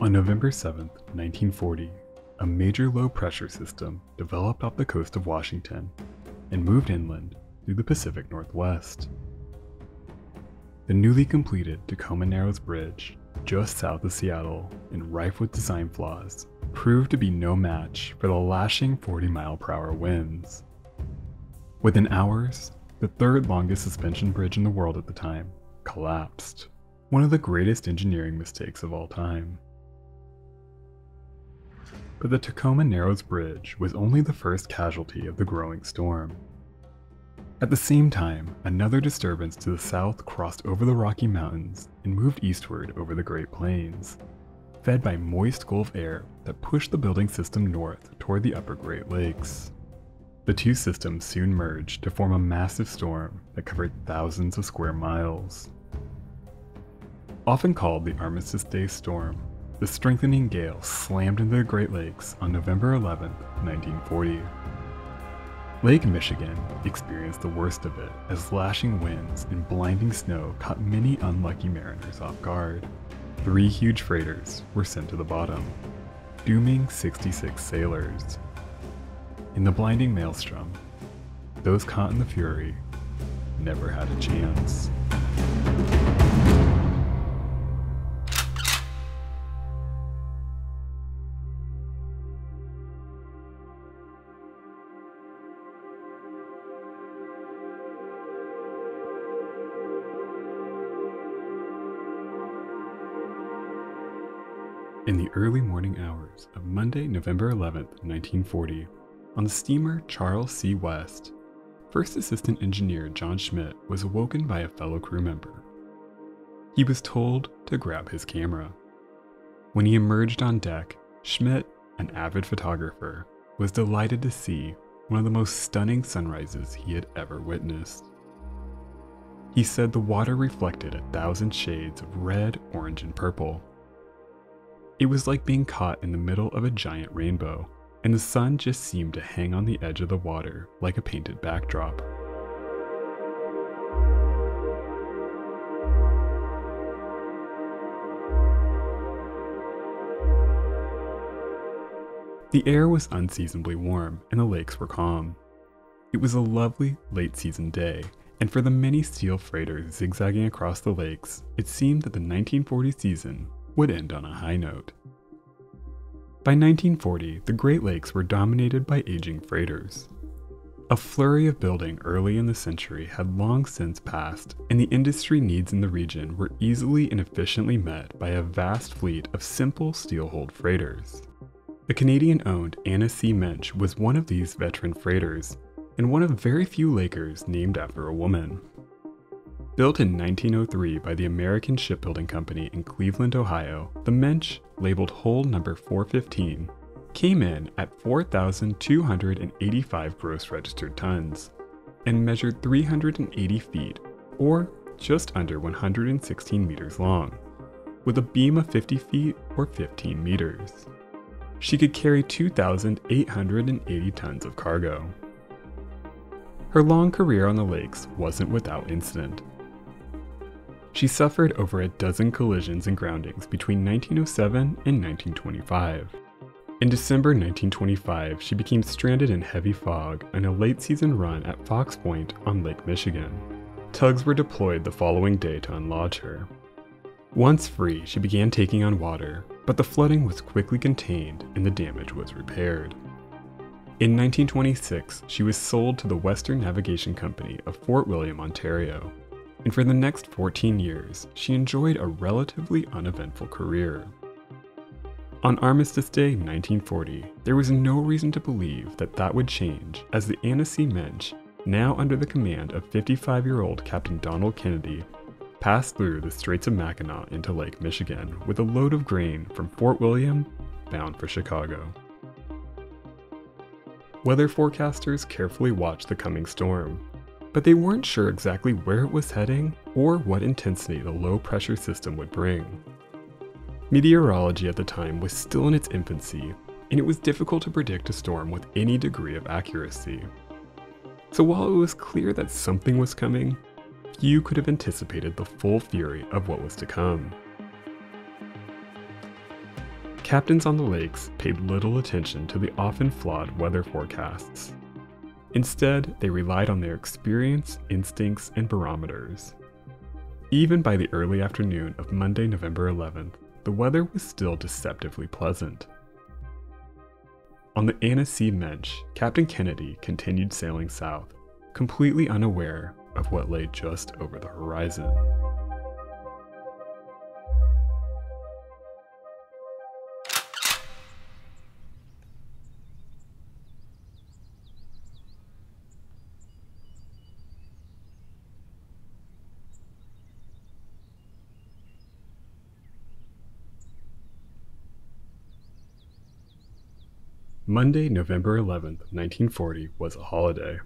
On November 7, 1940, a major low-pressure system developed off the coast of Washington and moved inland through the Pacific Northwest. The newly completed Tacoma Narrows Bridge, just south of Seattle and rife with design flaws, proved to be no match for the lashing 40-mile-per-hour winds. Within hours, the third longest suspension bridge in the world at the time collapsed, one of the greatest engineering mistakes of all time. But the Tacoma Narrows Bridge was only the first casualty of the growing storm. At the same time, another disturbance to the south crossed over the Rocky Mountains and moved eastward over the Great Plains, fed by moist Gulf air that pushed the building system north toward the upper Great Lakes. The two systems soon merged to form a massive storm that covered thousands of square miles. Often called the Armistice Day Storm, the strengthening gale slammed into the Great Lakes on November 11, 1940. Lake Michigan experienced the worst of it as lashing winds and blinding snow caught many unlucky mariners off guard. 3 huge freighters were sent to the bottom, dooming 66 sailors. In the blinding maelstrom, those caught in the fury never had a chance. In the early morning hours of Monday, November 11, 1940, on the steamer Charles C. West, First Assistant Engineer John Schmidt was awoken by a fellow crew member. He was told to grab his camera. When he emerged on deck, Schmidt, an avid photographer, was delighted to see one of the most stunning sunrises he had ever witnessed. He said the water reflected 1,000 shades of red, orange, and purple. It was like being caught in the middle of a giant rainbow, and the sun just seemed to hang on the edge of the water like a painted backdrop. The air was unseasonably warm, and the lakes were calm. It was a lovely late-season day, and for the many steel freighters zigzagging across the lakes, it seemed that the 1940 season would end on a high note. By 1940, the Great Lakes were dominated by aging freighters. A flurry of building early in the century had long since passed, and the industry needs in the region were easily and efficiently met by a vast fleet of simple steel-hulled freighters. The Canadian-owned Anna C. Mensch was one of these veteran freighters, and one of very few Lakers named after a woman. Built in 1903 by the American Shipbuilding Company in Cleveland, Ohio, the Mensch, labeled hull number 415, came in at 4,285 gross registered tons, and measured 380 feet, or just under 116 meters long, with a beam of 50 feet or 15 meters. She could carry 2,880 tons of cargo. Her long career on the lakes wasn't without incident. She suffered over a dozen collisions and groundings between 1907 and 1925. In December 1925, she became stranded in heavy fog on a late-season run at Fox Point on Lake Michigan. Tugs were deployed the following day to unlodge her. Once free, she began taking on water, but the flooding was quickly contained and the damage was repaired. In 1926, she was sold to the Western Navigation Company of Fort William, Ontario, and for the next 14 years, she enjoyed a relatively uneventful career. On Armistice Day 1940, there was no reason to believe that that would change as the Anna C. Mensch, now under the command of 55-year-old Captain Donald Kennedy, passed through the Straits of Mackinac into Lake Michigan with a load of grain from Fort William, bound for Chicago. Weather forecasters carefully watched the coming storm, but they weren't sure exactly where it was heading or what intensity the low-pressure system would bring. Meteorology at the time was still in its infancy, and it was difficult to predict a storm with any degree of accuracy. So while it was clear that something was coming, few could have anticipated the full fury of what was to come. captains on the lakes paid little attention to the often flawed weather forecasts. Instead, they relied on their experience, instincts, and barometers. Even by the early afternoon of Monday, November 11th, the weather was still deceptively pleasant. On the Annecy Mensch, Captain Kennedy continued sailing south, completely unaware of what lay just over the horizon. Monday, November 11th, 1940 was a holiday.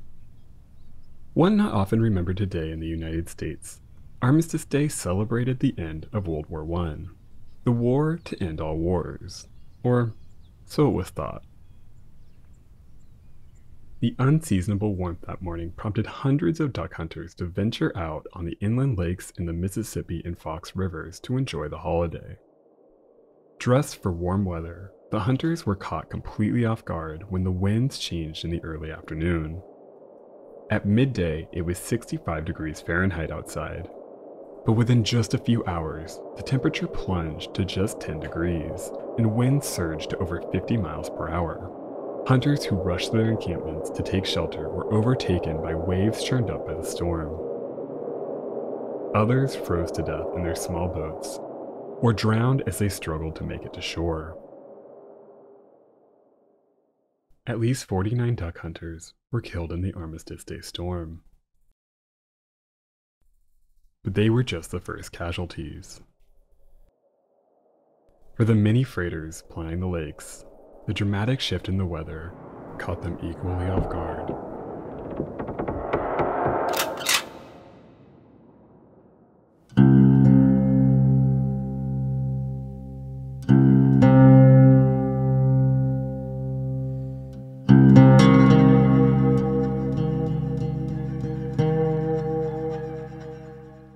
One not often remembered today in the United States, Armistice Day celebrated the end of World War I, the war to end all wars, or so it was thought. The unseasonable warmth that morning prompted hundreds of duck hunters to venture out on the inland lakes in the Mississippi and Fox Rivers to enjoy the holiday. Dressed for warm weather, the hunters were caught completely off guard when the winds changed in the early afternoon. At midday, it was 65 degrees Fahrenheit outside, but within just a few hours, the temperature plunged to just 10 degrees, and winds surged to over 50 miles per hour. Hunters who rushed to their encampments to take shelter were overtaken by waves churned up by the storm. Others froze to death in their small boats, or drowned as they struggled to make it to shore. At least 49 duck hunters were killed in the Armistice Day storm. But they were just the first casualties. For the many freighters plying the lakes, the dramatic shift in the weather caught them equally off guard.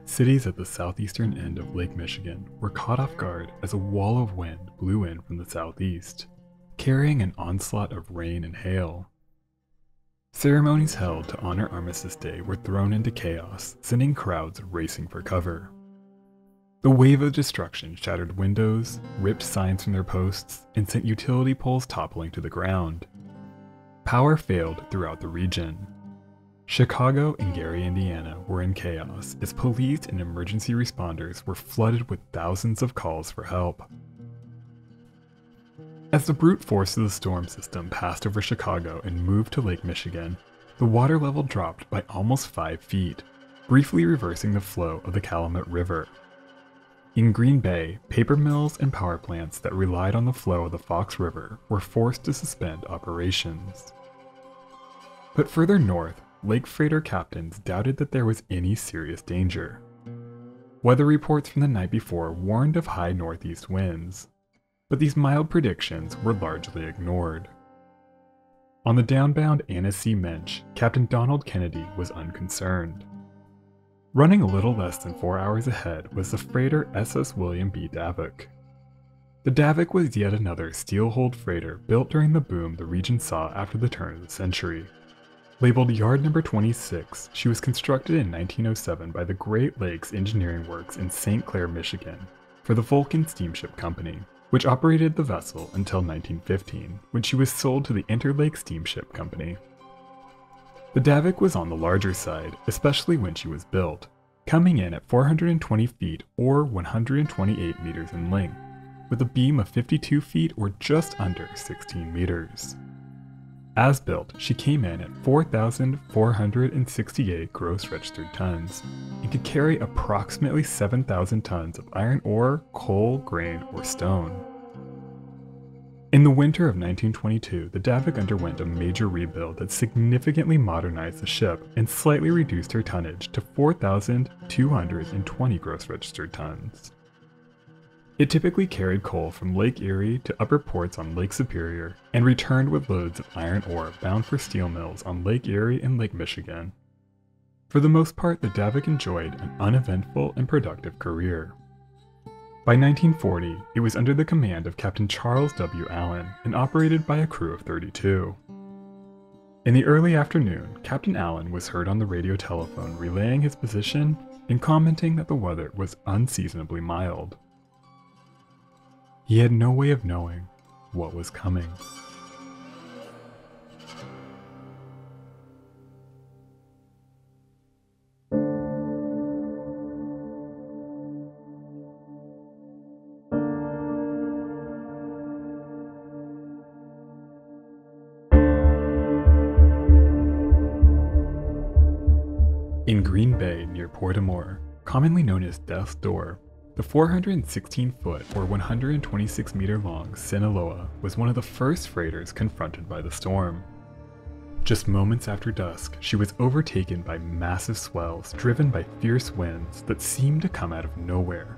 Cities at the southeastern end of Lake Michigan were caught off guard as a wall of wind blew in from the southeast, carrying an onslaught of rain and hail. Ceremonies held to honor Armistice Day were thrown into chaos, sending crowds racing for cover. The wave of destruction shattered windows, ripped signs from their posts, and sent utility poles toppling to the ground. Power failed throughout the region. Chicago and Gary, Indiana were in chaos as police and emergency responders were flooded with thousands of calls for help. As the brute force of the storm system passed over Chicago and moved to Lake Michigan, the water level dropped by almost 5 feet, briefly reversing the flow of the Calumet River. In Green Bay, paper mills and power plants that relied on the flow of the Fox River were forced to suspend operations. But further north, lake freighter captains doubted that there was any serious danger. Weather reports from the night before warned of high northeast winds, but these mild predictions were largely ignored. On the downbound Annecy Mensch, Captain Donald Kennedy was unconcerned. Running a little less than 4 hours ahead was the freighter SS William B. Davik. The Davik was yet another steel-hulled freighter built during the boom the region saw after the turn of the century. Labeled Yard Number 26, she was constructed in 1907 by the Great Lakes Engineering Works in St. Clair, Michigan, for the Vulcan Steamship Company, which operated the vessel until 1915, when she was sold to the Interlake Steamship Company. The Davik was on the larger side, especially when she was built, coming in at 420 feet or 128 meters in length, with a beam of 52 feet or just under 16 meters. As built, she came in at 4,468 gross registered tons and could carry approximately 7,000 tons of iron ore, coal, grain, or stone. In the winter of 1922, the Davik underwent a major rebuild that significantly modernized the ship and slightly reduced her tonnage to 4,220 gross registered tons. It typically carried coal from Lake Erie to upper ports on Lake Superior and returned with loads of iron ore bound for steel mills on Lake Erie and Lake Michigan. For the most part, the Davik enjoyed an uneventful and productive career. By 1940, it was under the command of Captain Charles W. Allen and operated by a crew of 32. In the early afternoon, Captain Allen was heard on the radio telephone relaying his position and commenting that the weather was unseasonably mild. He had no way of knowing what was coming. In Green Bay near Baltimore, commonly known as Death's Door, the 416-foot or 126-meter long Sinaloa was one of the first freighters confronted by the storm. Just moments after dusk, she was overtaken by massive swells driven by fierce winds that seemed to come out of nowhere.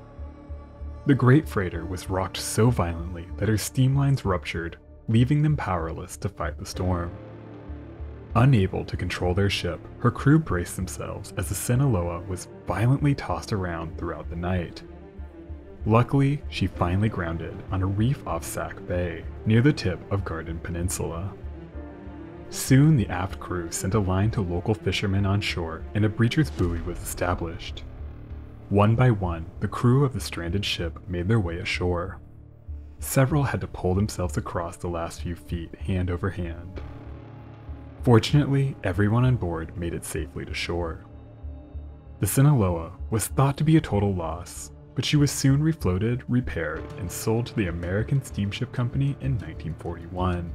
The great freighter was rocked so violently that her steam lines ruptured, leaving them powerless to fight the storm. Unable to control their ship, her crew braced themselves as the Sinaloa was violently tossed around throughout the night. Luckily, she finally grounded on a reef off Sac Bay, near the tip of Garden Peninsula. Soon the aft crew sent a line to local fishermen on shore and a breacher's buoy was established. One by one, the crew of the stranded ship made their way ashore. Several had to pull themselves across the last few feet hand over hand. Fortunately, everyone on board made it safely to shore. The Sinaloa was thought to be a total loss, but she was soon refloated, repaired, and sold to the American Steamship Company in 1941.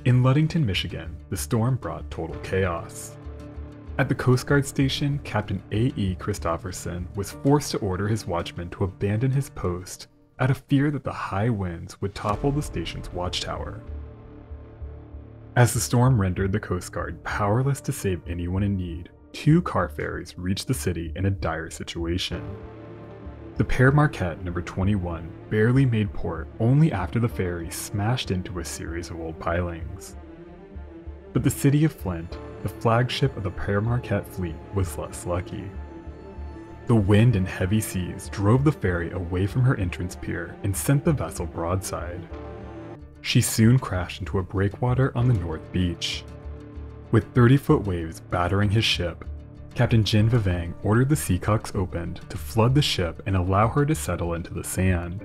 In Ludington, Michigan, the storm brought total chaos. At the Coast Guard station, Captain A.E. Christopherson was forced to order his watchman to abandon his post out of fear that the high winds would topple the station's watchtower. As the storm rendered the Coast Guard powerless to save anyone in need, 2 car ferries reached the city in a dire situation. The pair Marquette No. 21 barely made port only after the ferry smashed into a series of old pilings. But the city of Flint, the flagship of the pair Marquette fleet, was less lucky. The wind and heavy seas drove the ferry away from her entrance pier and sent the vessel broadside. She soon crashed into a breakwater on the North Beach. With 30-foot waves battering his ship, Captain Jin Vivang ordered the seacocks opened to flood the ship and allow her to settle into the sand.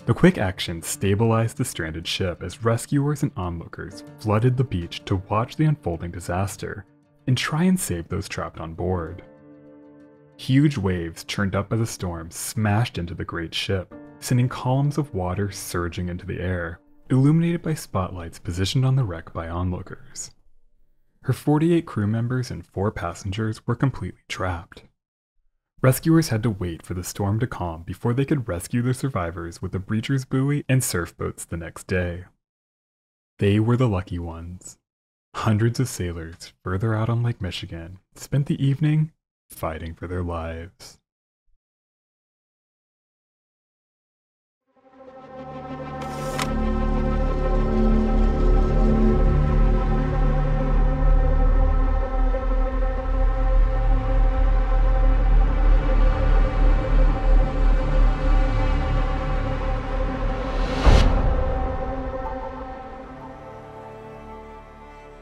The quick action stabilized the stranded ship as rescuers and onlookers flooded the beach to watch the unfolding disaster and try and save those trapped on board. Huge waves churned up by the storm smashed into the great ship, sending columns of water surging into the air, illuminated by spotlights positioned on the wreck by onlookers. Her 48 crew members and 4 passengers were completely trapped. Rescuers had to wait for the storm to calm before they could rescue the survivors with a breacher's buoy and surf boats the next day. They were the lucky ones. Hundreds of sailors further out on Lake Michigan spent the evening fighting for their lives.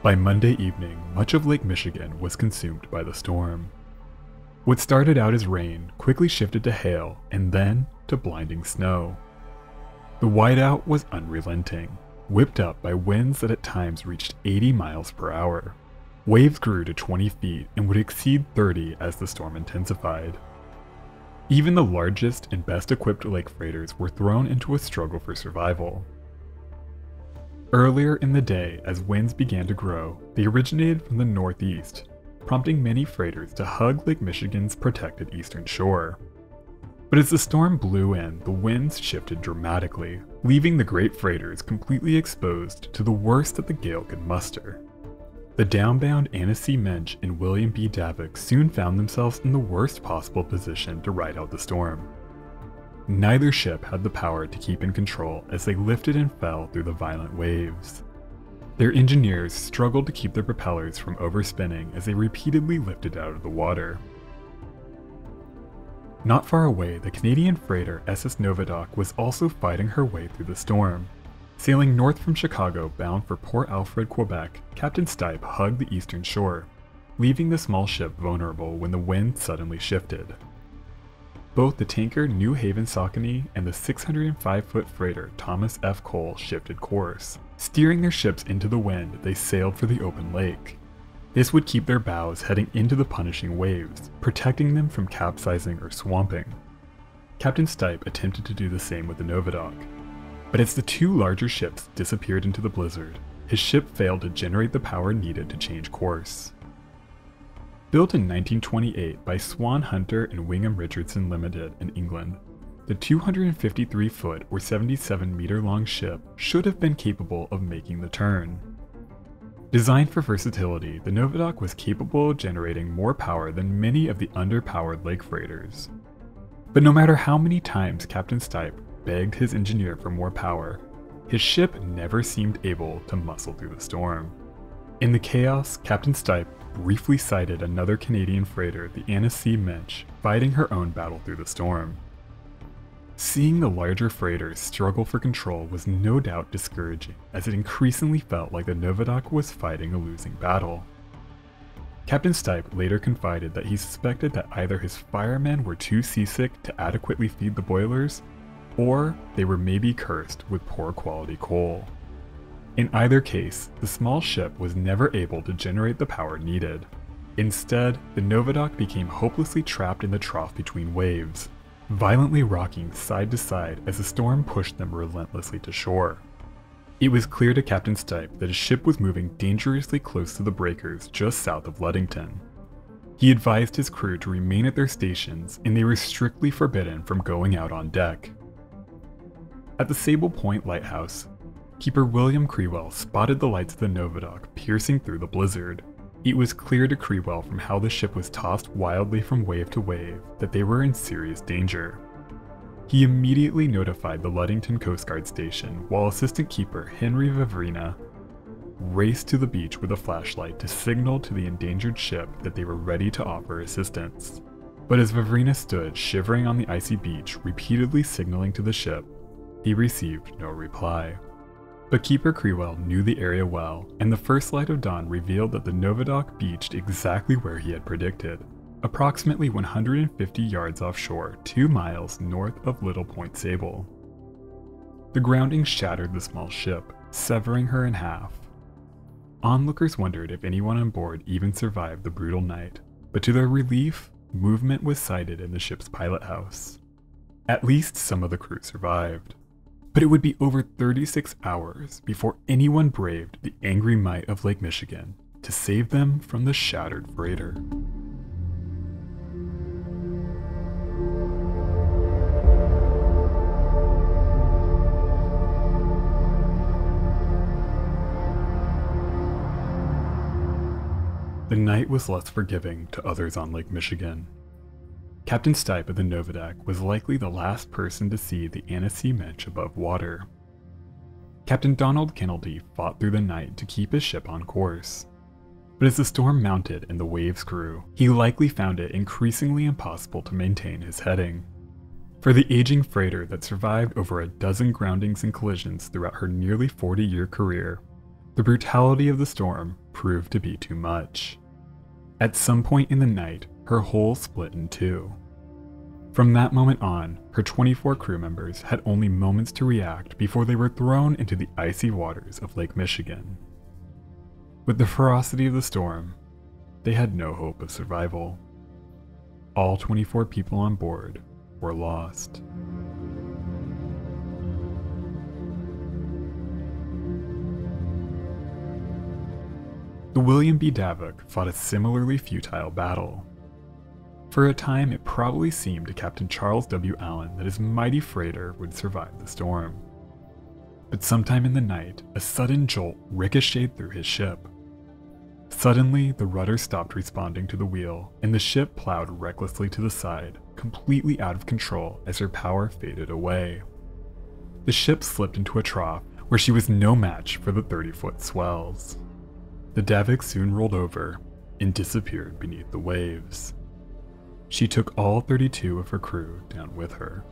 By Monday evening, much of Lake Michigan was consumed by the storm. What started out as rain quickly shifted to hail and then to blinding snow. The whiteout was unrelenting, whipped up by winds that at times reached 80 miles per hour. Waves grew to 20 feet and would exceed 30 as the storm intensified. Even the largest and best equipped lake freighters were thrown into a struggle for survival. Earlier in the day, as winds began to grow, they originated from the northeast, prompting many freighters to hug Lake Michigan's protected eastern shore. But as the storm blew in, the winds shifted dramatically, leaving the great freighters completely exposed to the worst that the gale could muster. The downbound Anna C. Mensch and William B. Davik soon found themselves in the worst possible position to ride out the storm. Neither ship had the power to keep in control as they lifted and fell through the violent waves. Their engineers struggled to keep their propellers from overspinning as they repeatedly lifted out of the water. Not far away, the Canadian freighter SS Novadoc was also fighting her way through the storm. Sailing north from Chicago bound for Port Alfred, Quebec, Captain Stipe hugged the eastern shore, leaving the small ship vulnerable when the wind suddenly shifted. Both the tanker New Haven Saucony and the 605-foot freighter Thomas F. Cole shifted course. Steering their ships into the wind, they sailed for the open lake. This would keep their bows heading into the punishing waves, protecting them from capsizing or swamping. Captain Stipe attempted to do the same with the Novadoc, but as the two larger ships disappeared into the blizzard, his ship failed to generate the power needed to change course. Built in 1928 by Swan Hunter and Wingham Richardson Limited in England, the 253-foot or 77-meter long ship should have been capable of making the turn. Designed for versatility, the Novadoc was capable of generating more power than many of the underpowered lake freighters. But no matter how many times Captain Stipe begged his engineer for more power, his ship never seemed able to muscle through the storm. In the chaos, Captain Stipe briefly sighted another Canadian freighter, the Anna C. Minch, fighting her own battle through the storm. Seeing the larger freighters struggle for control was no doubt discouraging, as it increasingly felt like the Novadoc was fighting a losing battle. Captain Stipe later confided that he suspected that either his firemen were too seasick to adequately feed the boilers, or they were maybe cursed with poor quality coal. In either case, the small ship was never able to generate the power needed. Instead, the Novadoc became hopelessly trapped in the trough between waves, violently rocking side to side as the storm pushed them relentlessly to shore. It was clear to Captain Stipe that his ship was moving dangerously close to the breakers just south of Ludington. He advised his crew to remain at their stations, and they were strictly forbidden from going out on deck. At the Sable Point Lighthouse, Keeper William Crewell spotted the lights of the Novadoc piercing through the blizzard. It was clear to Crewell from how the ship was tossed wildly from wave to wave that they were in serious danger. He immediately notified the Ludington Coast Guard station, while Assistant Keeper Henry Vavrina raced to the beach with a flashlight to signal to the endangered ship that they were ready to offer assistance. But as Vavrina stood shivering on the icy beach, repeatedly signaling to the ship, he received no reply. But Keeper Crewell knew the area well, and the first light of dawn revealed that the Novadoc beached exactly where he had predicted, approximately 150 yards offshore, 2 miles north of Little Point Sable. The grounding shattered the small ship, severing her in half. Onlookers wondered if anyone on board even survived the brutal night, but to their relief, movement was sighted in the ship's pilot house. At least some of the crew survived. But it would be over 36 hours before anyone braved the angry might of Lake Michigan to save them from the shattered freighter. The night was less forgiving to others on Lake Michigan. Captain Stipe of the Novadoc was likely the last person to see the Anna C. Minch above water. Captain Donald Kennedy fought through the night to keep his ship on course. But as the storm mounted and the waves grew, he likely found it increasingly impossible to maintain his heading. For the aging freighter that survived over a dozen groundings and collisions throughout her nearly 40-year career, the brutality of the storm proved to be too much. At some point in the night, her hull split in two. From that moment on, her 24 crew members had only moments to react before they were thrown into the icy waters of Lake Michigan. With the ferocity of the storm, they had no hope of survival. All 24 people on board were lost. The William B. Davok fought a similarly futile battle. For a time, it probably seemed to Captain Charles W. Allen that his mighty freighter would survive the storm. But sometime in the night, a sudden jolt ricocheted through his ship. Suddenly, the rudder stopped responding to the wheel, and the ship plowed recklessly to the side, completely out of control as her power faded away. The ship slipped into a trough where she was no match for the 30-foot swells. The Davok soon rolled over and disappeared beneath the waves. She took all 32 of her crew down with her.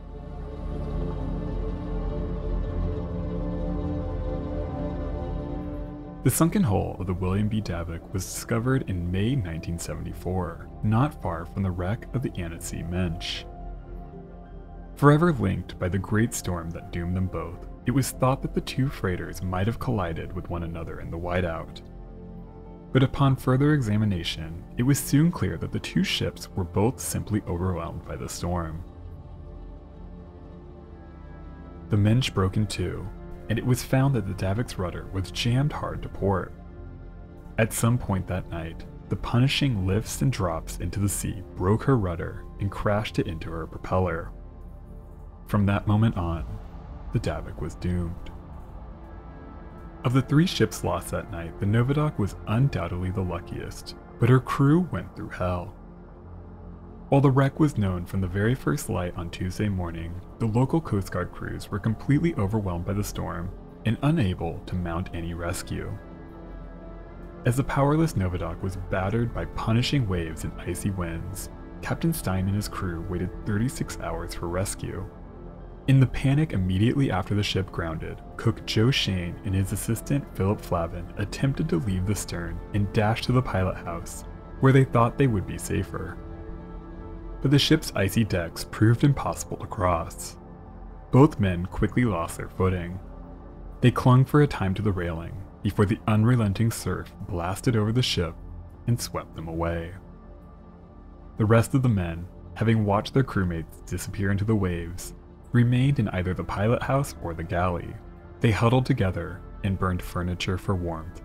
The sunken hull of the William B. Davik was discovered in May 1974, not far from the wreck of the Annecy Mensch. Forever linked by the great storm that doomed them both, it was thought that the two freighters might have collided with one another in the whiteout. But upon further examination, it was soon clear that the two ships were both simply overwhelmed by the storm. The Mensch broke in two, and it was found that the Davik's rudder was jammed hard to port. At some point that night, the punishing lifts and drops into the sea broke her rudder and crashed it into her propeller. From that moment on, the Davik was doomed. Of the three ships lost that night, the Novadoc was undoubtedly the luckiest, but her crew went through hell. While the wreck was known from the very first light on Tuesday morning, the local Coast Guard crews were completely overwhelmed by the storm and unable to mount any rescue. As the powerless Novadoc was battered by punishing waves and icy winds, Captain Stein and his crew waited 36 hours for rescue. In the panic immediately after the ship grounded, cook Joe Shane and his assistant Philip Flavin attempted to leave the stern and dash to the pilot house, where they thought they would be safer. But the ship's icy decks proved impossible to cross. Both men quickly lost their footing. They clung for a time to the railing before the unrelenting surf blasted over the ship and swept them away. The rest of the men, having watched their crewmates disappear into the waves, remained in either the pilot house or the galley. They huddled together and burned furniture for warmth.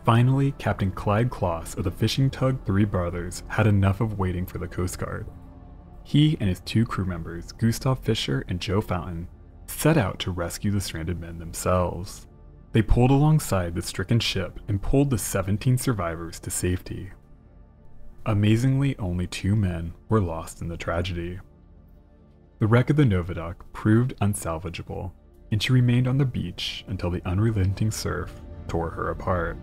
Finally, Captain Clyde Kloss of the fishing tug Three Brothers had enough of waiting for the Coast Guard. He and his two crew members, Gustav Fisher and Joe Fountain, set out to rescue the stranded men themselves. They pulled alongside the stricken ship and pulled the 17 survivors to safety. Amazingly, only 2 men were lost in the tragedy. The wreck of the Novadoc proved unsalvageable, and she remained on the beach until the unrelenting surf tore her apart.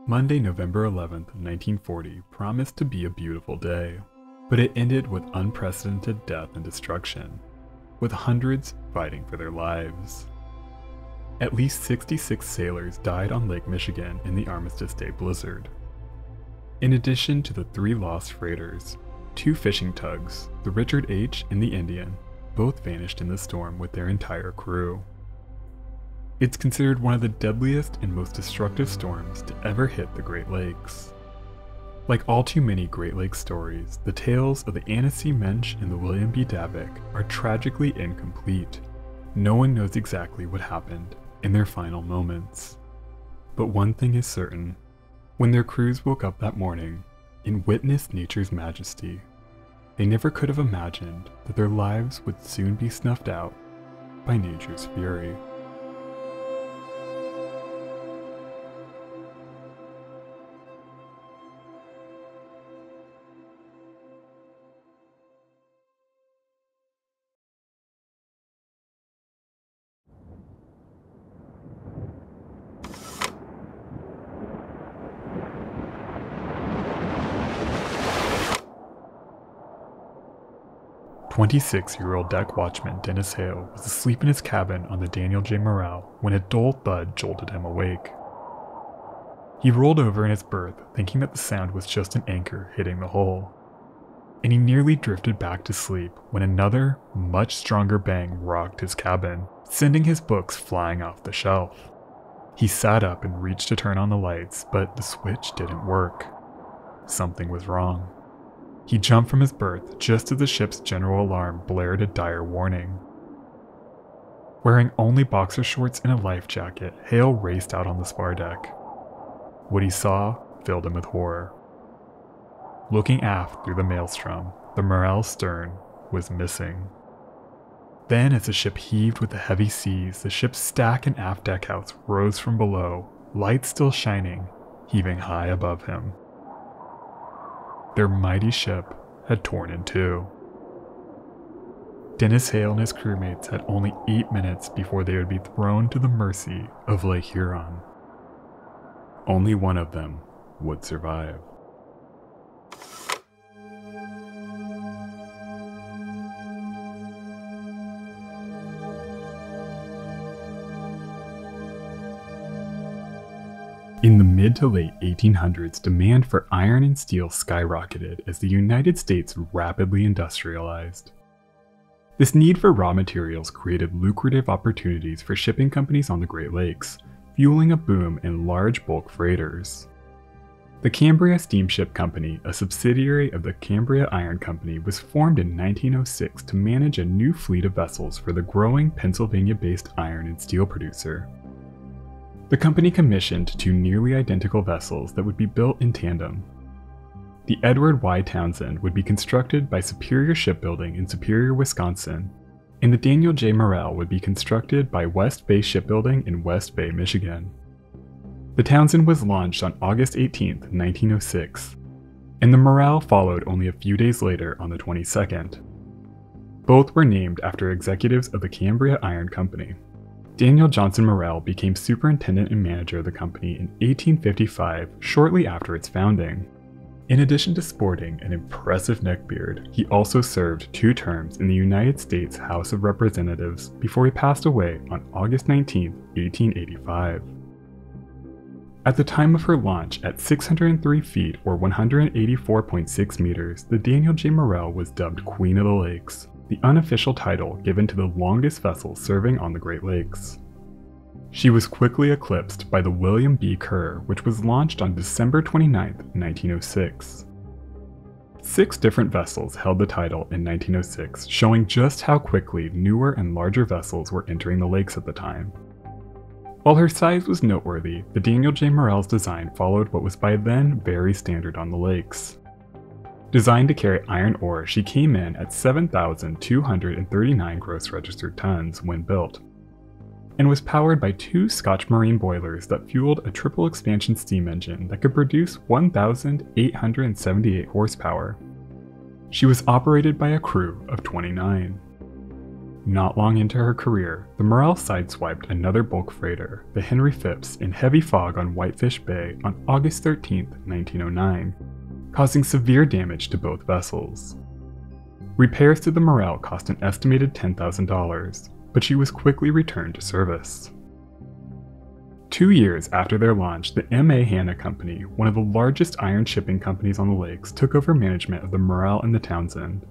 Monday, November 11th, 1940 promised to be a beautiful day, but it ended with unprecedented death and destruction, with hundreds fighting for their lives. At least 66 sailors died on Lake Michigan in the Armistice Day blizzard. In addition to the 3 lost freighters, 2 fishing tugs, the Richard H. and the Indian, both vanished in the storm with their entire crew. It's considered one of the deadliest and most destructive storms to ever hit the Great Lakes. Like all too many Great Lakes stories, the tales of the Annecy Mensch and the William B. Davik are tragically incomplete. No one knows exactly what happened in their final moments. But one thing is certain: when their crews woke up that morning and witnessed nature's majesty, they never could have imagined that their lives would soon be snuffed out by nature's fury. "26-year-old deck watchman Dennis Hale was asleep in his cabin on the Daniel J. Morrell when a dull thud jolted him awake. He rolled over in his berth, thinking that the sound was just an anchor hitting the hull, and he nearly drifted back to sleep when another, much stronger bang rocked his cabin, sending his books flying off the shelf. He sat up and reached to turn on the lights, but the switch didn't work. Something was wrong. He jumped from his berth just as the ship's general alarm blared a dire warning. Wearing only boxer shorts and a life jacket, Hale raced out on the spar deck. What he saw filled him with horror. Looking aft through the maelstrom, the Morrell's stern was missing. Then, as the ship heaved with the heavy seas, the ship's stack and aft deckhouse rose from below, lights still shining, heaving high above him. Their mighty ship had torn in two. Dennis Hale and his crewmates had only 8 minutes before they would be thrown to the mercy of Lake Huron. Only one of them would survive. In the mid to late 1800s, demand for iron and steel skyrocketed as the United States rapidly industrialized. This need for raw materials created lucrative opportunities for shipping companies on the Great Lakes, fueling a boom in large bulk freighters. The Cambria Steamship Company, a subsidiary of the Cambria Iron Company, was formed in 1906 to manage a new fleet of vessels for the growing Pennsylvania-based iron and steel producer. The company commissioned 2 nearly identical vessels that would be built in tandem. The Edward Y. Townsend would be constructed by Superior Shipbuilding in Superior, Wisconsin, and the Daniel J. Morrell would be constructed by West Bay Shipbuilding in West Bay, Michigan. The Townsend was launched on August 18, 1906, and the Morrell followed only a few days later on the 22nd. Both were named after executives of the Cambria Iron Company. Daniel Johnson Morrell became superintendent and manager of the company in 1855, shortly after its founding. In addition to sporting an impressive neckbeard, he also served 2 terms in the United States House of Representatives before he passed away on August 19, 1885. At the time of her launch, at 603 feet or 184.6 meters, the Daniel J. Morrell was dubbed Queen of the Lakes, the unofficial title given to the longest vessel serving on the Great Lakes. She was quickly eclipsed by the William B. Kerr, which was launched on December 29, 1906. 6 different vessels held the title in 1906, showing just how quickly newer and larger vessels were entering the lakes at the time. While her size was noteworthy, the Daniel J. Morrell's design followed what was by then very standard on the lakes. Designed to carry iron ore, she came in at 7,239 gross registered tons when built, and was powered by 2 Scotch Marine boilers that fueled a triple expansion steam engine that could produce 1,878 horsepower. She was operated by a crew of 29. Not long into her career, the Morrell sideswiped another bulk freighter, the Henry Phipps, in heavy fog on Whitefish Bay on August 13, 1909. Causing severe damage to both vessels. Repairs to the Morrell cost an estimated $10,000, but she was quickly returned to service. 2 years after their launch, the M.A. Hanna Company, one of the largest iron shipping companies on the lakes, took over management of the Morrell and the Townsend.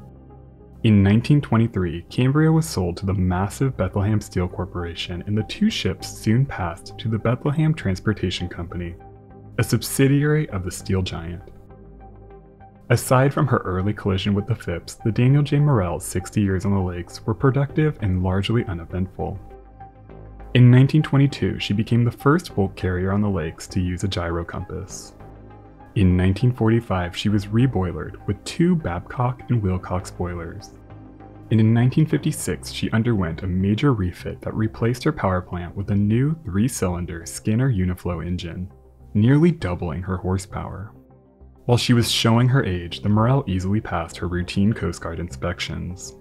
In 1923, Cambria was sold to the massive Bethlehem Steel Corporation, and the 2 ships soon passed to the Bethlehem Transportation Company, a subsidiary of the steel giant. Aside from her early collision with the Phipps, the Daniel J. Morrell's 60 years on the lakes were productive and largely uneventful. In 1922, she became the first bulk carrier on the lakes to use a gyro compass. In 1945, she was reboilered with 2 Babcock and Wilcox boilers. And in 1956, she underwent a major refit that replaced her power plant with a new 3-cylinder Skinner Uniflow engine, nearly doubling her horsepower. While she was showing her age, the Morrell easily passed her routine Coast Guard inspections.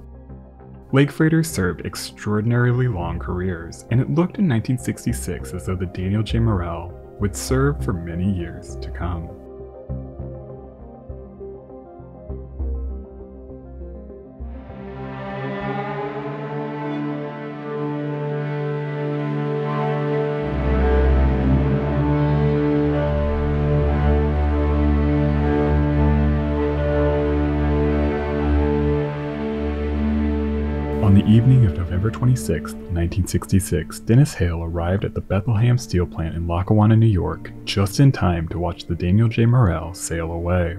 Lake freighters served extraordinarily long careers, and it looked in 1966 as though the Daniel J. Morrell would serve for many years to come. On the evening of November 26, 1966, Dennis Hale arrived at the Bethlehem Steel Plant in Lackawanna, New York, just in time to watch the Daniel J. Morrell sail away.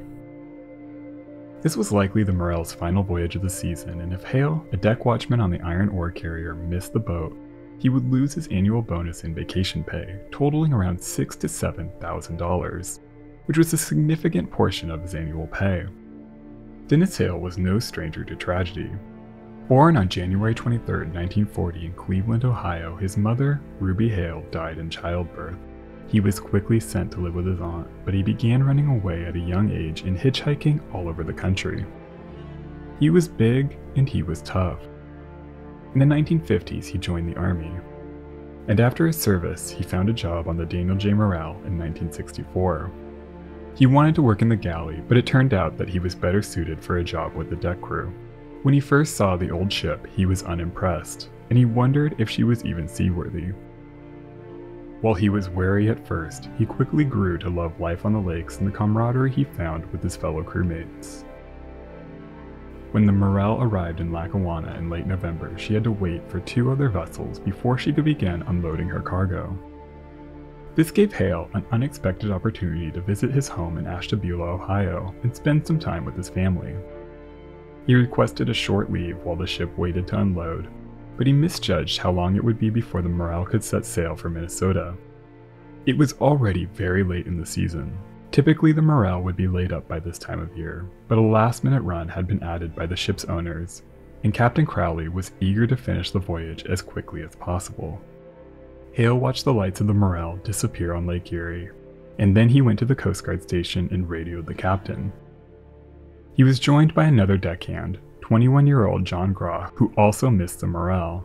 This was likely the Morrell's final voyage of the season, and if Hale, a deck watchman on the iron ore carrier, missed the boat, he would lose his annual bonus in vacation pay, totaling around $6,000 to $7,000, which was a significant portion of his annual pay. Dennis Hale was no stranger to tragedy. Born on January 23, 1940 in Cleveland, Ohio, his mother, Ruby Hale, died in childbirth. He was quickly sent to live with his aunt, but he began running away at a young age and hitchhiking all over the country. He was big and he was tough. In the 1950s, he joined the Army. And after his service, he found a job on the Daniel J. Morrell in 1964. He wanted to work in the galley, but it turned out that he was better suited for a job with the deck crew. When he first saw the old ship, he was unimpressed, and he wondered if she was even seaworthy. While he was wary at first, he quickly grew to love life on the lakes and the camaraderie he found with his fellow crewmates. When the Morrell arrived in Lackawanna in late November, she had to wait for 2 other vessels before she could begin unloading her cargo. This gave Hale an unexpected opportunity to visit his home in Ashtabula, Ohio, and spend some time with his family. He requested a short leave while the ship waited to unload, but he misjudged how long it would be before the Morrell could set sail for Minnesota. It was already very late in the season. Typically, the Morrell would be laid up by this time of year, but a last-minute run had been added by the ship's owners, and Captain Crowley was eager to finish the voyage as quickly as possible. Hale watched the lights of the Morrell disappear on Lake Erie, and then he went to the Coast Guard station and radioed the captain. He was joined by another deckhand, 21-year-old John Graw, who also missed the Morrell.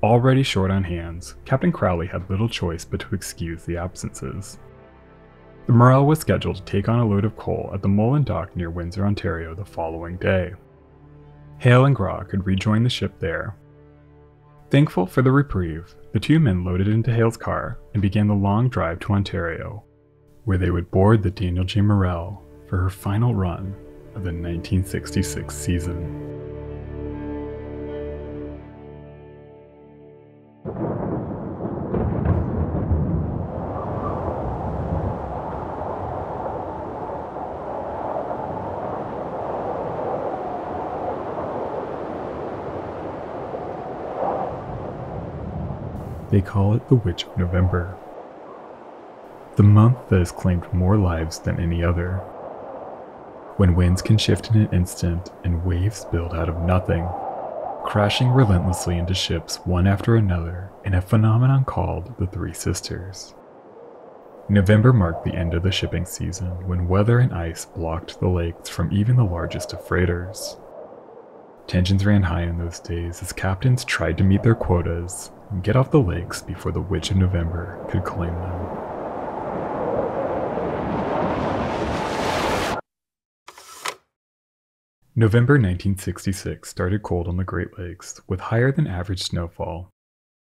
Already short on hands, Captain Crowley had little choice but to excuse the absences. The Morrell was scheduled to take on a load of coal at the Mullen Dock near Windsor, Ontario the following day. Hale and Graw could rejoin the ship there. Thankful for the reprieve, the 2 men loaded into Hale's car and began the long drive to Ontario, where they would board the Daniel J. Morrell for her final run of the 1966 season. They call it the Witch of November, the month that has claimed more lives than any other. When winds can shift in an instant and waves build out of nothing, crashing relentlessly into ships one after another in a phenomenon called the Three Sisters. November marked the end of the shipping season when weather and ice blocked the lakes from even the largest of freighters. Tensions ran high in those days as captains tried to meet their quotas and get off the lakes before the Witch of November could claim them. November 1966 started cold on the Great Lakes with higher than average snowfall,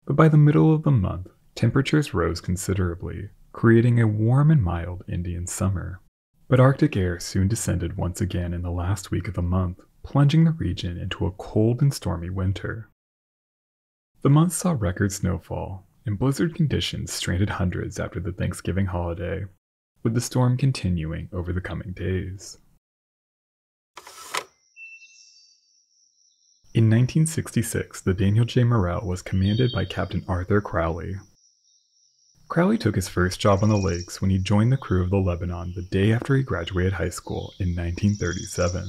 but by the middle of the month, temperatures rose considerably, creating a warm and mild Indian summer. But Arctic air soon descended once again in the last week of the month, plunging the region into a cold and stormy winter. The month saw record snowfall, and blizzard conditions stranded hundreds after the Thanksgiving holiday, with the storm continuing over the coming days. In 1966, the Daniel J. Morrell was commanded by Captain Arthur Crowley. Crowley took his first job on the lakes when he joined the crew of the Lebanon the day after he graduated high school in 1937.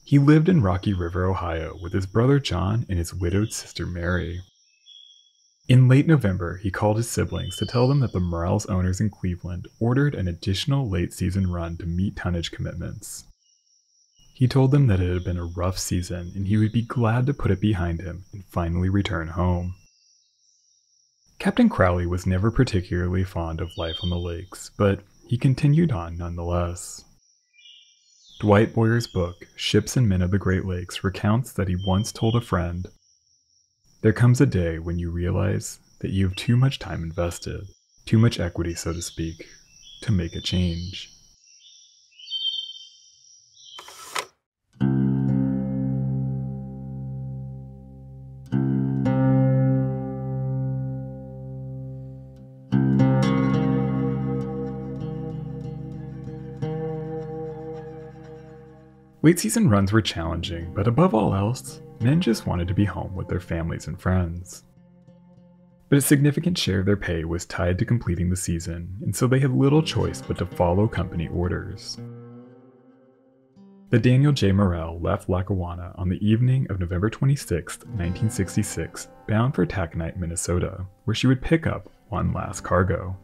He lived in Rocky River, Ohio, with his brother John and his widowed sister Mary. In late November, he called his siblings to tell them that the Morrell's owners in Cleveland ordered an additional late-season run to meet tonnage commitments. He told them that it had been a rough season and he would be glad to put it behind him and finally return home. Captain Crowley was never particularly fond of life on the lakes, but he continued on nonetheless. Dwight Boyer's book, Ships and Men of the Great Lakes, recounts that he once told a friend, "There comes a day when you realize that you have too much time invested, too much equity, so to speak, to make a change." Late season runs were challenging, but above all else, men just wanted to be home with their families and friends. But a significant share of their pay was tied to completing the season, and so they had little choice but to follow company orders. The Daniel J. Morrell left Lackawanna on the evening of November 26, 1966, bound for Taconite, Minnesota, where she would pick up one last cargo.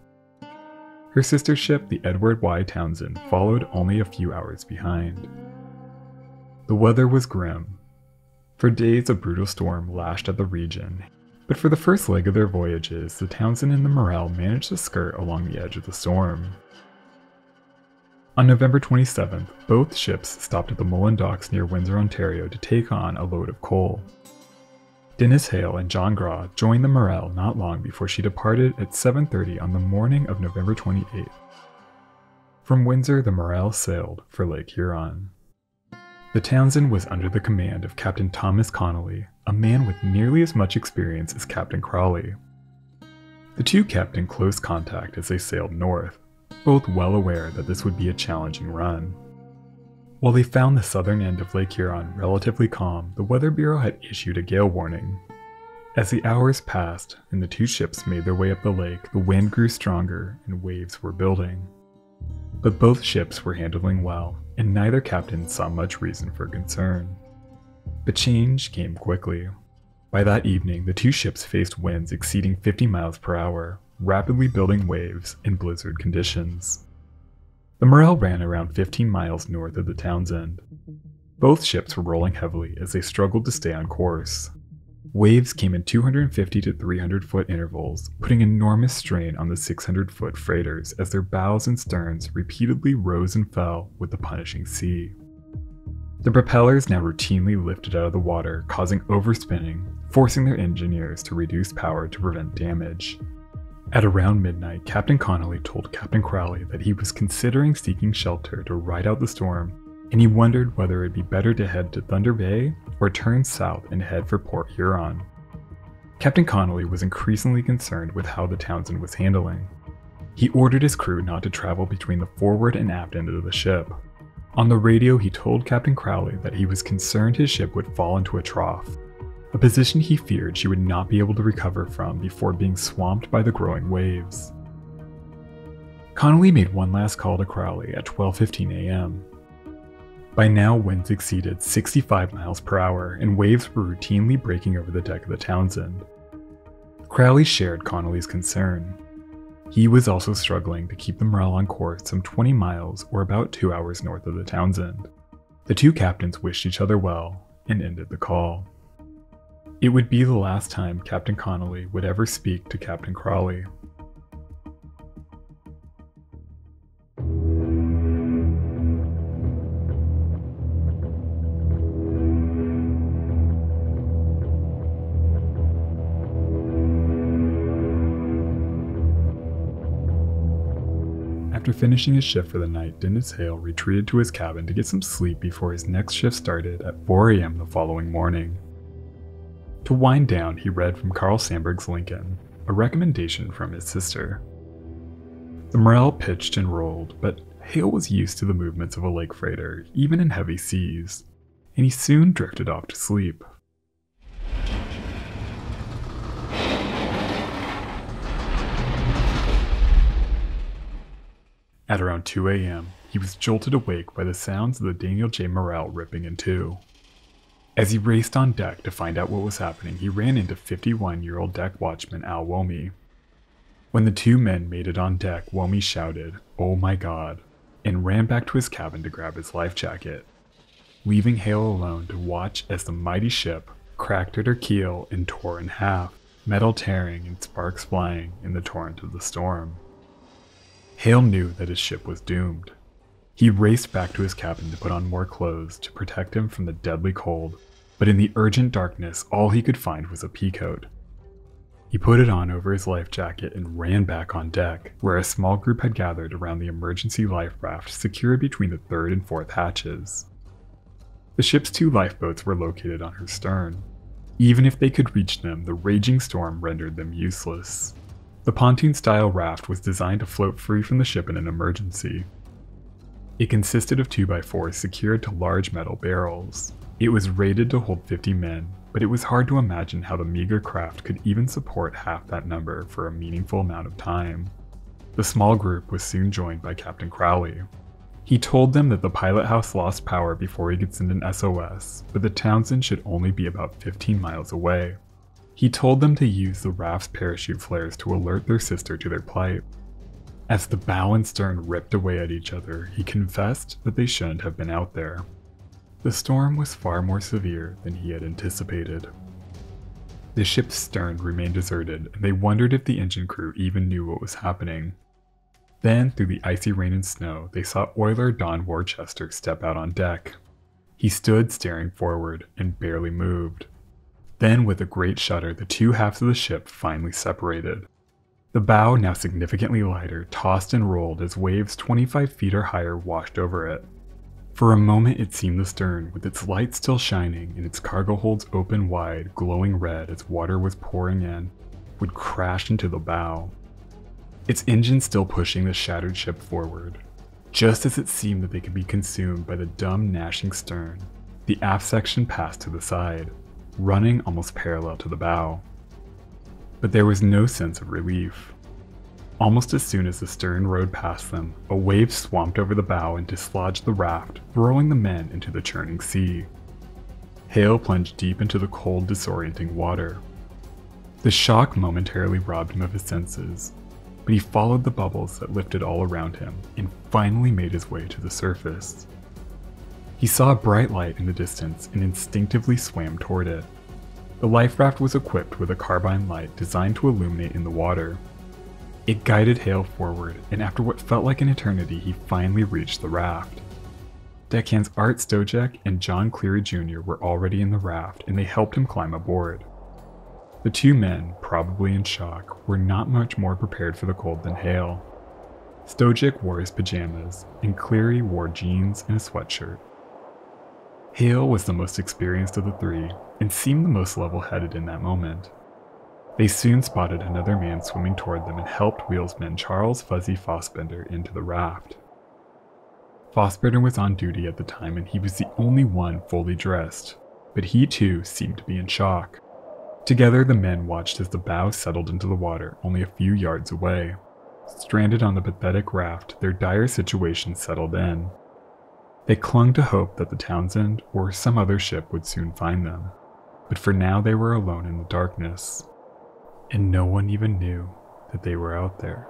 Her sister ship, the Edward Y. Townsend, followed only a few hours behind. The weather was grim. For days, a brutal storm lashed at the region, but for the first leg of their voyages, the Townsend and the Morrell managed to skirt along the edge of the storm. On November 27th, both ships stopped at the Mullen Docks near Windsor, Ontario to take on a load of coal. Dennis Hale and John Graw joined the Morrell not long before she departed at 7:30 on the morning of November 28th. From Windsor, the Morrell sailed for Lake Huron. The Townsend was under the command of Captain Thomas Connolly, a man with nearly as much experience as Captain Crawley. The two kept in close contact as they sailed north, both well aware that this would be a challenging run. While they found the southern end of Lake Huron relatively calm, the Weather Bureau had issued a gale warning. As the hours passed and the two ships made their way up the lake, the wind grew stronger and waves were building. But both ships were handling well, and neither captain saw much reason for concern. But change came quickly. By that evening, the two ships faced winds exceeding 50 miles per hour, rapidly building waves in blizzard conditions. The Morrell ran around 15 miles north of the Townsend. Both ships were rolling heavily as they struggled to stay on course. Waves came in 250 to 300 foot intervals, putting enormous strain on the 600-foot freighters as their bows and sterns repeatedly rose and fell with the punishing sea. The propellers now routinely lifted out of the water, causing overspinning, forcing their engineers to reduce power to prevent damage. At around midnight, Captain Connolly told Captain Crawley that he was considering seeking shelter to ride out the storm, and he wondered whether it'd be better to head to Thunder Bay or turn south and head for Port Huron. Captain Connolly was increasingly concerned with how the Townsend was handling. He ordered his crew not to travel between the forward and aft end of the ship. On the radio, he told Captain Crawley that he was concerned his ship would fall into a trough, a position he feared she would not be able to recover from before being swamped by the growing waves. Connolly made one last call to Crawley at 12:15 a.m. By now, winds exceeded 65 miles per hour, and waves were routinely breaking over the deck of the Townsend. Crawley shared Connolly's concern. He was also struggling to keep the Morrell on course some 20 miles or about 2 hours north of the Townsend. The two captains wished each other well and ended the call. It would be the last time Captain Connolly would ever speak to Captain Crawley. After finishing his shift for the night, Dennis Hale retreated to his cabin to get some sleep before his next shift started at 4 a.m. the following morning. To wind down, he read from Carl Sandburg's Lincoln, a recommendation from his sister. The Morrell pitched and rolled, but Hale was used to the movements of a lake freighter, even in heavy seas, and he soon drifted off to sleep. At around 2 a.m., he was jolted awake by the sounds of the Daniel J. Morrell ripping in two. As he raced on deck to find out what was happening, he ran into 51-year-old deck watchman Al Womey. When the two men made it on deck, Womey shouted, "Oh my God," and ran back to his cabin to grab his life jacket, leaving Hale alone to watch as the mighty ship cracked at her keel and tore in half, metal tearing and sparks flying in the torrent of the storm. Hale knew that his ship was doomed. He raced back to his cabin to put on more clothes to protect him from the deadly cold, but in the urgent darkness, all he could find was a peacoat. He put it on over his life jacket and ran back on deck, where a small group had gathered around the emergency life raft secured between the third and fourth hatches. The ship's two lifeboats were located on her stern. Even if they could reach them, the raging storm rendered them useless. The pontoon-style raft was designed to float free from the ship in an emergency. It consisted of 2x4s secured to large metal barrels. It was rated to hold 50 men, but it was hard to imagine how the meager craft could even support half that number for a meaningful amount of time. The small group was soon joined by Captain Crawley. He told them that the pilot house lost power before he could send an SOS, but the Townsend should only be about 15 miles away. He told them to use the raft's parachute flares to alert their sister to their plight. As the bow and stern ripped away at each other, he confessed that they shouldn't have been out there. The storm was far more severe than he had anticipated. The ship's stern remained deserted, and they wondered if the engine crew even knew what was happening. Then, through the icy rain and snow, they saw oiler Don Worcester step out on deck. He stood staring forward and barely moved. Then, with a great shudder, the two halves of the ship finally separated. The bow, now significantly lighter, tossed and rolled as waves 25 feet or higher washed over it. For a moment it seemed the stern, with its lights still shining and its cargo holds open wide, glowing red as water was pouring in, would crash into the bow. Its engine still pushing the shattered ship forward. Just as it seemed that they could be consumed by the dumb gnashing stern, the aft section passed to the side, running almost parallel to the bow. But there was no sense of relief. Almost as soon as the stern rode past them, a wave swamped over the bow and dislodged the raft, throwing the men into the churning sea. Hale plunged deep into the cold, disorienting water. The shock momentarily robbed him of his senses, but he followed the bubbles that lifted all around him and finally made his way to the surface. He saw a bright light in the distance and instinctively swam toward it. The life raft was equipped with a carbine light designed to illuminate in the water. It guided Hale forward, and after what felt like an eternity, he finally reached the raft. Deckhands Art Stojek and John Cleary Jr. were already in the raft, and they helped him climb aboard. The two men, probably in shock, were not much more prepared for the cold than Hale. Stojek wore his pajamas, and Cleary wore jeans and a sweatshirt. Hale was the most experienced of the three, and seemed the most level-headed in that moment. They soon spotted another man swimming toward them and helped wheelsman Charles Fuzzy Fossbender into the raft. Fossbender was on duty at the time and he was the only one fully dressed, but he too seemed to be in shock. Together the men watched as the bow settled into the water only a few yards away. Stranded on the pathetic raft, their dire situation settled in. They clung to hope that the Townsend or some other ship would soon find them, but for now they were alone in the darkness. And no one even knew that they were out there.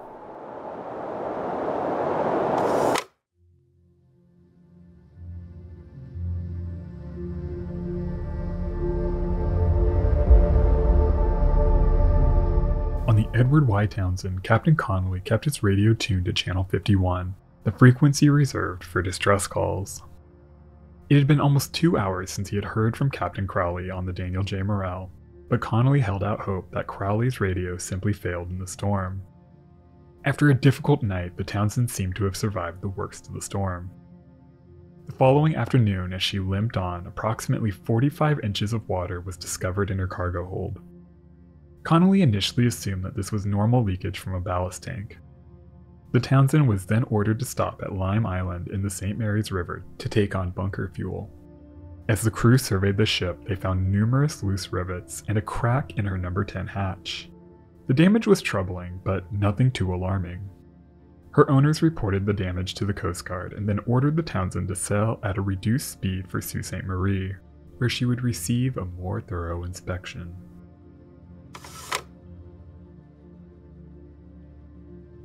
On the Edward Y. Townsend, Captain Connolly kept his radio tuned to channel 51, the frequency reserved for distress calls. It had been almost 2 hours since he had heard from Captain Crowley on the Daniel J. Morrell, but Connolly held out hope that Crowley's radio simply failed in the storm. After a difficult night, the Townsend seemed to have survived the worst of the storm. The following afternoon, as she limped on, approximately 45 inches of water was discovered in her cargo hold. Connolly initially assumed that this was normal leakage from a ballast tank. The Townsend was then ordered to stop at Lime Island in the St. Mary's River to take on bunker fuel. As the crew surveyed the ship, they found numerous loose rivets and a crack in her number 10 hatch. The damage was troubling, but nothing too alarming. Her owners reported the damage to the Coast Guard and then ordered the Townsend to sail at a reduced speed for Sault Ste. Marie, where she would receive a more thorough inspection.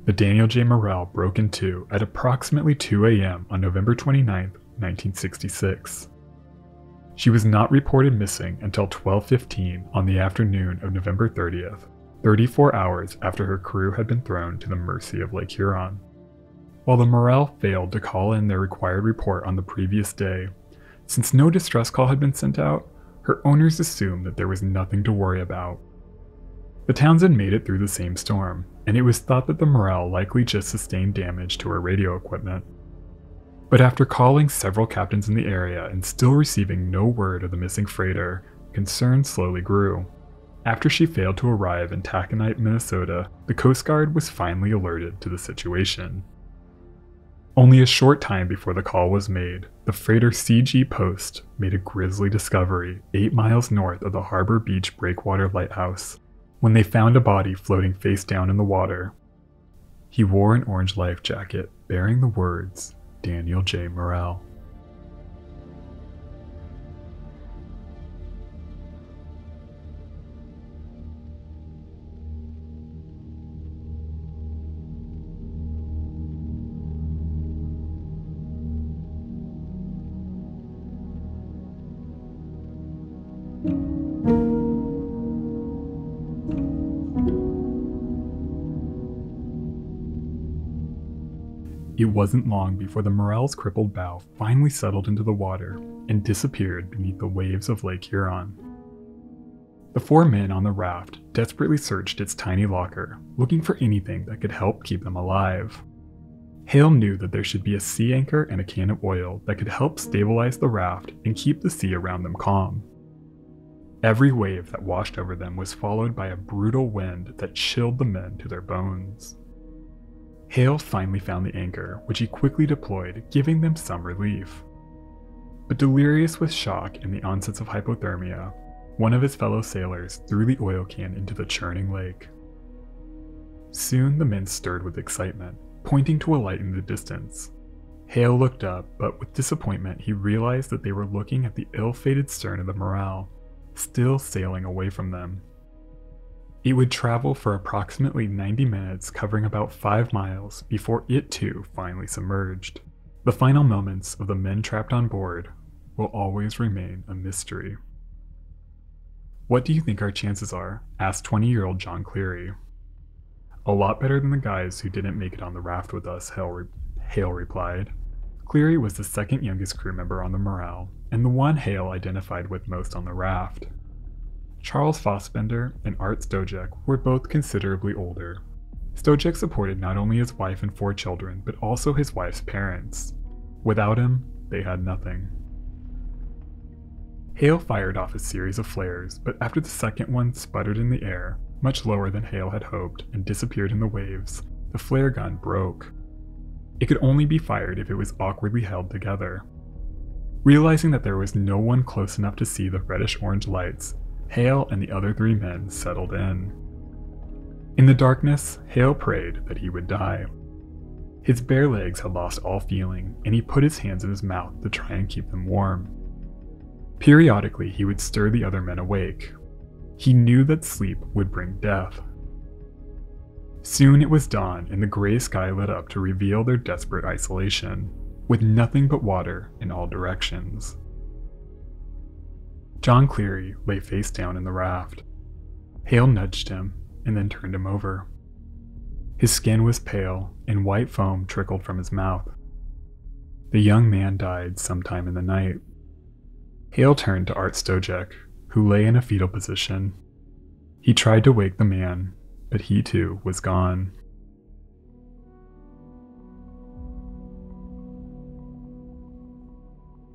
The Daniel J. Morrell broke in two at approximately 2 a.m. on November 29, 1966. She was not reported missing until 12:15 on the afternoon of November 30th, 34 hours after her crew had been thrown to the mercy of Lake Huron. While the Morrell failed to call in their required report on the previous day, since no distress call had been sent out, her owners assumed that there was nothing to worry about. The Townsend made it through the same storm, and it was thought that the Morrell likely just sustained damage to her radio equipment. But after calling several captains in the area and still receiving no word of the missing freighter, concern slowly grew. After she failed to arrive in Taconite, Minnesota, the Coast Guard was finally alerted to the situation. Only a short time before the call was made, the freighter C.G. Post made a grisly discovery 8 miles north of the Harbor Beach Breakwater Lighthouse, when they found a body floating face down in the water. He wore an orange life jacket bearing the words, Daniel J. Morrell. It wasn't long before the Morrell's crippled bow finally settled into the water and disappeared beneath the waves of Lake Huron. The 4 men on the raft desperately searched its tiny locker, looking for anything that could help keep them alive. Hale knew that there should be a sea anchor and a can of oil that could help stabilize the raft and keep the sea around them calm. Every wave that washed over them was followed by a brutal wind that chilled the men to their bones. Hale finally found the anchor, which he quickly deployed, giving them some relief. But delirious with shock and the onsets of hypothermia, one of his fellow sailors threw the oil can into the churning lake. Soon the men stirred with excitement, pointing to a light in the distance. Hale looked up, but with disappointment he realized that they were looking at the ill-fated stern of the Morrell, still sailing away from them. It would travel for approximately 90 minutes, covering about 5 miles, before it too finally submerged. The final moments of the men trapped on board will always remain a mystery. "What do you think our chances are?" asked 20-year-old John Cleary. "A lot better than the guys who didn't make it on the raft with us," Hale replied. Cleary was the second youngest crew member on the Morrell, and the one Hale identified with most on the raft. Charles Fassbender and Art Stojek were both considerably older. Stojek supported not only his wife and 4 children, but also his wife's parents. Without him, they had nothing. Hale fired off a series of flares, but after the second one sputtered in the air, much lower than Hale had hoped, and disappeared in the waves, the flare gun broke. It could only be fired if it was awkwardly held together. Realizing that there was no one close enough to see the reddish-orange lights, Hale and the other 3 men settled in. In the darkness, Hale prayed that he would die. His bare legs had lost all feeling, and he put his hands in his mouth to try and keep them warm. Periodically, he would stir the other men awake. He knew that sleep would bring death. Soon it was dawn, and the gray sky lit up to reveal their desperate isolation, with nothing but water in all directions. John Cleary lay face down in the raft. Hale nudged him, and then turned him over. His skin was pale, and white foam trickled from his mouth. The young man died sometime in the night. Hale turned to Art Stojek, who lay in a fetal position. He tried to wake the man, but he too was gone.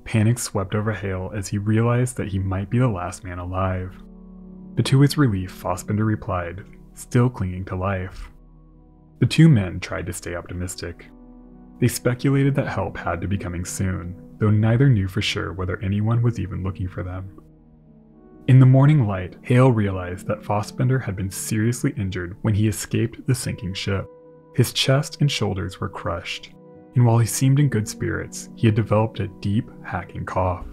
Panic swept over Hale as he realized that he might be the last man alive. But to his relief, Fassbender replied, still clinging to life. The 2 men tried to stay optimistic. They speculated that help had to be coming soon, though neither knew for sure whether anyone was even looking for them. In the morning light, Hale realized that Fassbender had been seriously injured when he escaped the sinking ship. His chest and shoulders were crushed, and while he seemed in good spirits, he had developed a deep, hacking cough.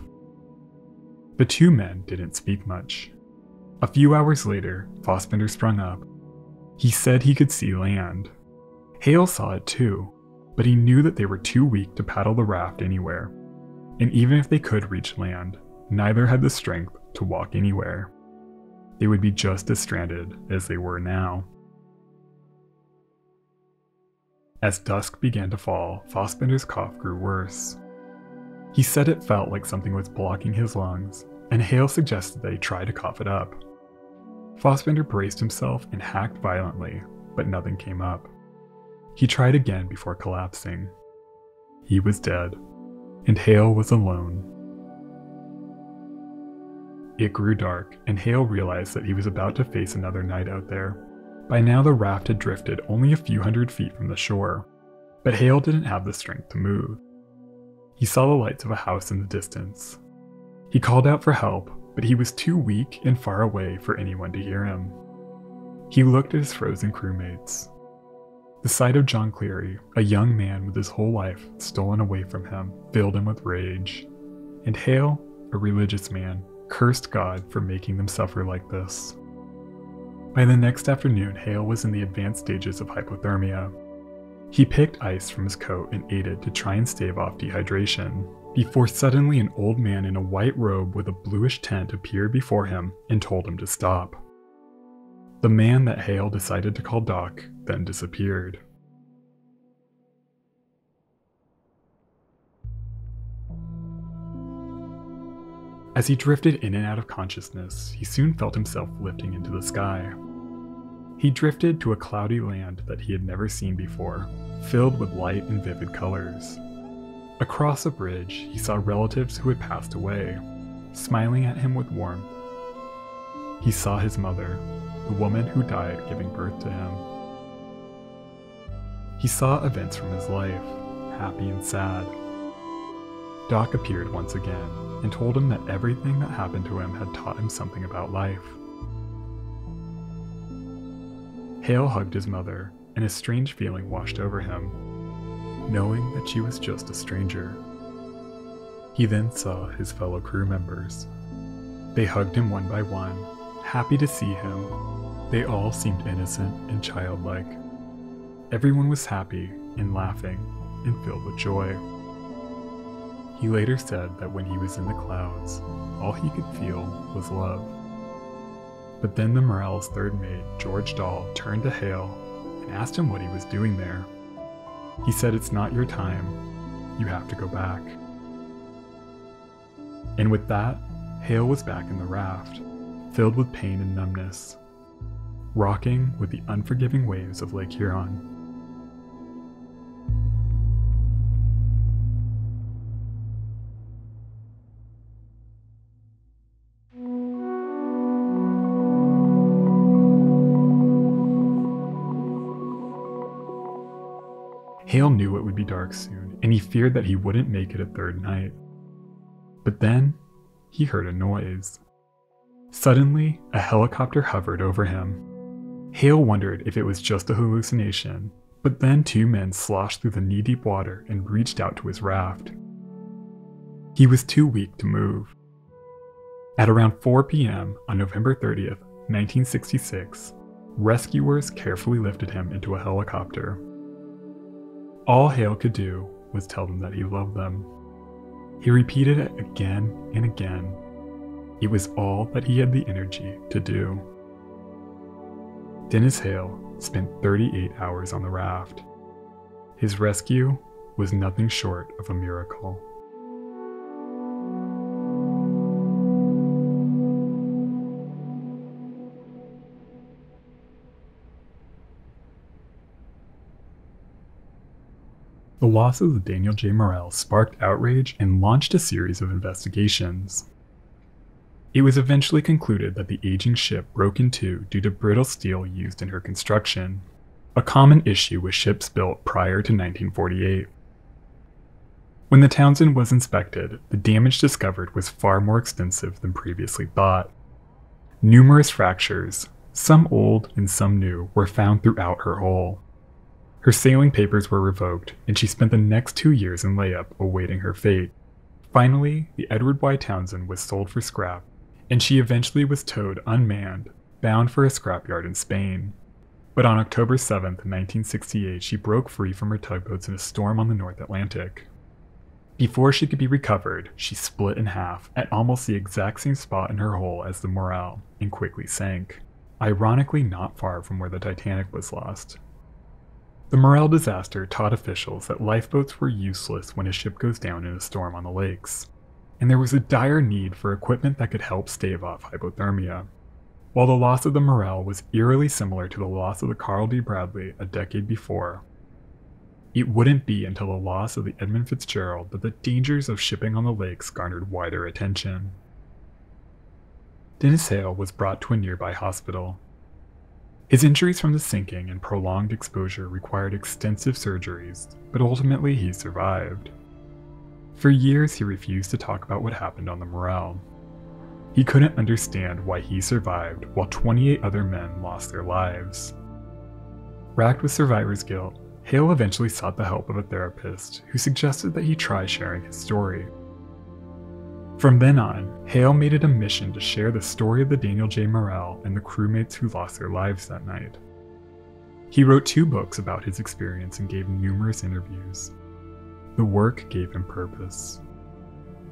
The 2 men didn't speak much. A few hours later, Fassbender sprung up. He said he could see land. Hale saw it too, but he knew that they were too weak to paddle the raft anywhere. And even if they could reach land, neither had the strength to walk anywhere. They would be just as stranded as they were now. As dusk began to fall, Fassbender's cough grew worse. He said it felt like something was blocking his lungs, and Hale suggested that he try to cough it up. Fassbender braced himself and hacked violently, but nothing came up. He tried again before collapsing. He was dead, and Hale was alone. It grew dark, and Hale realized that he was about to face another night out there. By now the raft had drifted only a few hundred feet from the shore, but Hale didn't have the strength to move. He saw the lights of a house in the distance. He called out for help, but he was too weak and far away for anyone to hear him. He looked at his frozen crewmates. The sight of John Cleary, a young man with his whole life stolen away from him, filled him with rage. And Hale, a religious man, cursed God for making them suffer like this. By the next afternoon, Hale was in the advanced stages of hypothermia. He picked ice from his coat and ate it to try and stave off dehydration, before suddenly an old man in a white robe with a bluish tent appeared before him and told him to stop. The man that Hale decided to call Doc then disappeared. As he drifted in and out of consciousness, he soon felt himself lifting into the sky. He drifted to a cloudy land that he had never seen before, filled with light and vivid colors. Across a bridge, he saw relatives who had passed away, smiling at him with warmth. He saw his mother, the woman who died giving birth to him. He saw events from his life, happy and sad. Doc appeared once again and told him that everything that happened to him had taught him something about life. Hale hugged his mother, and a strange feeling washed over him, knowing that she was just a stranger. He then saw his fellow crew members. They hugged him one by one, happy to see him. They all seemed innocent and childlike. Everyone was happy and laughing and filled with joy. He later said that when he was in the clouds, all he could feel was love. But then the Morrell's third mate, George Dahl, turned to Hale and asked him what he was doing there. He said, "It's not your time. You have to go back." And with that, Hale was back in the raft, filled with pain and numbness, rocking with the unforgiving waves of Lake Huron. Hale knew it would be dark soon, and he feared that he wouldn't make it a third night. But then, he heard a noise. Suddenly, a helicopter hovered over him. Hale wondered if it was just a hallucination, but then two men sloshed through the knee-deep water and reached out to his raft. He was too weak to move. At around 4 p.m. on November 30th, 1966, rescuers carefully lifted him into a helicopter. All Hale could do was tell them that he loved them. He repeated it again and again. It was all that he had the energy to do. Dennis Hale spent 38 hours on the raft. His rescue was nothing short of a miracle. The loss of the Daniel J. Morrell sparked outrage and launched a series of investigations. It was eventually concluded that the aging ship broke in two due to brittle steel used in her construction, a common issue with ships built prior to 1948. When the Townsend was inspected, the damage discovered was far more extensive than previously thought. Numerous fractures, some old and some new, were found throughout her hull. Her sailing papers were revoked, and she spent the next 2 years in layup awaiting her fate. Finally, the Edward Y. Townsend was sold for scrap, and she eventually was towed unmanned, bound for a scrapyard in Spain. But on October 7, 1968, she broke free from her tugboats in a storm on the North Atlantic. Before she could be recovered, she split in half at almost the exact same spot in her hull as the Morrell and quickly sank, ironically not far from where the Titanic was lost. The Morrell disaster taught officials that lifeboats were useless when a ship goes down in a storm on the lakes, and there was a dire need for equipment that could help stave off hypothermia. While the loss of the Morrell was eerily similar to the loss of the Carl D. Bradley a decade before, it wouldn't be until the loss of the Edmund Fitzgerald that the dangers of shipping on the lakes garnered wider attention. Dennis Hale was brought to a nearby hospital. His injuries from the sinking and prolonged exposure required extensive surgeries, but ultimately he survived. For years he refused to talk about what happened on the Morrell. He couldn't understand why he survived while 28 other men lost their lives. Racked with survivor's guilt, Hale eventually sought the help of a therapist who suggested that he try sharing his story. From then on, Hale made it a mission to share the story of the Daniel J. Morrell and the crewmates who lost their lives that night. He wrote 2 books about his experience and gave numerous interviews. The work gave him purpose.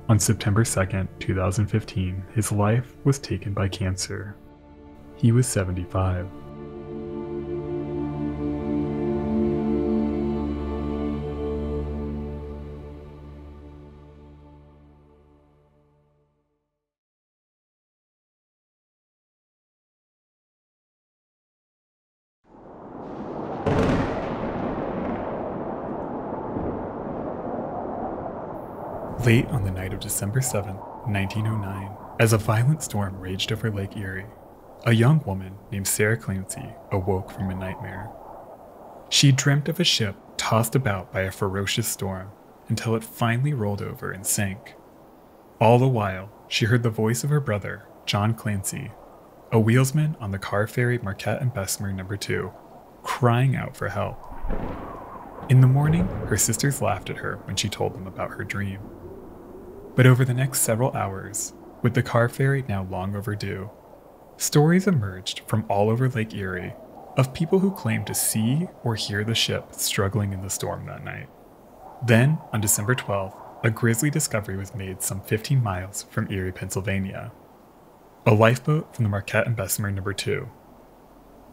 On September 2, 2015, his life was taken by cancer. He was 75. Late on the night of December 7, 1909, as a violent storm raged over Lake Erie, a young woman named Sarah Clancy awoke from a nightmare. She dreamt of a ship tossed about by a ferocious storm until it finally rolled over and sank. All the while, she heard the voice of her brother, John Clancy, a wheelsman on the car ferry Marquette and Bessemer No. 2, crying out for help. In the morning, her sisters laughed at her when she told them about her dream. But over the next several hours, with the car ferry now long overdue, stories emerged from all over Lake Erie of people who claimed to see or hear the ship struggling in the storm that night. Then, on December 12th, a grisly discovery was made some 15 miles from Erie, Pennsylvania. A lifeboat from the Marquette and Bessemer No. 2.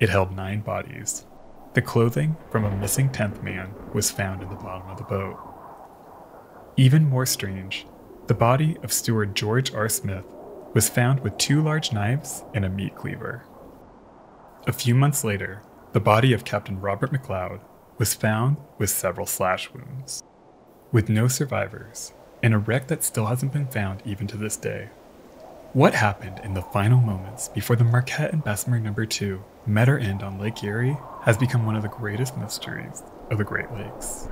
It held 9 bodies. The clothing from a missing 10th man was found in the bottom of the boat. Even more strange, the body of steward George R. Smith was found with 2 large knives and a meat cleaver. A few months later, the body of Captain Robert McLeod was found with several slash wounds. With no survivors, and a wreck that still hasn't been found even to this day. What happened in the final moments before the Marquette and Bessemer No. 2 met her end on Lake Erie has become one of the greatest mysteries of the Great Lakes.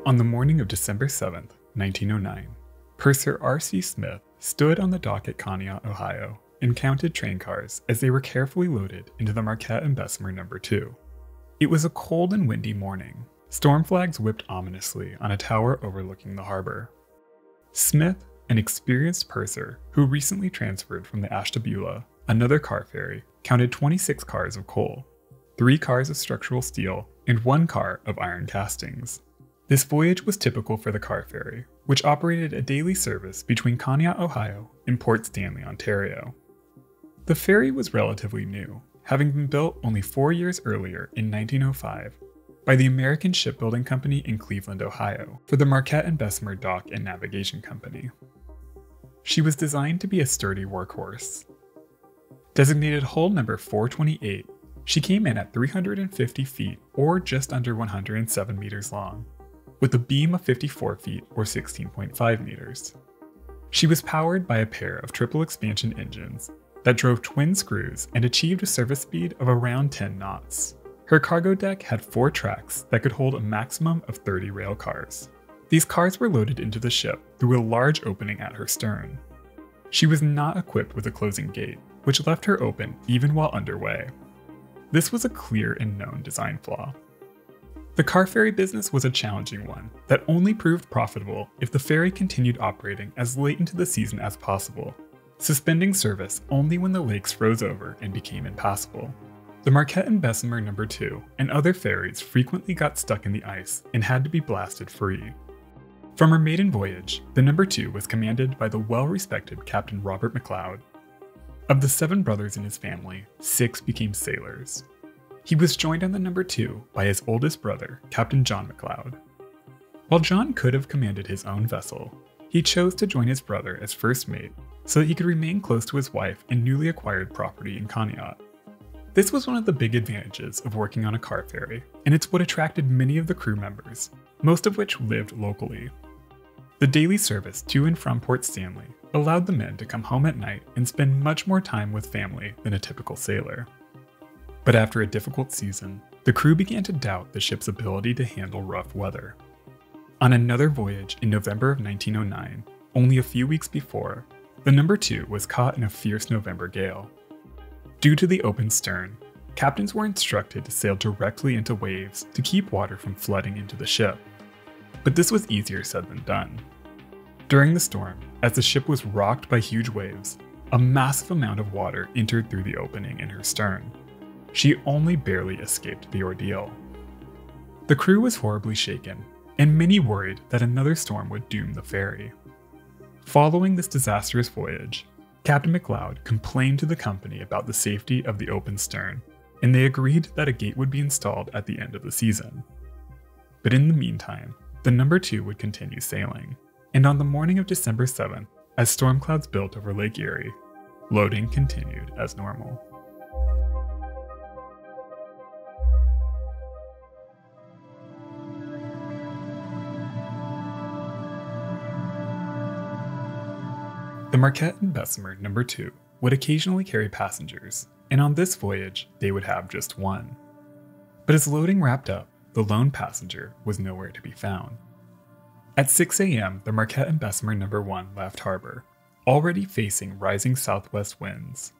On the morning of December 7th, 1909, Purser R.C. Smith stood on the dock at Conneaut, Ohio, and counted train cars as they were carefully loaded into the Marquette and Bessemer No. 2. It was a cold and windy morning. Storm flags whipped ominously on a tower overlooking the harbor. Smith, an experienced purser who recently transferred from the Ashtabula, another car ferry, counted 26 cars of coal, 3 cars of structural steel, and 1 car of iron castings. This voyage was typical for the car ferry, which operated a daily service between Conneaut, Ohio, and Port Stanley, Ontario. The ferry was relatively new, having been built only 4 years earlier in 1905 by the American Shipbuilding Company in Cleveland, Ohio, for the Marquette and Bessemer Dock and Navigation Company. She was designed to be a sturdy workhorse. Designated hull number 428, she came in at 350 feet or just under 107 meters long, with a beam of 54 feet or 16.5 meters. She was powered by a pair of triple expansion engines that drove twin screws and achieved a service speed of around 10 knots. Her cargo deck had 4 tracks that could hold a maximum of 30 rail cars. These cars were loaded into the ship through a large opening at her stern. She was not equipped with a closing gate, which left her open even while underway. This was a clear and known design flaw. The car ferry business was a challenging one that only proved profitable if the ferry continued operating as late into the season as possible, suspending service only when the lakes froze over and became impassable. The Marquette and Bessemer No. 2 and other ferries frequently got stuck in the ice and had to be blasted free. From her maiden voyage, the No. 2 was commanded by the well-respected Captain Robert McLeod. Of the 7 brothers in his family, 6 became sailors. He was joined on the No. 2 by his oldest brother, Captain John McLeod. While John could have commanded his own vessel, he chose to join his brother as first mate so that he could remain close to his wife and newly acquired property in Conneaut. This was one of the big advantages of working on a car ferry, and it's what attracted many of the crew members, most of which lived locally. The daily service to and from Port Stanley allowed the men to come home at night and spend much more time with family than a typical sailor. But after a difficult season, the crew began to doubt the ship's ability to handle rough weather. On another voyage in November of 1909, only a few weeks before, the No. 2 was caught in a fierce November gale. Due to the open stern, captains were instructed to sail directly into waves to keep water from flooding into the ship. But this was easier said than done. During the storm, as the ship was rocked by huge waves, a massive amount of water entered through the opening in her stern. She only barely escaped the ordeal. The crew was horribly shaken, and many worried that another storm would doom the ferry. Following this disastrous voyage, Captain McLeod complained to the company about the safety of the open stern, and they agreed that a gate would be installed at the end of the season. But in the meantime, the No. 2 would continue sailing, and on the morning of December 7th, as storm clouds built over Lake Erie, loading continued as normal. The Marquette and Bessemer No. 2 would occasionally carry passengers, and on this voyage, they would have just one. But as loading wrapped up, the lone passenger was nowhere to be found. At 6 a.m., the Marquette and Bessemer No. 1 left harbor, already facing rising southwest winds.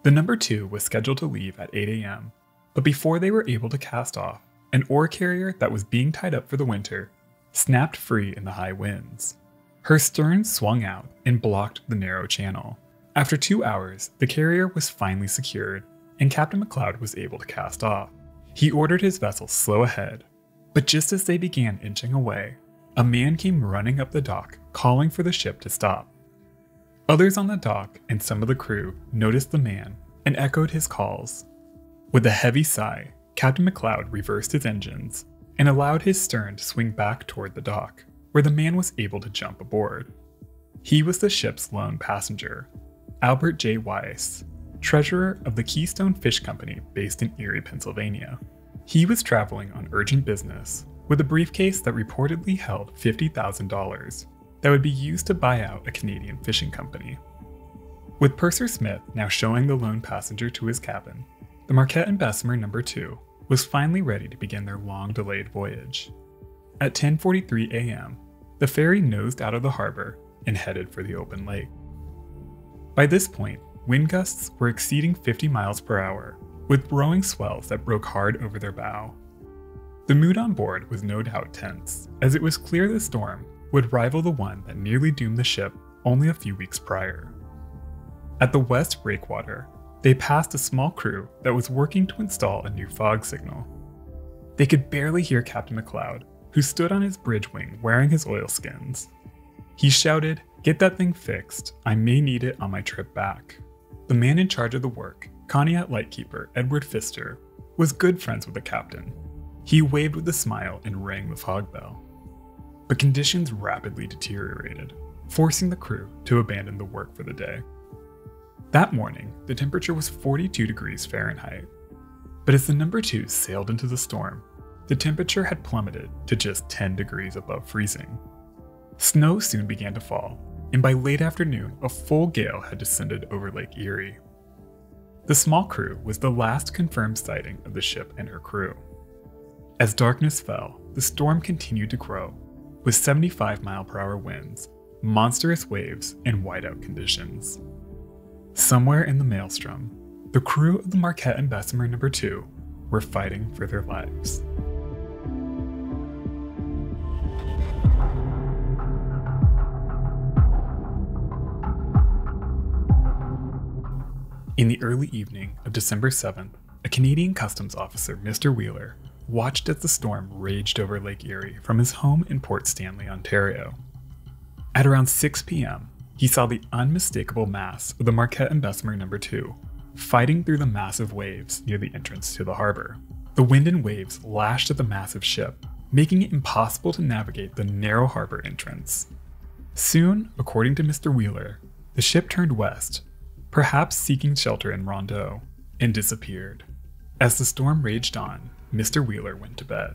The No. 2 was scheduled to leave at 8 a.m., but before they were able to cast off, an ore carrier that was being tied up for the winter snapped free in the high winds. Her stern swung out and blocked the narrow channel. After 2 hours, the carrier was finally secured, and Captain McLeod was able to cast off. He ordered his vessel slow ahead, but just as they began inching away, a man came running up the dock, calling for the ship to stop. Others on the dock and some of the crew noticed the man and echoed his calls. With a heavy sigh, Captain McLeod reversed his engines and allowed his stern to swing back toward the dock, where the man was able to jump aboard. He was the ship's lone passenger, Albert J. Weiss, treasurer of the Keystone Fish Company based in Erie, Pennsylvania. He was traveling on urgent business with a briefcase that reportedly held $50,000 that would be used to buy out a Canadian fishing company. With Purser Smith now showing the lone passenger to his cabin, the Marquette and Bessemer No. 2 was finally ready to begin their long-delayed voyage. At 10:43 a.m., the ferry nosed out of the harbor and headed for the open lake. By this point, wind gusts were exceeding 50 miles per hour, with growing swells that broke hard over their bow. The mood on board was no doubt tense, as it was clear the storm would rival the one that nearly doomed the ship only a few weeks prior. At the west breakwater, they passed a small crew that was working to install a new fog signal. They could barely hear Captain McLeod, who stood on his bridge wing wearing his oilskins. He shouted, "Get that thing fixed, I may need it on my trip back." The man in charge of the work, Conneaut lightkeeper Edward Pfister, was good friends with the captain. He waved with a smile and rang the fog bell. But conditions rapidly deteriorated, forcing the crew to abandon the work for the day. That morning, the temperature was 42 degrees Fahrenheit. But as the No. 2 sailed into the storm, the temperature had plummeted to just 10 degrees above freezing. Snow soon began to fall, and by late afternoon, a full gale had descended over Lake Erie. The small crew was the last confirmed sighting of the ship and her crew. As darkness fell, the storm continued to grow, with 75-mile-per-hour winds, monstrous waves, and whiteout conditions. Somewhere in the maelstrom, the crew of the Marquette and Bessemer No. 2 were fighting for their lives. In the early evening of December 7th, a Canadian customs officer, Mr. Wheeler, watched as the storm raged over Lake Erie from his home in Port Stanley, Ontario. At around 6 p.m., he saw the unmistakable mass of the Marquette and Bessemer No. 2 fighting through the massive waves near the entrance to the harbor. The wind and waves lashed at the massive ship, making it impossible to navigate the narrow harbor entrance. Soon, according to Mr. Wheeler, the ship turned west, perhaps seeking shelter in Rondeau, and disappeared. As the storm raged on, Mr. Wheeler went to bed.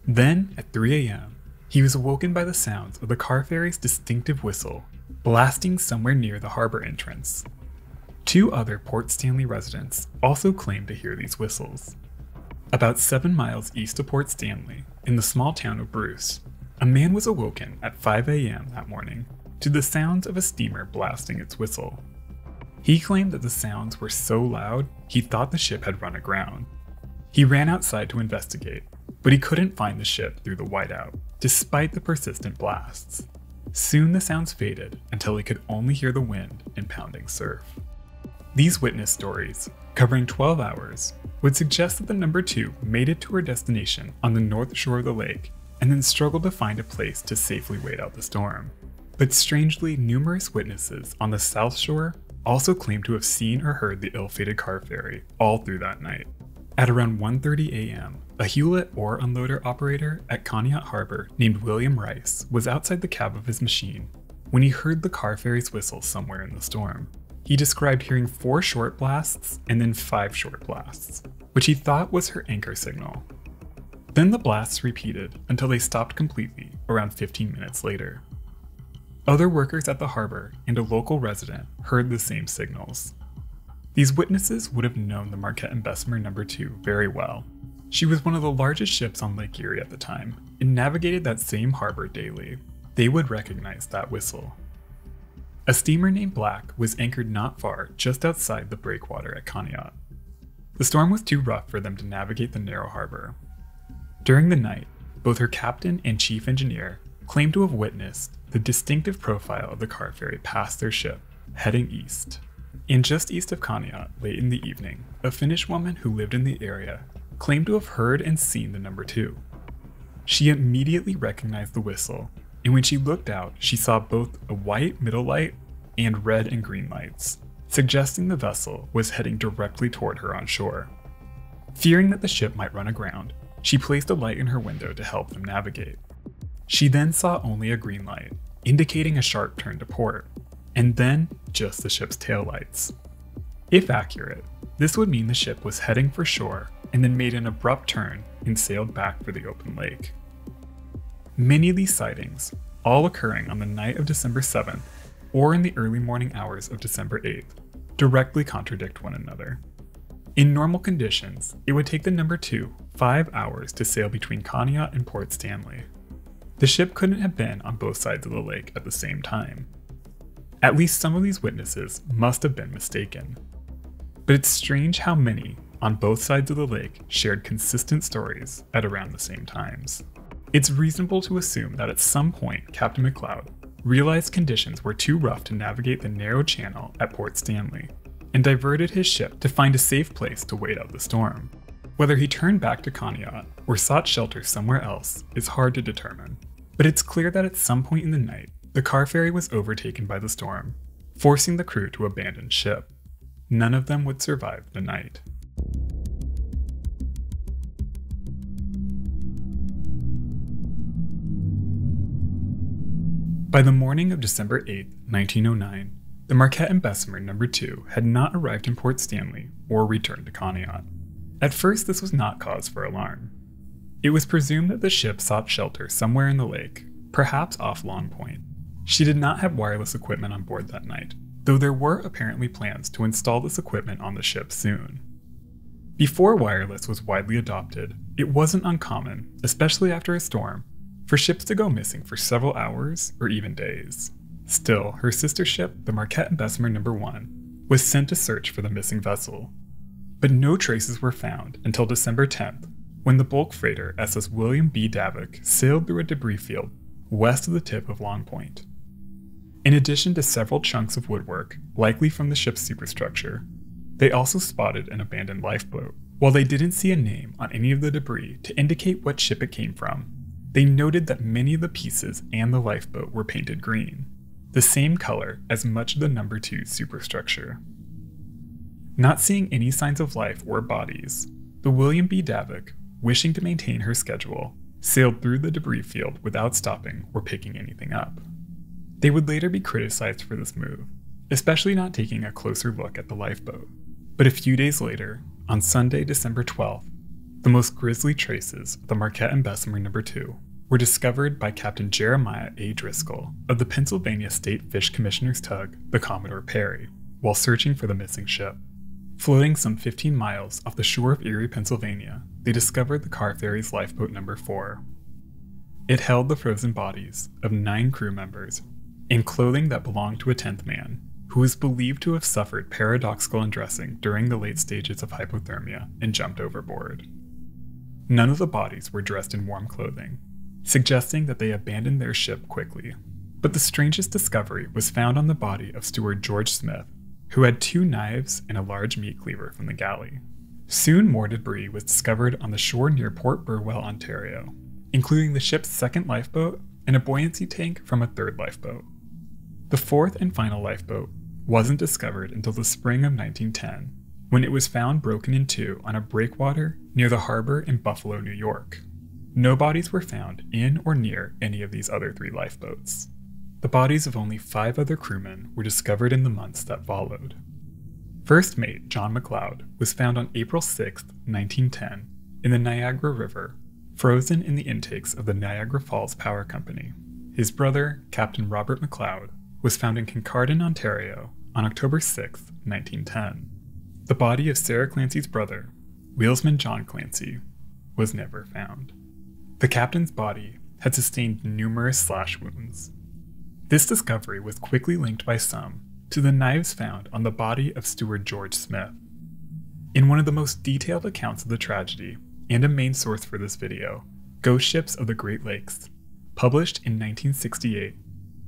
Then, at 3 a.m., he was awoken by the sounds of the car ferry's distinctive whistle, blasting somewhere near the harbor entrance. 2 other Port Stanley residents also claimed to hear these whistles. About 7 miles east of Port Stanley, in the small town of Bruce, a man was awoken at 5 a.m. that morning to the sounds of a steamer blasting its whistle. He claimed that the sounds were so loud he thought the ship had run aground. He ran outside to investigate, but he couldn't find the ship through the whiteout, despite the persistent blasts. Soon the sounds faded until he could only hear the wind and pounding surf. These witness stories, covering 12 hours, would suggest that the No. 2 made it to her destination on the north shore of the lake and then struggled to find a place to safely wait out the storm. But strangely, numerous witnesses on the south shore also claimed to have seen or heard the ill-fated car ferry all through that night. At around 1:30 a.m., a Hewlett ore unloader operator at Conneaut Harbor named William Rice was outside the cab of his machine when he heard the car ferry's whistle somewhere in the storm. He described hearing 4 short blasts and then 5 short blasts, which he thought was her anchor signal. Then the blasts repeated until they stopped completely around 15 minutes later. Other workers at the harbor and a local resident heard the same signals. These witnesses would have known the Marquette and Bessemer No. 2 very well. She was one of the largest ships on Lake Erie at the time and navigated that same harbor daily. They would recognize that whistle. A steamer named Black was anchored not far just outside the breakwater at Conneaut. The storm was too rough for them to navigate the narrow harbor. During the night, both her captain and chief engineer claimed to have witnessed the distinctive profile of the car ferry past their ship, heading east. And just east of Conneaut, late in the evening, a Finnish woman who lived in the area claimed to have heard and seen the No. 2. She immediately recognized the whistle, and when she looked out, she saw both a white middle light and red and green lights, suggesting the vessel was heading directly toward her on shore. Fearing that the ship might run aground, she placed a light in her window to help them navigate. She then saw only a green light, indicating a sharp turn to port, and then just the ship's taillights. If accurate, this would mean the ship was heading for shore and then made an abrupt turn and sailed back for the open lake. Many of these sightings, all occurring on the night of December 7th or in the early morning hours of December 8th, directly contradict one another. In normal conditions, it would take the No. 2 5 hours to sail between Conneaut and Port Stanley. The ship couldn't have been on both sides of the lake at the same time. At least some of these witnesses must have been mistaken. But it's strange how many, on both sides of the lake, shared consistent stories at around the same times. It's reasonable to assume that at some point Captain McLeod realized conditions were too rough to navigate the narrow channel at Port Stanley and diverted his ship to find a safe place to wait out the storm. Whether he turned back to Conneaut or sought shelter somewhere else is hard to determine, but it's clear that at some point in the night, the car ferry was overtaken by the storm, forcing the crew to abandon ship. None of them would survive the night. By the morning of December 8, 1909, the Marquette and Bessemer No. 2 had not arrived in Port Stanley or returned to Conneaut. At first, this was not cause for alarm. It was presumed that the ship sought shelter somewhere in the lake, perhaps off Long Point. She did not have wireless equipment on board that night, though there were apparently plans to install this equipment on the ship soon. Before wireless was widely adopted, it wasn't uncommon, especially after a storm, for ships to go missing for several hours or even days. Still, her sister ship, the Marquette and Bessemer No. 1, was sent to search for the missing vessel. But no traces were found until December 10th, when the bulk freighter SS William B. Davik sailed through a debris field west of the tip of Long Point. In addition to several chunks of woodwork, likely from the ship's superstructure, they also spotted an abandoned lifeboat. While they didn't see a name on any of the debris to indicate what ship it came from, they noted that many of the pieces and the lifeboat were painted green, the same color as much of the No. 2 superstructure. Not seeing any signs of life or bodies, the William B. Davik, wishing to maintain her schedule, sailed through the debris field without stopping or picking anything up. They would later be criticized for this move, especially not taking a closer look at the lifeboat. But a few days later, on Sunday, December 12th, the most grisly traces of the Marquette and Bessemer No. 2 were discovered by Captain Jeremiah A. Driscoll of the Pennsylvania State Fish Commissioner's tug, the Commodore Perry, while searching for the missing ship. Floating some 15 miles off the shore of Erie, Pennsylvania, they discovered the car ferry's lifeboat No. 4. It held the frozen bodies of 9 crew members and clothing that belonged to a 10th man, who was believed to have suffered paradoxical undressing during the late stages of hypothermia and jumped overboard. None of the bodies were dressed in warm clothing, suggesting that they abandoned their ship quickly. But the strangest discovery was found on the body of steward George Smith, who had 2 knives and a large meat cleaver from the galley. Soon more debris was discovered on the shore near Port Burwell, Ontario, including the ship's 2nd lifeboat and a buoyancy tank from a 3rd lifeboat. The 4th and final lifeboat wasn't discovered until the spring of 1910, when it was found broken in 2 on a breakwater near the harbor in Buffalo, New York. No bodies were found in or near any of these other 3 lifeboats. The bodies of only 5 other crewmen were discovered in the months that followed. First mate John McLeod was found on April 6, 1910, in the Niagara River, frozen in the intakes of the Niagara Falls Power Company. His brother, Captain Robert McLeod, was found in Kincardine, Ontario, on October 6, 1910. The body of Sarah Clancy's brother, wheelsman John Clancy, was never found. The captain's body had sustained numerous slash wounds. This discovery was quickly linked by some to the knives found on the body of steward George Smith. In one of the most detailed accounts of the tragedy, and a main source for this video, Ghost Ships of the Great Lakes, published in 1968,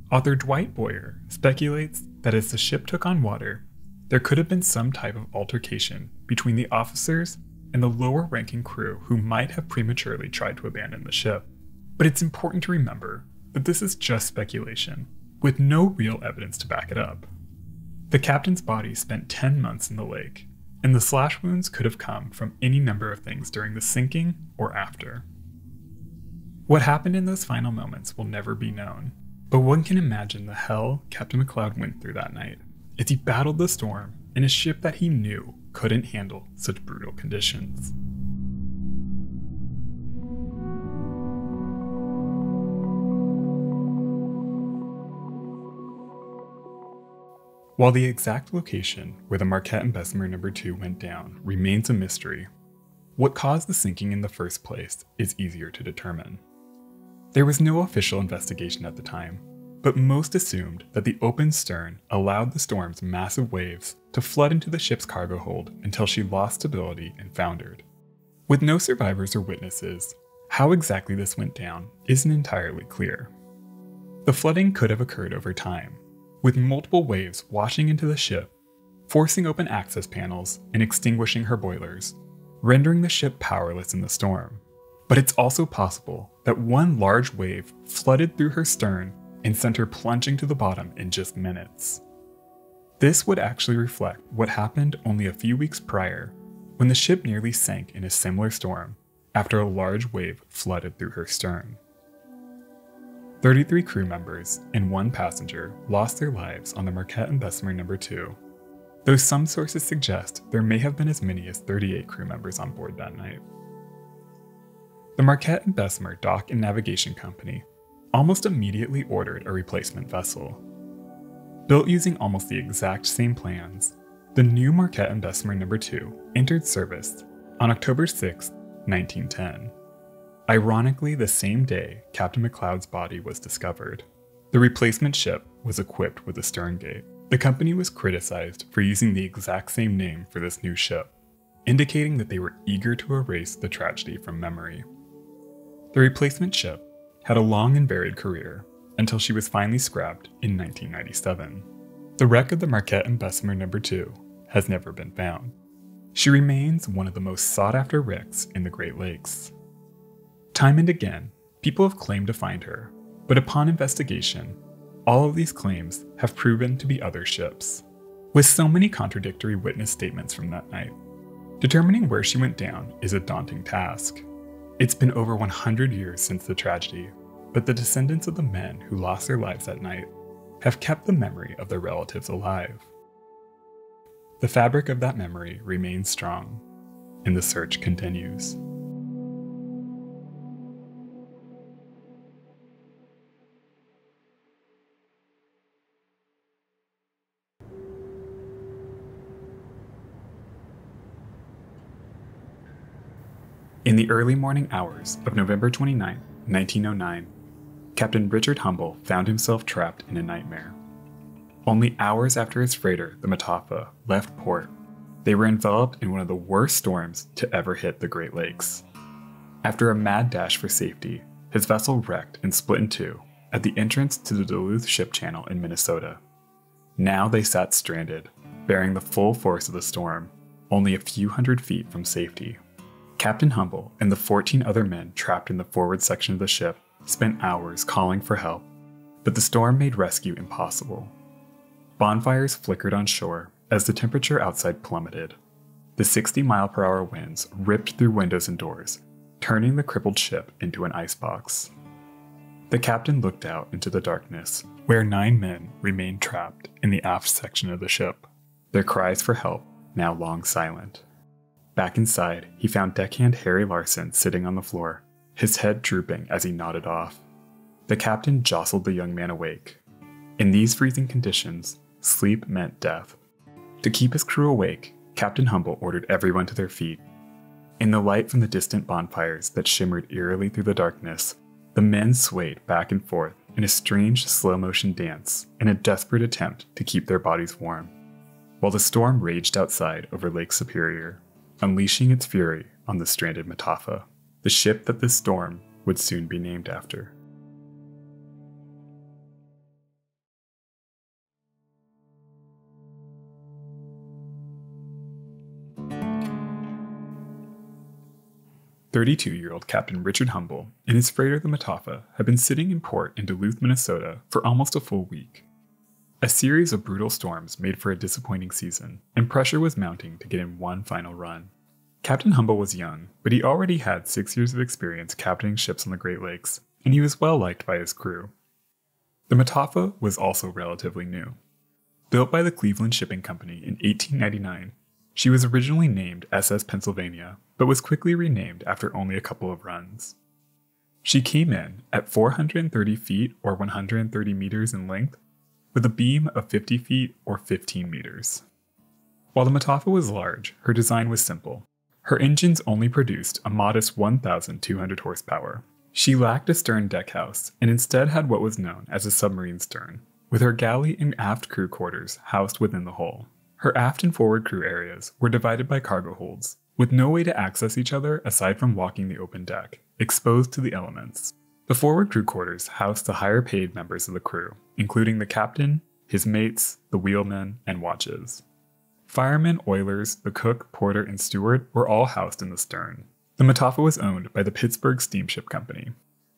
author Dwight Boyer speculates that as the ship took on water, there could have been some type of altercation between the officers and the lower-ranking crew who might have prematurely tried to abandon the ship. But it's important to remember that this is just speculation, with no real evidence to back it up. The captain's body spent 10 months in the lake, and the slash wounds could have come from any number of things during the sinking or after. What happened in those final moments will never be known, but one can imagine the hell Captain McLeod went through that night as he battled the storm in a ship that he knew couldn't handle such brutal conditions. While the exact location where the Marquette and Bessemer No. 2 went down remains a mystery, what caused the sinking in the first place is easier to determine. There was no official investigation at the time, but most assumed that the open stern allowed the storm's massive waves to flood into the ship's cargo hold until she lost stability and foundered. With no survivors or witnesses, how exactly this went down isn't entirely clear. The flooding could have occurred over time, with multiple waves washing into the ship, forcing open access panels and extinguishing her boilers, rendering the ship powerless in the storm. But it's also possible that one large wave flooded through her stern and sent her plunging to the bottom in just minutes. This would actually reflect what happened only a few weeks prior, when the ship nearly sank in a similar storm after a large wave flooded through her stern. 33 crew members and 1 passenger lost their lives on the Marquette and Bessemer No. 2, though some sources suggest there may have been as many as 38 crew members on board that night. The Marquette and Bessemer Dock and Navigation Company almost immediately ordered a replacement vessel. Built using almost the exact same plans, the new Marquette and Bessemer No. 2 entered service on October 6, 1910. Ironically, the same day Captain McLeod's body was discovered. The replacement ship was equipped with a stern gate. The company was criticized for using the exact same name for this new ship, indicating that they were eager to erase the tragedy from memory. The replacement ship had a long and varied career until she was finally scrapped in 1997. The wreck of the Marquette and Bessemer No. 2 has never been found. She remains one of the most sought-after wrecks in the Great Lakes. Time and again, people have claimed to find her, but upon investigation, all of these claims have proven to be other ships. With so many contradictory witness statements from that night, determining where she went down is a daunting task. It's been over 100 years since the tragedy, but the descendants of the men who lost their lives that night have kept the memory of their relatives alive. The fabric of that memory remains strong, and the search continues. In the early morning hours of November 29, 1909, Captain Richard Humble found himself trapped in a nightmare. Only hours after his freighter, the Mataafa, left port, they were enveloped in one of the worst storms to ever hit the Great Lakes. After a mad dash for safety, his vessel wrecked and split in two at the entrance to the Duluth Ship Channel in Minnesota. Now they sat stranded, bearing the full force of the storm, only a few hundred feet from safety. Captain Humble and the 14 other men trapped in the forward section of the ship spent hours calling for help, but the storm made rescue impossible. Bonfires flickered on shore as the temperature outside plummeted. The 60-mile-per-hour winds ripped through windows and doors, turning the crippled ship into an icebox. The captain looked out into the darkness, where 9 men remained trapped in the aft section of the ship, their cries for help now long silent. Back inside, he found deckhand Harry Larson sitting on the floor, his head drooping as he nodded off. The captain jostled the young man awake. In these freezing conditions, sleep meant death. To keep his crew awake, Captain Humble ordered everyone to their feet. In the light from the distant bonfires that shimmered eerily through the darkness, the men swayed back and forth in a strange slow-motion dance in a desperate attempt to keep their bodies warm, while the storm raged outside over Lake Superior, unleashing its fury on the stranded Mataafa, the ship that this storm would soon be named after. "32-year-old Captain Richard Humble and his freighter the Mataafa had been sitting in port in Duluth, Minnesota for almost a full week. A series of brutal storms made for a disappointing season, and pressure was mounting to get in one final run. Captain Humble was young, but he already had 6 years of experience captaining ships on the Great Lakes, and he was well liked by his crew. The Mataafa was also relatively new. Built by the Cleveland Shipping Company in 1899, she was originally named SS Pennsylvania, but was quickly renamed after only a couple of runs. She came in at 430 feet or 130 meters in length, with a beam of 50 feet or 15 meters. While the Mataafa was large, her design was simple. Her engines only produced a modest 1,200 horsepower. She lacked a stern deckhouse and instead had what was known as a submarine stern, with her galley and aft crew quarters housed within the hull. Her aft and forward crew areas were divided by cargo holds, with no way to access each other aside from walking the open deck, exposed to the elements. The forward crew quarters housed the higher-paid members of the crew, including the captain, his mates, the wheelmen, and watches. Firemen, oilers, the cook, porter, and steward were all housed in the stern. The Mataafa was owned by the Pittsburgh Steamship Company.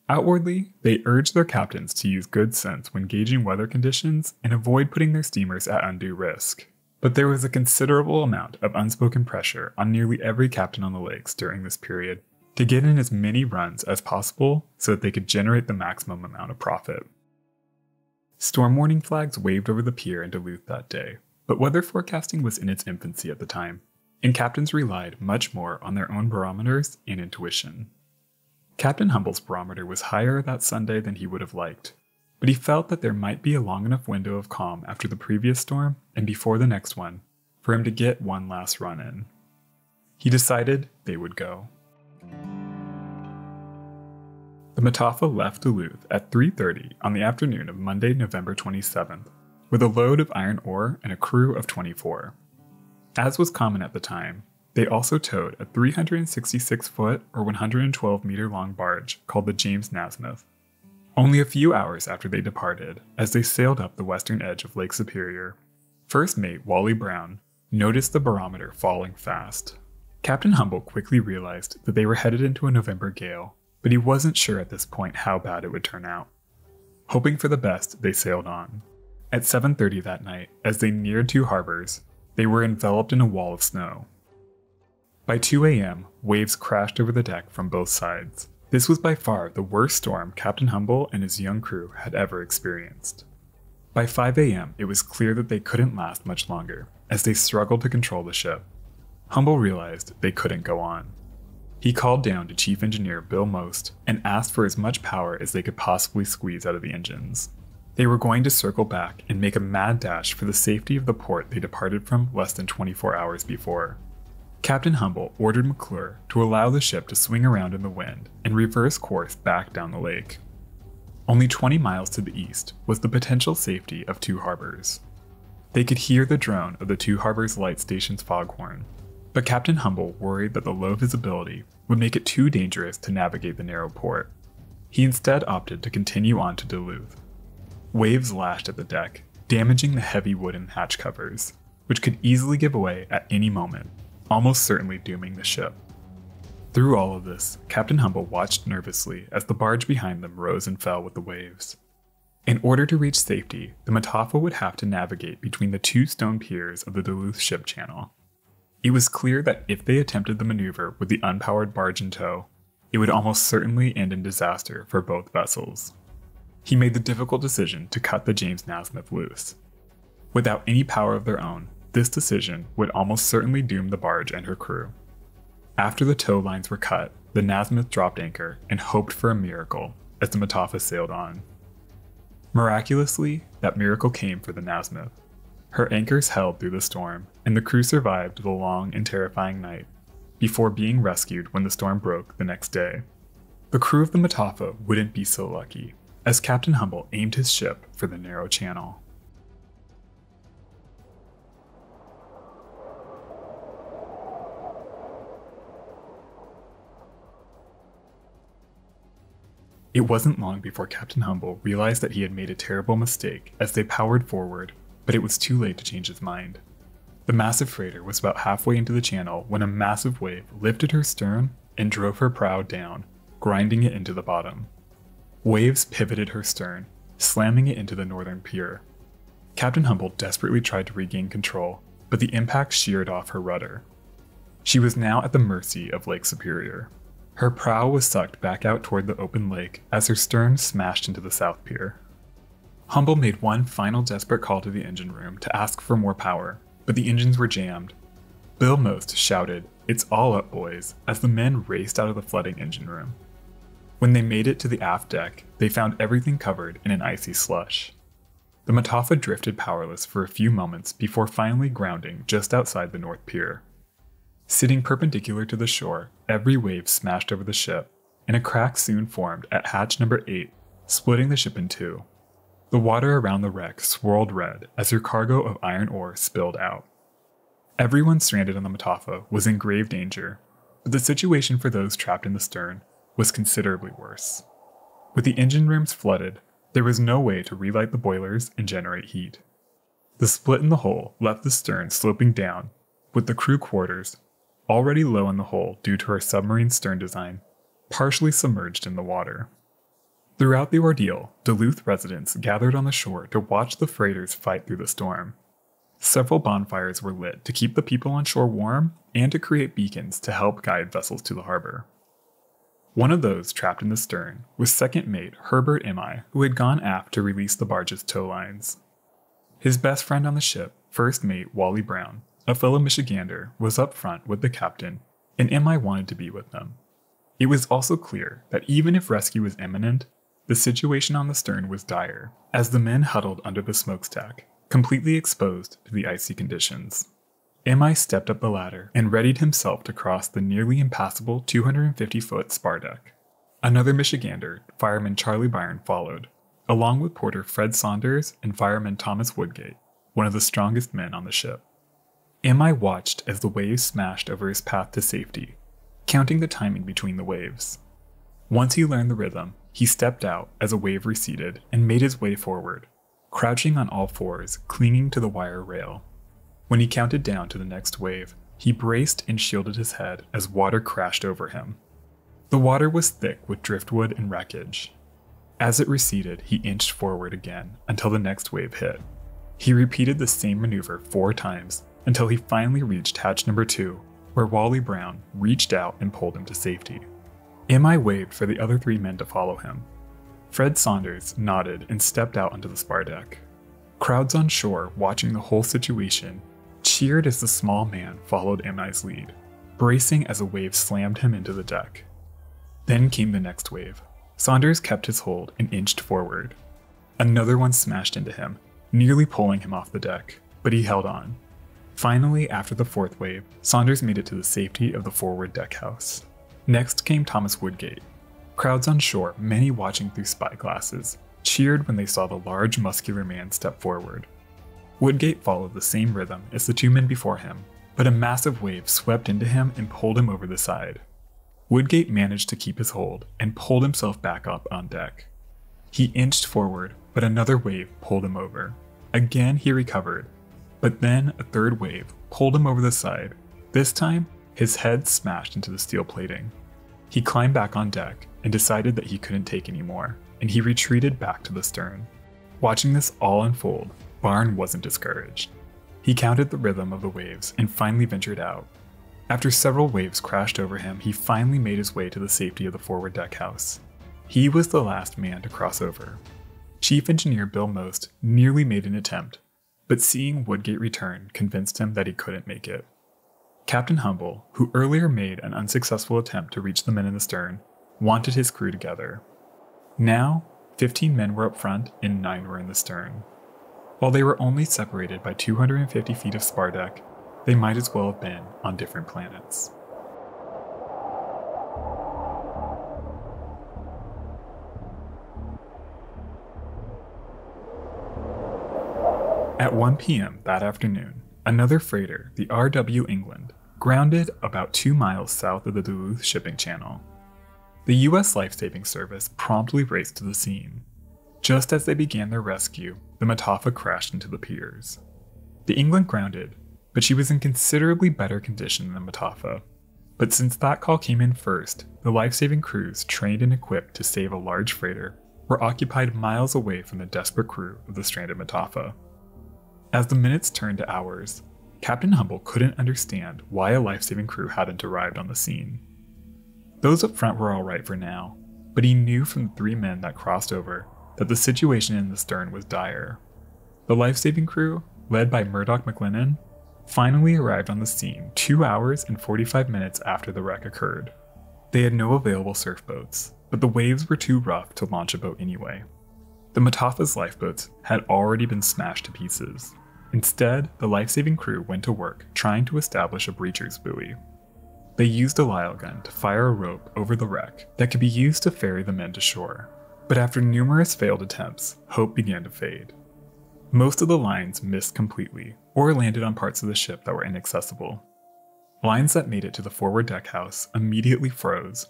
Outwardly, they urged their captains to use good sense when gauging weather conditions and avoid putting their steamers at undue risk. But there was a considerable amount of unspoken pressure on nearly every captain on the lakes during this period to get in as many runs as possible so that they could generate the maximum amount of profit. Storm warning flags waved over the pier in Duluth that day, but weather forecasting was in its infancy at the time, and captains relied much more on their own barometers and intuition. Captain Humble's barometer was higher that Sunday than he would have liked, but he felt that there might be a long enough window of calm after the previous storm and before the next one for him to get one last run in. He decided they would go. The Mataafa left Duluth at 3:30 on the afternoon of Monday, November 27th, with a load of iron ore and a crew of 24. As was common at the time, they also towed a 366-foot or 112-meter long barge called the James Nasmyth. Only a few hours after they departed, as they sailed up the western edge of Lake Superior, First Mate Wally Brown noticed the barometer falling fast. Captain Humble quickly realized that they were headed into a November gale, but he wasn't sure at this point how bad it would turn out. Hoping for the best, they sailed on. At 7:30 that night, as they neared Two Harbors, they were enveloped in a wall of snow. By 2 a.m., waves crashed over the deck from both sides. This was by far the worst storm Captain Humble and his young crew had ever experienced. By 5 a.m., it was clear that they couldn't last much longer, as they struggled to control the ship. Humble realized they couldn't go on. He called down to Chief Engineer Bill Most and asked for as much power as they could possibly squeeze out of the engines. They were going to circle back and make a mad dash for the safety of the port they departed from less than 24 hours before. Captain Humble ordered McClure to allow the ship to swing around in the wind and reverse course back down the lake. Only 20 miles to the east was the potential safety of Two Harbors. They could hear the drone of the Two Harbors light station's foghorn, but Captain Humble worried that the low visibility would make it too dangerous to navigate the narrow port. He instead opted to continue on to Duluth. Waves lashed at the deck, damaging the heavy wooden hatch covers, which could easily give away at any moment, almost certainly dooming the ship. Through all of this, Captain Humble watched nervously as the barge behind them rose and fell with the waves. In order to reach safety, the Mataafa would have to navigate between the two stone piers of the Duluth ship channel. It was clear that if they attempted the maneuver with the unpowered barge in tow, it would almost certainly end in disaster for both vessels. He made the difficult decision to cut the James Nasmyth loose. Without any power of their own, this decision would almost certainly doom the barge and her crew. After the tow lines were cut, the Nasmyth dropped anchor and hoped for a miracle as the Mataafa sailed on. Miraculously, that miracle came for the Nasmyth. Her anchors held through the storm, and the crew survived the long and terrifying night, before being rescued when the storm broke the next day. The crew of the Mataafa wouldn't be so lucky, as Captain Humble aimed his ship for the narrow channel. It wasn't long before Captain Humble realized that he had made a terrible mistake as they powered forward, but it was too late to change his mind. The massive freighter was about halfway into the channel when a massive wave lifted her stern and drove her prow down, grinding it into the bottom. Waves pivoted her stern, slamming it into the northern pier. Captain Humble desperately tried to regain control, but the impact sheared off her rudder. She was now at the mercy of Lake Superior. Her prow was sucked back out toward the open lake as her stern smashed into the south pier. Humble made one final desperate call to the engine room to ask for more power, but the engines were jammed. Bill Most shouted, "It's all up, boys," as the men raced out of the flooding engine room. When they made it to the aft deck, they found everything covered in an icy slush. The Mataafa drifted powerless for a few moments before finally grounding just outside the north pier. Sitting perpendicular to the shore, every wave smashed over the ship, and a crack soon formed at hatch number 8, splitting the ship in two. The water around the wreck swirled red as her cargo of iron ore spilled out. Everyone stranded on the Mataafa was in grave danger, but the situation for those trapped in the stern was considerably worse. With the engine rooms flooded, there was no way to relight the boilers and generate heat. The split in the hull left the stern sloping down, with the crew quarters, already low in the hull due to her submarine stern design, partially submerged in the water. Throughout the ordeal, Duluth residents gathered on the shore to watch the freighters fight through the storm. Several bonfires were lit to keep the people on shore warm and to create beacons to help guide vessels to the harbor. One of those trapped in the stern was second mate Herbert Imai, who had gone aft to release the barge's tow lines. His best friend on the ship, first mate Wally Brown, a fellow Michigander, was up front with the captain, and Imai wanted to be with them. It was also clear that even if rescue was imminent, the situation on the stern was dire, as the men huddled under the smokestack, completely exposed to the icy conditions. Imai stepped up the ladder and readied himself to cross the nearly impassable 250-foot spar deck. Another Michigander, fireman Charlie Byron, followed, along with porter Fred Saunders and fireman Thomas Woodgate, one of the strongest men on the ship. Imai watched as the waves smashed over his path to safety, counting the timing between the waves. Once he learned the rhythm, he stepped out as a wave receded and made his way forward, crouching on all fours, clinging to the wire rail. When he counted down to the next wave, he braced and shielded his head as water crashed over him. The water was thick with driftwood and wreckage. As it receded, he inched forward again until the next wave hit. He repeated the same maneuver 4 times until he finally reached hatch number 2, where Wally Brown reached out and pulled him to safety. Imai waved for the other 3 men to follow him. Fred Saunders nodded and stepped out onto the spar deck. Crowds on shore watching the whole situation cheered as the small man followed Imai's lead, bracing as a wave slammed him into the deck. Then came the next wave. Saunders kept his hold and inched forward. Another one smashed into him, nearly pulling him off the deck, but he held on. Finally, after the 4th wave, Saunders made it to the safety of the forward deckhouse. Next came Thomas Woodgate. Crowds on shore, many watching through spyglasses, cheered when they saw the large, muscular man step forward. Woodgate followed the same rhythm as the 2 men before him, but a massive wave swept into him and pulled him over the side. Woodgate managed to keep his hold and pulled himself back up on deck. He inched forward, but another wave pulled him over. Again he recovered, but then a 3rd wave pulled him over the side. This time, his head smashed into the steel plating. He climbed back on deck and decided that he couldn't take any more, and he retreated back to the stern. Watching this all unfold, Barn wasn't discouraged. He counted the rhythm of the waves and finally ventured out. After several waves crashed over him, he finally made his way to the safety of the forward deck house. He was the last man to cross over. Chief Engineer Bill Most nearly made an attempt, but seeing Woodgate return convinced him that he couldn't make it. Captain Humble, who earlier made an unsuccessful attempt to reach the men in the stern, wanted his crew together. Now, 15 men were up front and 9 were in the stern. While they were only separated by 250 feet of spar deck, they might as well have been on different planets. At 1 p.m. that afternoon, another freighter, the R.W. England, grounded about 2 miles south of the Duluth shipping channel. The U.S. Life-Saving Service promptly raced to the scene. Just as they began their rescue, the Mataafa crashed into the piers. The England grounded, but she was in considerably better condition than Mataafa. But since that call came in first, the life-saving crews trained and equipped to save a large freighter were occupied miles away from the desperate crew of the stranded Mataafa. As the minutes turned to hours, Captain Humble couldn't understand why a life-saving crew hadn't arrived on the scene. Those up front were alright for now, but he knew from the 3 men that crossed over that the situation in the stern was dire. The life-saving crew, led by Murdoch McLennan, finally arrived on the scene 2 hours and 45 minutes after the wreck occurred. They had no available surf boats, but the waves were too rough to launch a boat anyway. The Mataafa's lifeboats had already been smashed to pieces. Instead, the life-saving crew went to work trying to establish a breacher's buoy. They used a Lyle gun to fire a rope over the wreck that could be used to ferry the men to shore. But after numerous failed attempts, hope began to fade. Most of the lines missed completely, or landed on parts of the ship that were inaccessible. Lines that made it to the forward deck house immediately froze.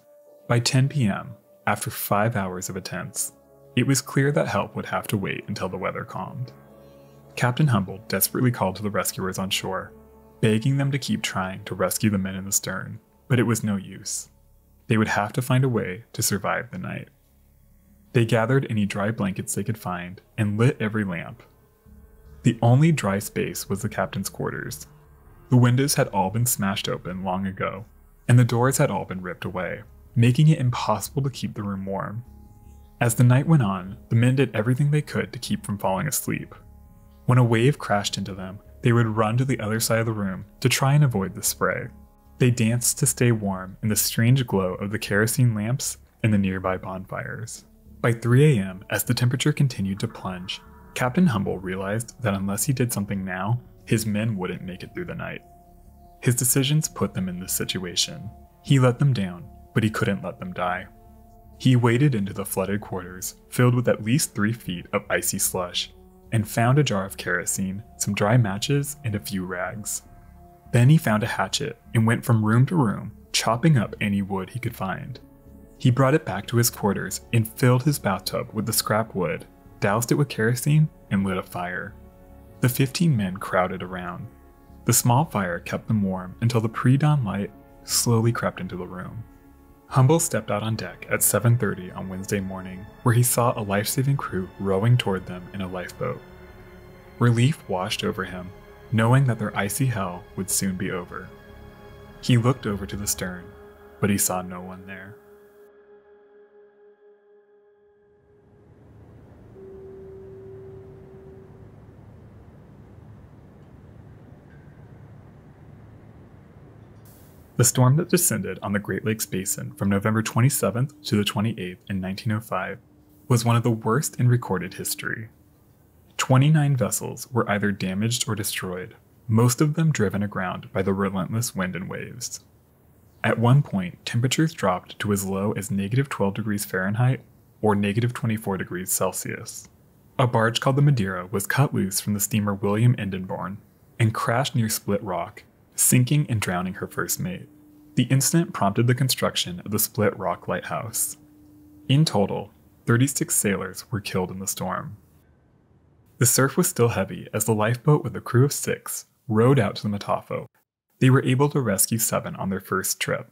By 10 p.m., after 5 hours of attempts, it was clear that help would have to wait until the weather calmed. Captain Humble desperately called to the rescuers on shore, begging them to keep trying to rescue the men in the stern, but it was no use. They would have to find a way to survive the night. They gathered any dry blankets they could find and lit every lamp. The only dry space was the captain's quarters. The windows had all been smashed open long ago, and the doors had all been ripped away, making it impossible to keep the room warm. As the night went on, the men did everything they could to keep from falling asleep. When a wave crashed into them, they would run to the other side of the room to try and avoid the spray. They danced to stay warm in the strange glow of the kerosene lamps and the nearby bonfires. By 3 a.m., as the temperature continued to plunge, Captain Humble realized that unless he did something now, his men wouldn't make it through the night. His decisions put them in this situation. He let them down, but he couldn't let them die. He waded into the flooded quarters, filled with at least 3 feet of icy slush, and found a jar of kerosene, some dry matches, and a few rags. Then he found a hatchet and went from room to room, chopping up any wood he could find. He brought it back to his quarters and filled his bathtub with the scrap wood, doused it with kerosene, and lit a fire. The 15 men crowded around. The small fire kept them warm until the pre-dawn light slowly crept into the room. Humble stepped out on deck at 7:30 on Wednesday morning, where he saw a life-saving crew rowing toward them in a lifeboat. Relief washed over him, knowing that their icy hell would soon be over. He looked over to the stern, but he saw no one there. The storm that descended on the Great Lakes Basin from November 27th to the 28th in 1905 was one of the worst in recorded history. 29 vessels were either damaged or destroyed, most of them driven aground by the relentless wind and waves. At one point, temperatures dropped to as low as -12 degrees Fahrenheit or -24 degrees Celsius. A barge called the Madeira was cut loose from the steamer William Endenbourne and crashed near Split Rock, sinking and drowning her first mate. The incident prompted the construction of the Split Rock Lighthouse. In total, 36 sailors were killed in the storm. The surf was still heavy as the lifeboat with a crew of 6 rowed out to the Mataafa. They were able to rescue 7 on their first trip.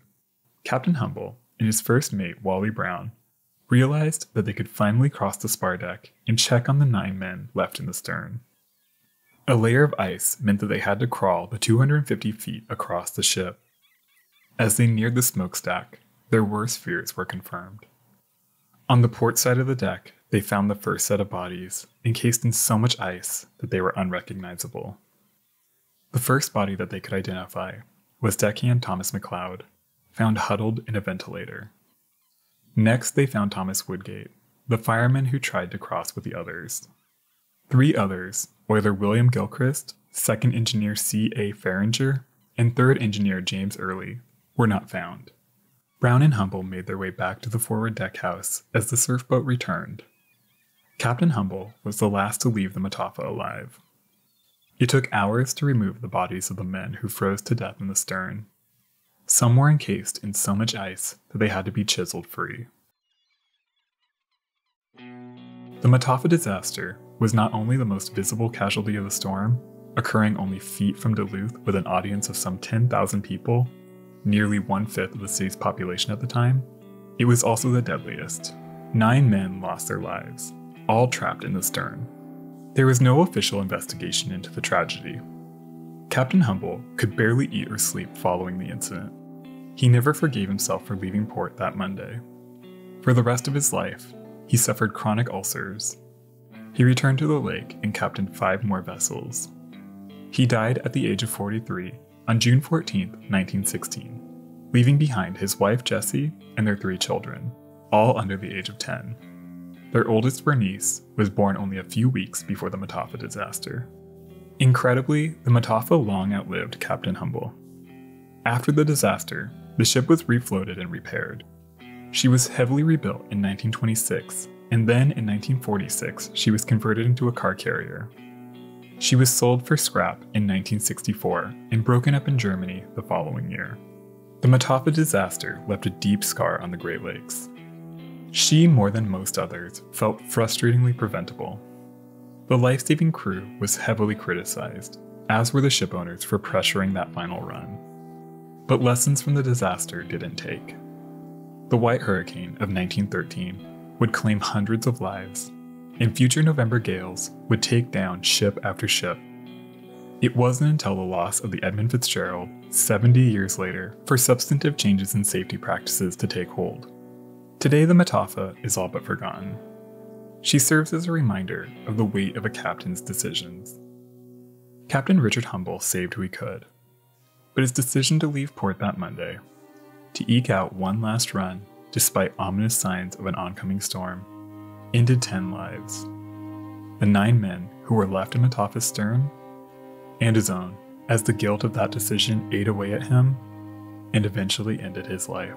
Captain Humble and his first mate, Wally Brown, realized that they could finally cross the spar deck and check on the 9 men left in the stern. A layer of ice meant that they had to crawl the 250 feet across the ship. As they neared the smokestack, their worst fears were confirmed. On the port side of the deck, they found the first set of bodies encased in so much ice that they were unrecognizable. The first body that they could identify was deckhand Thomas McLeod, found huddled in a ventilator. Next, they found Thomas Woodgate, the fireman who tried to cross with the others. 3 others, oiler William Gilchrist, second engineer C.A. Farringer, and third engineer James Early, were not found. Brown and Humble made their way back to the forward deck house as the surf boat returned. Captain Humble was the last to leave the Mataafa alive. It took hours to remove the bodies of the men who froze to death in the stern. Some were encased in so much ice that they had to be chiseled free. The Mataafa disaster was not only the most visible casualty of the storm, occurring only feet from Duluth with an audience of some 10,000 people, nearly 1/5 of the city's population at the time, it was also the deadliest. 9 men lost their lives, all trapped in the stern. There was no official investigation into the tragedy. Captain Humble could barely eat or sleep following the incident. He never forgave himself for leaving port that Monday. For the rest of his life, he suffered chronic ulcers. He returned to the lake and captained 5 more vessels. He died at the age of 43 on June 14, 1916, leaving behind his wife Jessie and their 3 children, all under the age of 10. Their oldest, Bernice, was born only a few weeks before the Mataafa disaster. Incredibly, the Mataafa long outlived Captain Humble. After the disaster, the ship was refloated and repaired. She was heavily rebuilt in 1926, and then in 1946 she was converted into a car carrier. She was sold for scrap in 1964 and broken up in Germany the following year. The Mataafa disaster left a deep scar on the Great Lakes. She, more than most others, felt frustratingly preventable. The life-saving crew was heavily criticized, as were the ship owners for pressuring that final run. But lessons from the disaster didn't take. The White Hurricane of 1913 would claim hundreds of lives, and future November gales would take down ship after ship. It wasn't until the loss of the Edmund Fitzgerald 70 years later for substantive changes in safety practices to take hold. Today, the Mataafa is all but forgotten. She serves as a reminder of the weight of a captain's decisions. Captain Richard Humble saved who he could, but his decision to leave port that Monday, to eke out one last run despite ominous signs of an oncoming storm, ended 10 lives. The 9 men who were left in Mataafa's stern, and his own, as the guilt of that decision ate away at him and eventually ended his life.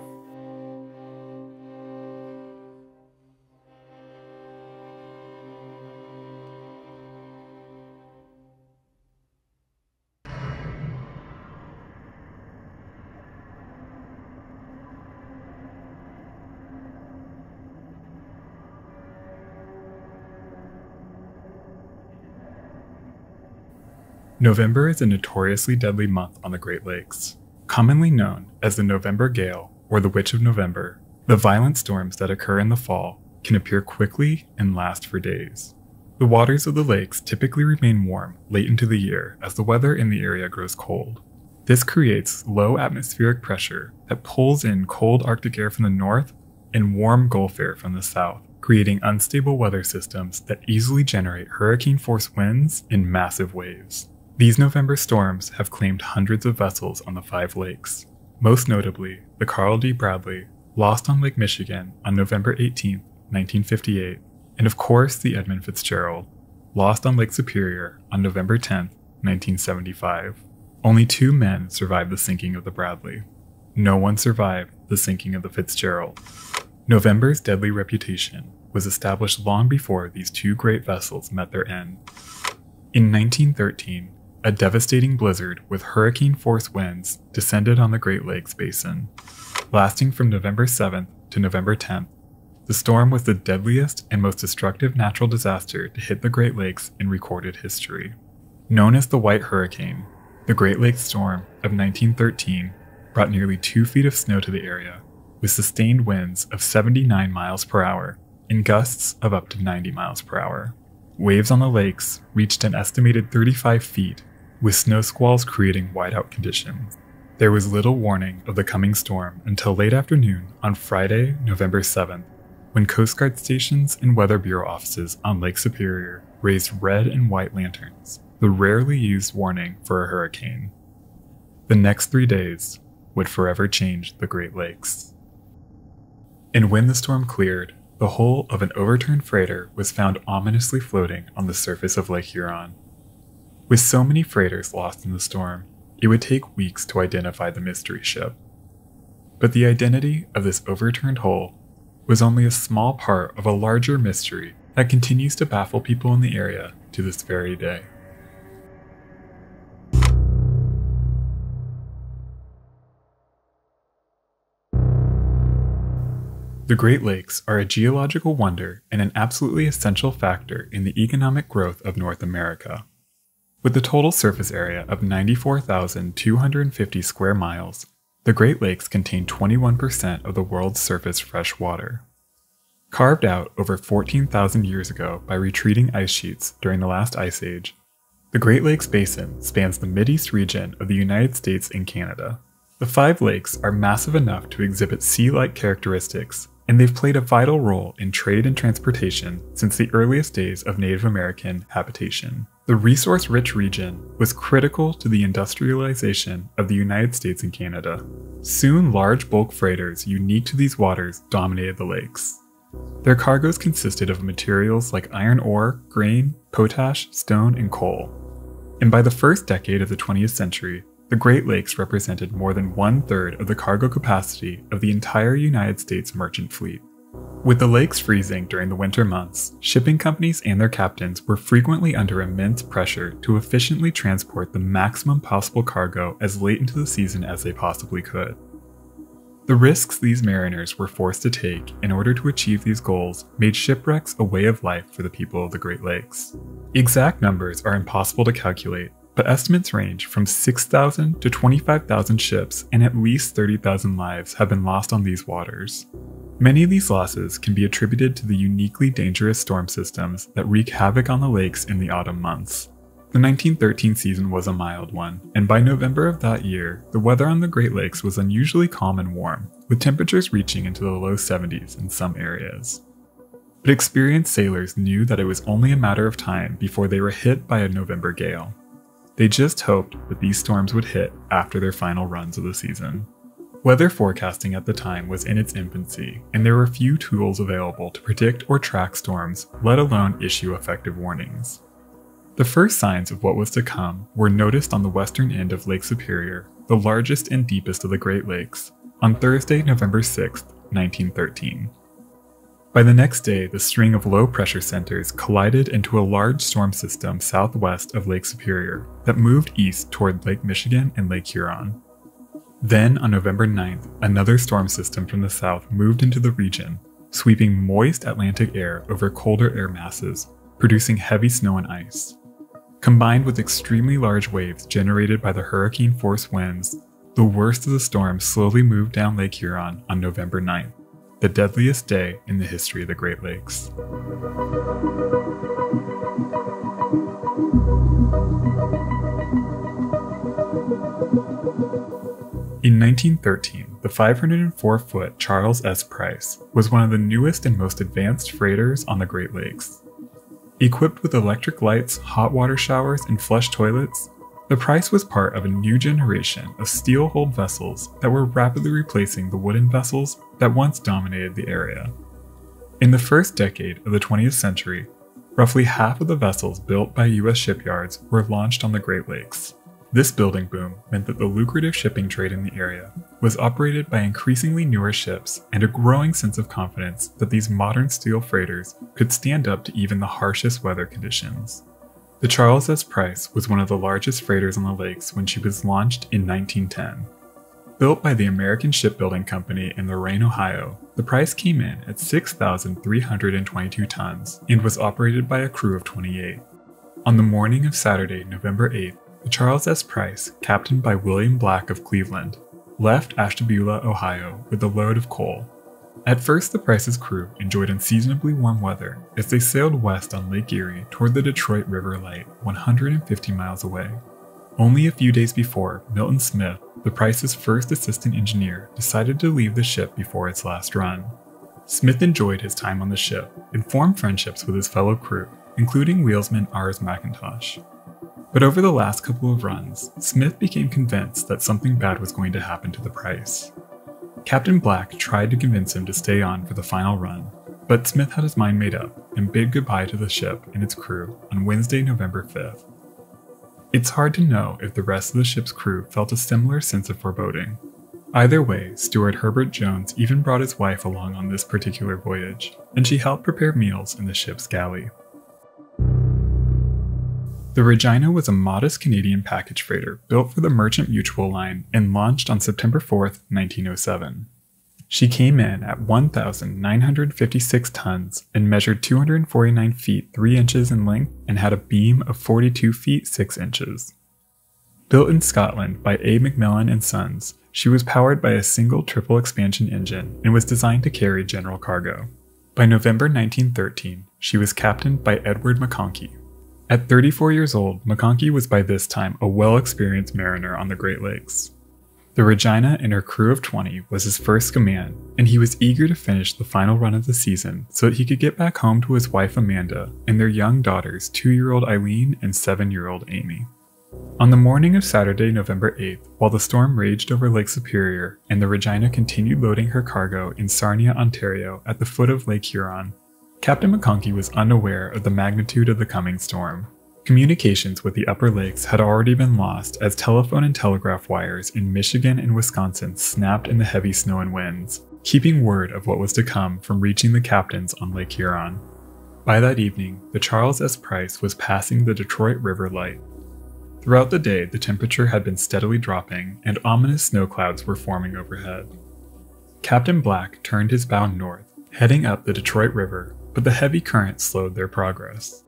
November is a notoriously deadly month on the Great Lakes. Commonly known as the November Gale or the Witch of November, the violent storms that occur in the fall can appear quickly and last for days. The waters of the lakes typically remain warm late into the year as the weather in the area grows cold. This creates low atmospheric pressure that pulls in cold Arctic air from the north and warm Gulf air from the south, creating unstable weather systems that easily generate hurricane-force winds and massive waves. These November storms have claimed hundreds of vessels on the 5 lakes, most notably the Carl D. Bradley, lost on Lake Michigan on November 18, 1958, and of course the Edmund Fitzgerald, lost on Lake Superior on November 10, 1975. Only 2 men survived the sinking of the Bradley. No one survived the sinking of the Fitzgerald. November's deadly reputation was established long before these 2 great vessels met their end. In 1913, a devastating blizzard with hurricane-force winds descended on the Great Lakes basin. Lasting from November 7th to November 10th, the storm was the deadliest and most destructive natural disaster to hit the Great Lakes in recorded history. Known as the White Hurricane, the Great Lakes storm of 1913 brought nearly 2 feet of snow to the area, with sustained winds of 79 miles per hour and gusts of up to 90 miles per hour. Waves on the lakes reached an estimated 35 feet, with snow squalls creating whiteout conditions. There was little warning of the coming storm until late afternoon on Friday, November 7th, when Coast Guard stations and Weather Bureau offices on Lake Superior raised red and white lanterns, the rarely used warning for a hurricane. The next 3 days would forever change the Great Lakes. And when the storm cleared, the hull of an overturned freighter was found ominously floating on the surface of Lake Huron. With so many freighters lost in the storm, it would take weeks to identify the mystery ship. But the identity of this overturned hull was only a small part of a larger mystery that continues to baffle people in the area to this very day. The Great Lakes are a geological wonder and an absolutely essential factor in the economic growth of North America. With a total surface area of 94,250 square miles, the Great Lakes contain 21% of the world's surface fresh water. Carved out over 14,000 years ago by retreating ice sheets during the last ice age, the Great Lakes Basin spans the Mideast region of the United States and Canada. The 5 lakes are massive enough to exhibit sea-like characteristics, and they've played a vital role in trade and transportation since the earliest days of Native American habitation. The resource-rich region was critical to the industrialization of the United States and Canada. Soon, large bulk freighters unique to these waters dominated the lakes. Their cargoes consisted of materials like iron ore, grain, potash, stone, and coal. And by the first decade of the 20th century, the Great Lakes represented more than 1/3 of the cargo capacity of the entire United States merchant fleet. With the lakes freezing during the winter months, shipping companies and their captains were frequently under immense pressure to efficiently transport the maximum possible cargo as late into the season as they possibly could. The risks these mariners were forced to take in order to achieve these goals made shipwrecks a way of life for the people of the Great Lakes. Exact numbers are impossible to calculate, but estimates range from 6,000 to 25,000 ships and at least 30,000 lives have been lost on these waters. Many of these losses can be attributed to the uniquely dangerous storm systems that wreak havoc on the lakes in the autumn months. The 1913 season was a mild one, and by November of that year, the weather on the Great Lakes was unusually calm and warm, with temperatures reaching into the low 70s in some areas. But experienced sailors knew that it was only a matter of time before they were hit by a November gale. They just hoped that these storms would hit after their final runs of the season. Weather forecasting at the time was in its infancy, and there were few tools available to predict or track storms, let alone issue effective warnings. The first signs of what was to come were noticed on the western end of Lake Superior, the largest and deepest of the Great Lakes, on Thursday, November 6, 1913. By the next day, the string of low-pressure centers collided into a large storm system southwest of Lake Superior that moved east toward Lake Michigan and Lake Huron. Then, on November 9th, another storm system from the south moved into the region, sweeping moist Atlantic air over colder air masses, producing heavy snow and ice. Combined with extremely large waves generated by the hurricane-force winds, the worst of the storm slowly moved down Lake Huron on November 9th, the deadliest day in the history of the Great Lakes. In 1913, the 504-foot Charles S. Price was one of the newest and most advanced freighters on the Great Lakes. Equipped with electric lights, hot water showers, and flush toilets, the Price was part of a new generation of steel-hulled vessels that were rapidly replacing the wooden vessels that once dominated the area. In the first decade of the 20th century, roughly half of the vessels built by U.S. shipyards were launched on the Great Lakes. This building boom meant that the lucrative shipping trade in the area was operated by increasingly newer ships and a growing sense of confidence that these modern steel freighters could stand up to even the harshest weather conditions. The Charles S. Price was one of the largest freighters on the lakes when she was launched in 1910. Built by the American Shipbuilding Company in Lorain, Ohio, the Price came in at 6,322 tons and was operated by a crew of 28. On the morning of Saturday, November 8th, the Charles S. Price, captained by William Black of Cleveland, left Ashtabula, Ohio with a load of coal. At first, the Price's crew enjoyed unseasonably warm weather as they sailed west on Lake Erie toward the Detroit River Light, 150 miles away. Only a few days before, Milton Smith, the Price's first assistant engineer, decided to leave the ship before its last run. Smith enjoyed his time on the ship and formed friendships with his fellow crew, including wheelsman R.S. McIntosh. But over the last couple of runs, Smith became convinced that something bad was going to happen to the Price. Captain Black tried to convince him to stay on for the final run, but Smith had his mind made up and bid goodbye to the ship and its crew on Wednesday, November 5th. It's hard to know if the rest of the ship's crew felt a similar sense of foreboding. Either way, Steward Herbert Jones even brought his wife along on this particular voyage, and she helped prepare meals in the ship's galley. The Regina was a modest Canadian package freighter built for the Merchant Mutual Line and launched on September 4, 1907. She came in at 1,956 tons and measured 249 feet 3 inches in length and had a beam of 42 feet 6 inches. Built in Scotland by A. Macmillan & Sons, she was powered by a single triple expansion engine and was designed to carry general cargo. By November 1913, she was captained by Edward McConkie. At 34 years old, McConkie was by this time a well-experienced mariner on the Great Lakes. The Regina and her crew of 20 was his first command, and he was eager to finish the final run of the season so that he could get back home to his wife Amanda and their young daughters 2-year-old Eileen and 7-year-old Amy. On the morning of Saturday, November 8th, while the storm raged over Lake Superior and the Regina continued loading her cargo in Sarnia, Ontario at the foot of Lake Huron, Captain McConkie was unaware of the magnitude of the coming storm. Communications with the upper lakes had already been lost as telephone and telegraph wires in Michigan and Wisconsin snapped in the heavy snow and winds, keeping word of what was to come from reaching the captains on Lake Huron. By that evening, the Charles S. Price was passing the Detroit River Light. Throughout the day, the temperature had been steadily dropping and ominous snow clouds were forming overhead. Captain Black turned his bow north, heading up the Detroit River, but the heavy current slowed their progress.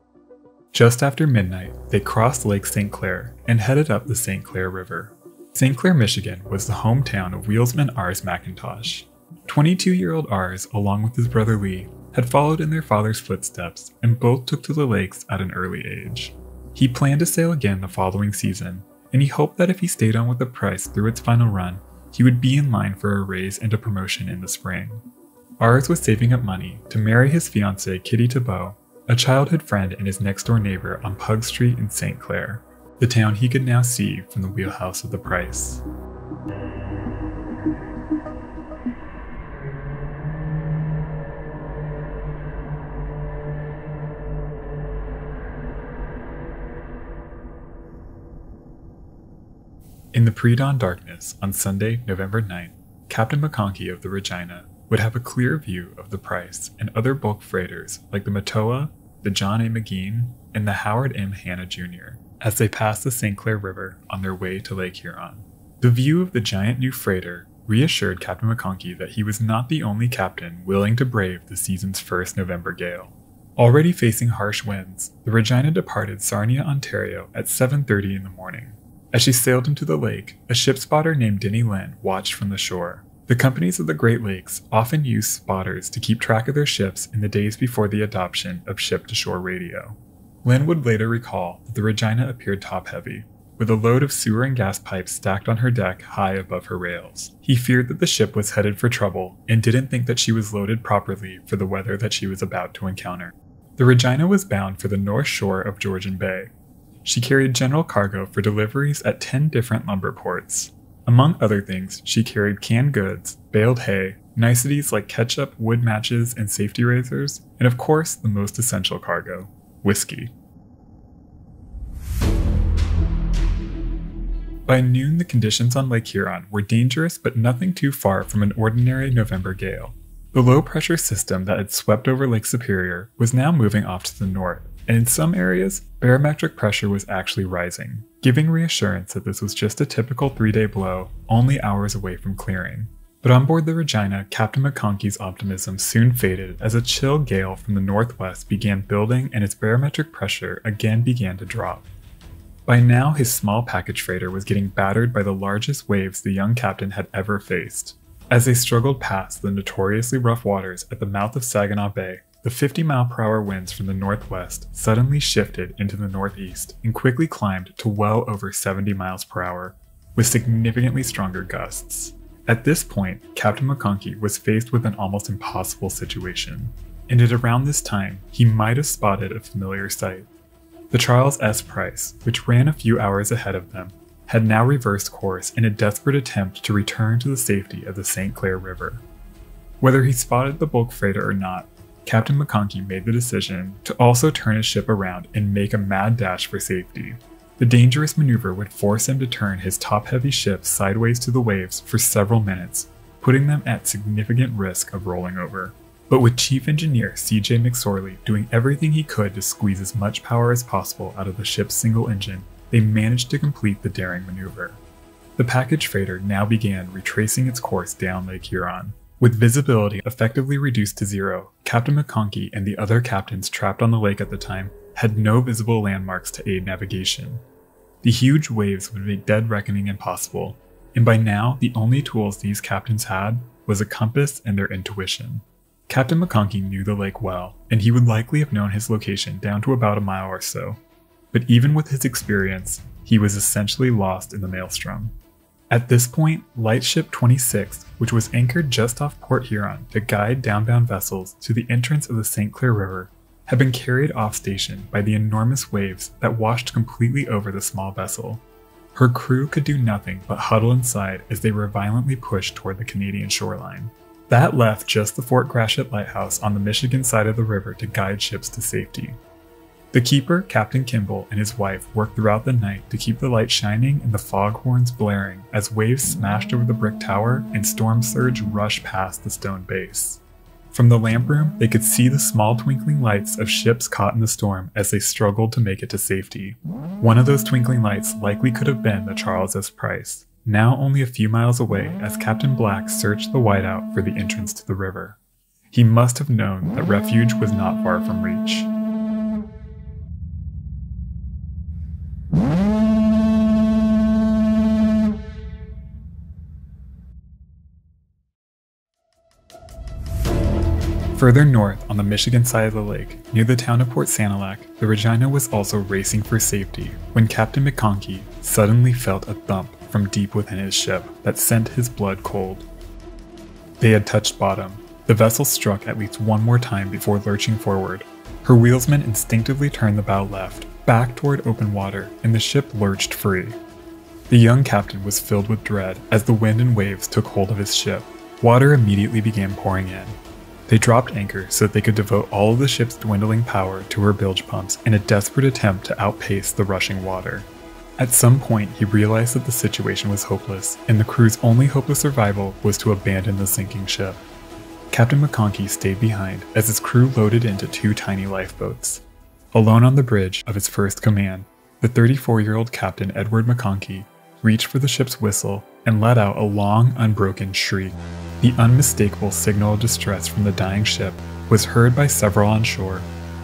Just after midnight, they crossed Lake St. Clair and headed up the St. Clair River. St. Clair, Michigan was the hometown of wheelsman R.S. McIntosh. 22-year-old R.S., along with his brother Lee, had followed in their father's footsteps and both took to the lakes at an early age. He planned to sail again the following season, and he hoped that if he stayed on with the Price through its final run, he would be in line for a raise and a promotion in the spring. R.S. was saving up money to marry his fiancée Kitty Thibault, a childhood friend and his next-door neighbor on Pug Street in St. Clair, the town he could now see from the wheelhouse of the Price. In the pre-dawn darkness on Sunday, November 9th, Captain McConkie of the Regina would have a clear view of the Price and other bulk freighters like the Mataafa, the John A. McGean, and the Howard M. Hanna Jr. as they passed the St. Clair River on their way to Lake Huron. The view of the giant new freighter reassured Captain McConkie that he was not the only captain willing to brave the season's first November gale. Already facing harsh winds, the Regina departed Sarnia, Ontario at 7:30 in the morning. As she sailed into the lake, a ship spotter named Denny Lynn watched from the shore. The companies of the Great Lakes often used spotters to keep track of their ships in the days before the adoption of ship-to-shore radio. Lynn would later recall that the Regina appeared top-heavy, with a load of sewer and gas pipes stacked on her deck high above her rails. He feared that the ship was headed for trouble and didn't think that she was loaded properly for the weather that she was about to encounter. The Regina was bound for the north shore of Georgian Bay. She carried general cargo for deliveries at 10 different lumber ports. Among other things, she carried canned goods, baled hay, niceties like ketchup, wood matches, and safety razors, and of course, the most essential cargo, whiskey. By noon, the conditions on Lake Huron were dangerous but nothing too far from an ordinary November gale. The low-pressure system that had swept over Lake Superior was now moving off to the north, and in some areas, barometric pressure was actually rising, giving reassurance that this was just a typical 3-day blow, only hours away from clearing. But on board the Regina, Captain McConkie's optimism soon faded as a chill gale from the northwest began building and its barometric pressure again began to drop. By now, his small package freighter was getting battered by the largest waves the young captain had ever faced. As they struggled past the notoriously rough waters at the mouth of Saginaw Bay, the 50-mile-per-hour winds from the northwest suddenly shifted into the northeast and quickly climbed to well over 70 miles per hour, with significantly stronger gusts. At this point, Captain McConkey was faced with an almost impossible situation, and at around this time, he might have spotted a familiar sight. The Charles S. Price, which ran a few hours ahead of them, had now reversed course in a desperate attempt to return to the safety of the St. Clair River. Whether he spotted the bulk freighter or not, Captain McConkey made the decision to also turn his ship around and make a mad dash for safety. The dangerous maneuver would force him to turn his top-heavy ship sideways to the waves for several minutes, putting them at significant risk of rolling over. But with Chief Engineer C.J. McSorley doing everything he could to squeeze as much power as possible out of the ship's single engine, they managed to complete the daring maneuver. The package freighter now began retracing its course down Lake Huron. With visibility effectively reduced to zero, Captain McConkey and the other captains trapped on the lake at the time had no visible landmarks to aid navigation. The huge waves would make dead reckoning impossible, and by now the only tools these captains had was a compass and their intuition. Captain McConkey knew the lake well, and he would likely have known his location down to about a mile or so. But even with his experience, he was essentially lost in the maelstrom. At this point, Lightship 26, which was anchored just off Port Huron to guide downbound vessels to the entrance of the St. Clair River, had been carried off station by the enormous waves that washed completely over the small vessel. Her crew could do nothing but huddle inside as they were violently pushed toward the Canadian shoreline. That left just the Fort Gratiot Lighthouse on the Michigan side of the river to guide ships to safety. The keeper, Captain Kimball, and his wife worked throughout the night to keep the light shining and the foghorns blaring as waves smashed over the brick tower and storm surge rushed past the stone base. From the lamp room, they could see the small twinkling lights of ships caught in the storm as they struggled to make it to safety. One of those twinkling lights likely could have been the Charles S. Price, now only a few miles away as Captain Black searched the whiteout for the entrance to the river. He must have known that refuge was not far from reach. Further north on the Michigan side of the lake, near the town of Port Sanilac, the Regina was also racing for safety when Captain McConkey suddenly felt a thump from deep within his ship that sent his blood cold. They had touched bottom. The vessel struck at least one more time before lurching forward. Her wheelsman instinctively turned the bow left, back toward open water, and the ship lurched free. The young captain was filled with dread as the wind and waves took hold of his ship. Water immediately began pouring in. They dropped anchor so that they could devote all of the ship's dwindling power to her bilge pumps in a desperate attempt to outpace the rushing water. At some point, he realized that the situation was hopeless, and the crew's only hope of survival was to abandon the sinking ship. Captain McConkey stayed behind as his crew loaded into two tiny lifeboats. Alone on the bridge of his first command, the 34-year-old Captain Edward McConkey reached for the ship's whistle and let out a long, unbroken shriek. The unmistakable signal of distress from the dying ship was heard by several on shore,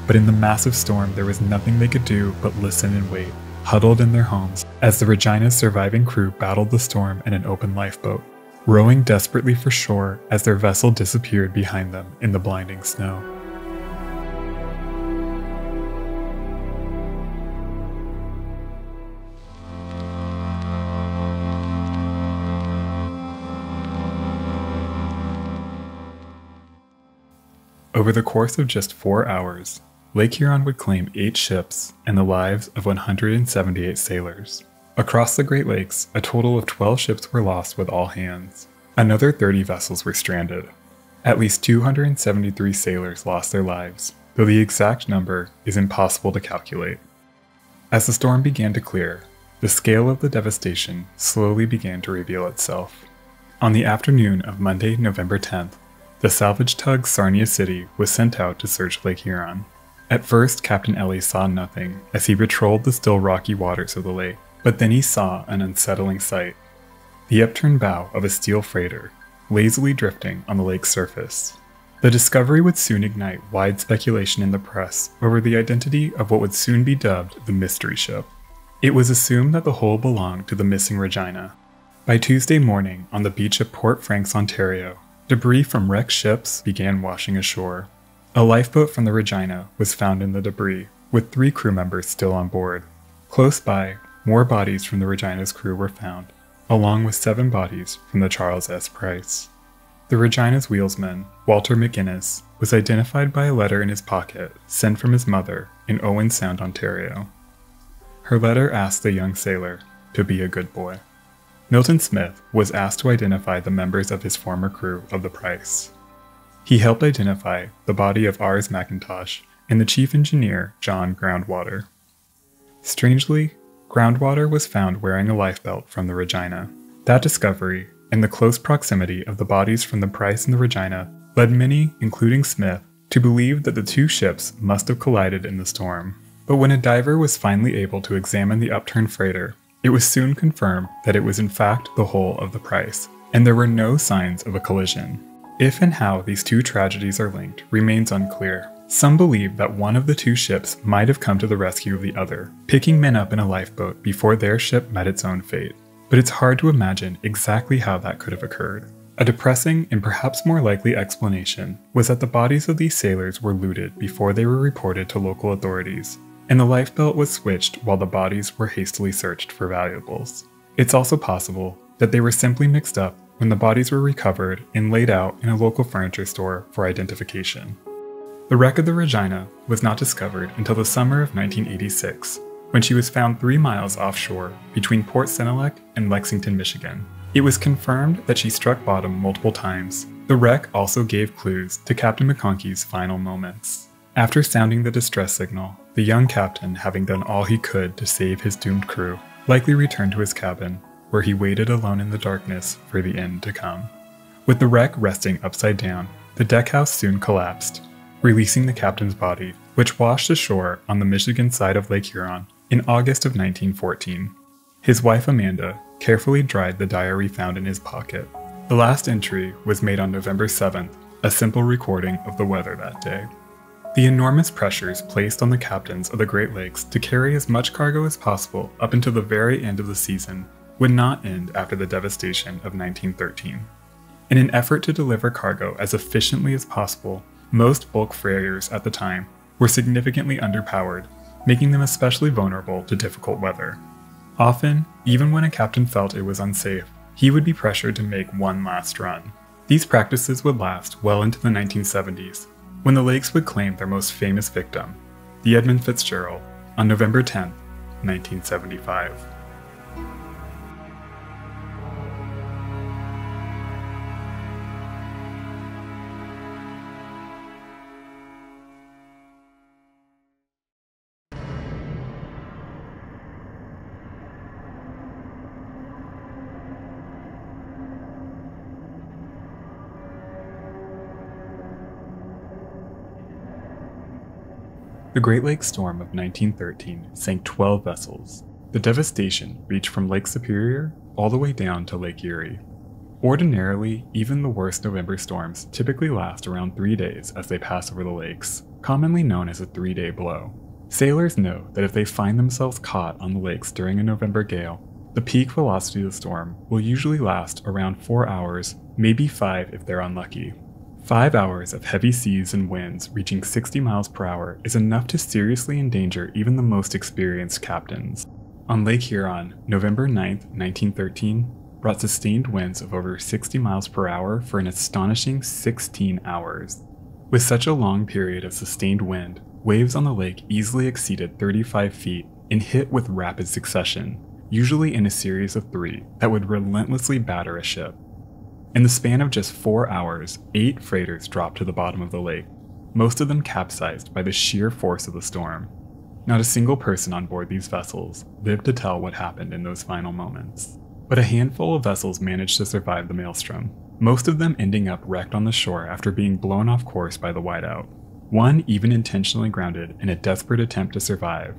but in the massive storm there was nothing they could do but listen and wait, huddled in their homes, as the Regina's surviving crew battled the storm in an open lifeboat, rowing desperately for shore as their vessel disappeared behind them in the blinding snow. Over the course of just 4 hours, Lake Huron would claim 8 ships and the lives of 178 sailors. Across the Great Lakes, a total of 12 ships were lost with all hands. Another 30 vessels were stranded. At least 273 sailors lost their lives, though the exact number is impossible to calculate. As the storm began to clear, the scale of the devastation slowly began to reveal itself. On the afternoon of Monday, November 10th, the salvage tug Sarnia City was sent out to search Lake Huron. At first, Captain Ellie saw nothing as he patrolled the still rocky waters of the lake, but then he saw an unsettling sight. The upturned bow of a steel freighter, lazily drifting on the lake's surface. The discovery would soon ignite wide speculation in the press over the identity of what would soon be dubbed the mystery ship. It was assumed that the hull belonged to the missing Regina. By Tuesday morning, on the beach of Port Franks, Ontario, debris from wrecked ships began washing ashore. A lifeboat from the Regina was found in the debris, with 3 crew members still on board. Close by, more bodies from the Regina's crew were found, along with 7 bodies from the Charles S. Price. The Regina's wheelsman, Walter McGuinness, was identified by a letter in his pocket sent from his mother in Owen Sound, Ontario. Her letter asked the young sailor to be a good boy. Milton Smith was asked to identify the members of his former crew of the Price. He helped identify the body of R.S. McIntosh and the chief engineer, John Groundwater. Strangely, Groundwater was found wearing a lifebelt from the Regina. That discovery, and the close proximity of the bodies from the Price and the Regina, led many, including Smith, to believe that the 2 ships must have collided in the storm. But when a diver was finally able to examine the upturned freighter, it was soon confirmed that it was in fact the hull of the Price, and there were no signs of a collision. If and how these 2 tragedies are linked remains unclear. Some believe that one of the 2 ships might have come to the rescue of the other, picking men up in a lifeboat before their ship met its own fate. But it's hard to imagine exactly how that could have occurred. A depressing and perhaps more likely explanation was that the bodies of these sailors were looted before they were reported to local authorities, and the lifebelt was switched while the bodies were hastily searched for valuables. It's also possible that they were simply mixed up when the bodies were recovered and laid out in a local furniture store for identification. The wreck of the Regina was not discovered until the summer of 1986, when she was found 3 miles offshore between Port Senelec and Lexington, Michigan. It was confirmed that she struck bottom multiple times. The wreck also gave clues to Captain McConkey's final moments. After sounding the distress signal, the young captain, having done all he could to save his doomed crew, likely returned to his cabin, where he waited alone in the darkness for the end to come. With the wreck resting upside down, the deckhouse soon collapsed, releasing the captain's body, which washed ashore on the Michigan side of Lake Huron in August of 1914. His wife Amanda carefully dried the diary found in his pocket. The last entry was made on November 7th, a simple recording of the weather that day. The enormous pressures placed on the captains of the Great Lakes to carry as much cargo as possible up until the very end of the season would not end after the devastation of 1913. In an effort to deliver cargo as efficiently as possible, most bulk freighters at the time were significantly underpowered, making them especially vulnerable to difficult weather. Often, even when a captain felt it was unsafe, he would be pressured to make one last run. These practices would last well into the 1970s, when the lakes would claim their most famous victim, the Edmund Fitzgerald, on November 10, 1975. The Great Lakes storm of 1913 sank 12 vessels. The devastation reached from Lake Superior all the way down to Lake Erie. Ordinarily, even the worst November storms typically last around 3 days as they pass over the lakes, commonly known as a 3-day blow. Sailors know that if they find themselves caught on the lakes during a November gale, the peak velocity of the storm will usually last around 4 hours, maybe 5 if they're unlucky. 5 hours of heavy seas and winds reaching 60 miles per hour is enough to seriously endanger even the most experienced captains. On Lake Huron, November 9, 1913, brought sustained winds of over 60 miles per hour for an astonishing 16 hours. With such a long period of sustained wind, waves on the lake easily exceeded 35 feet and hit with rapid succession, usually in a series of 3 that would relentlessly batter a ship. In the span of just 4 hours, 8 freighters dropped to the bottom of the lake, most of them capsized by the sheer force of the storm. Not a single person on board these vessels lived to tell what happened in those final moments. But a handful of vessels managed to survive the maelstrom, most of them ending up wrecked on the shore after being blown off course by the whiteout. One even intentionally grounded in a desperate attempt to survive.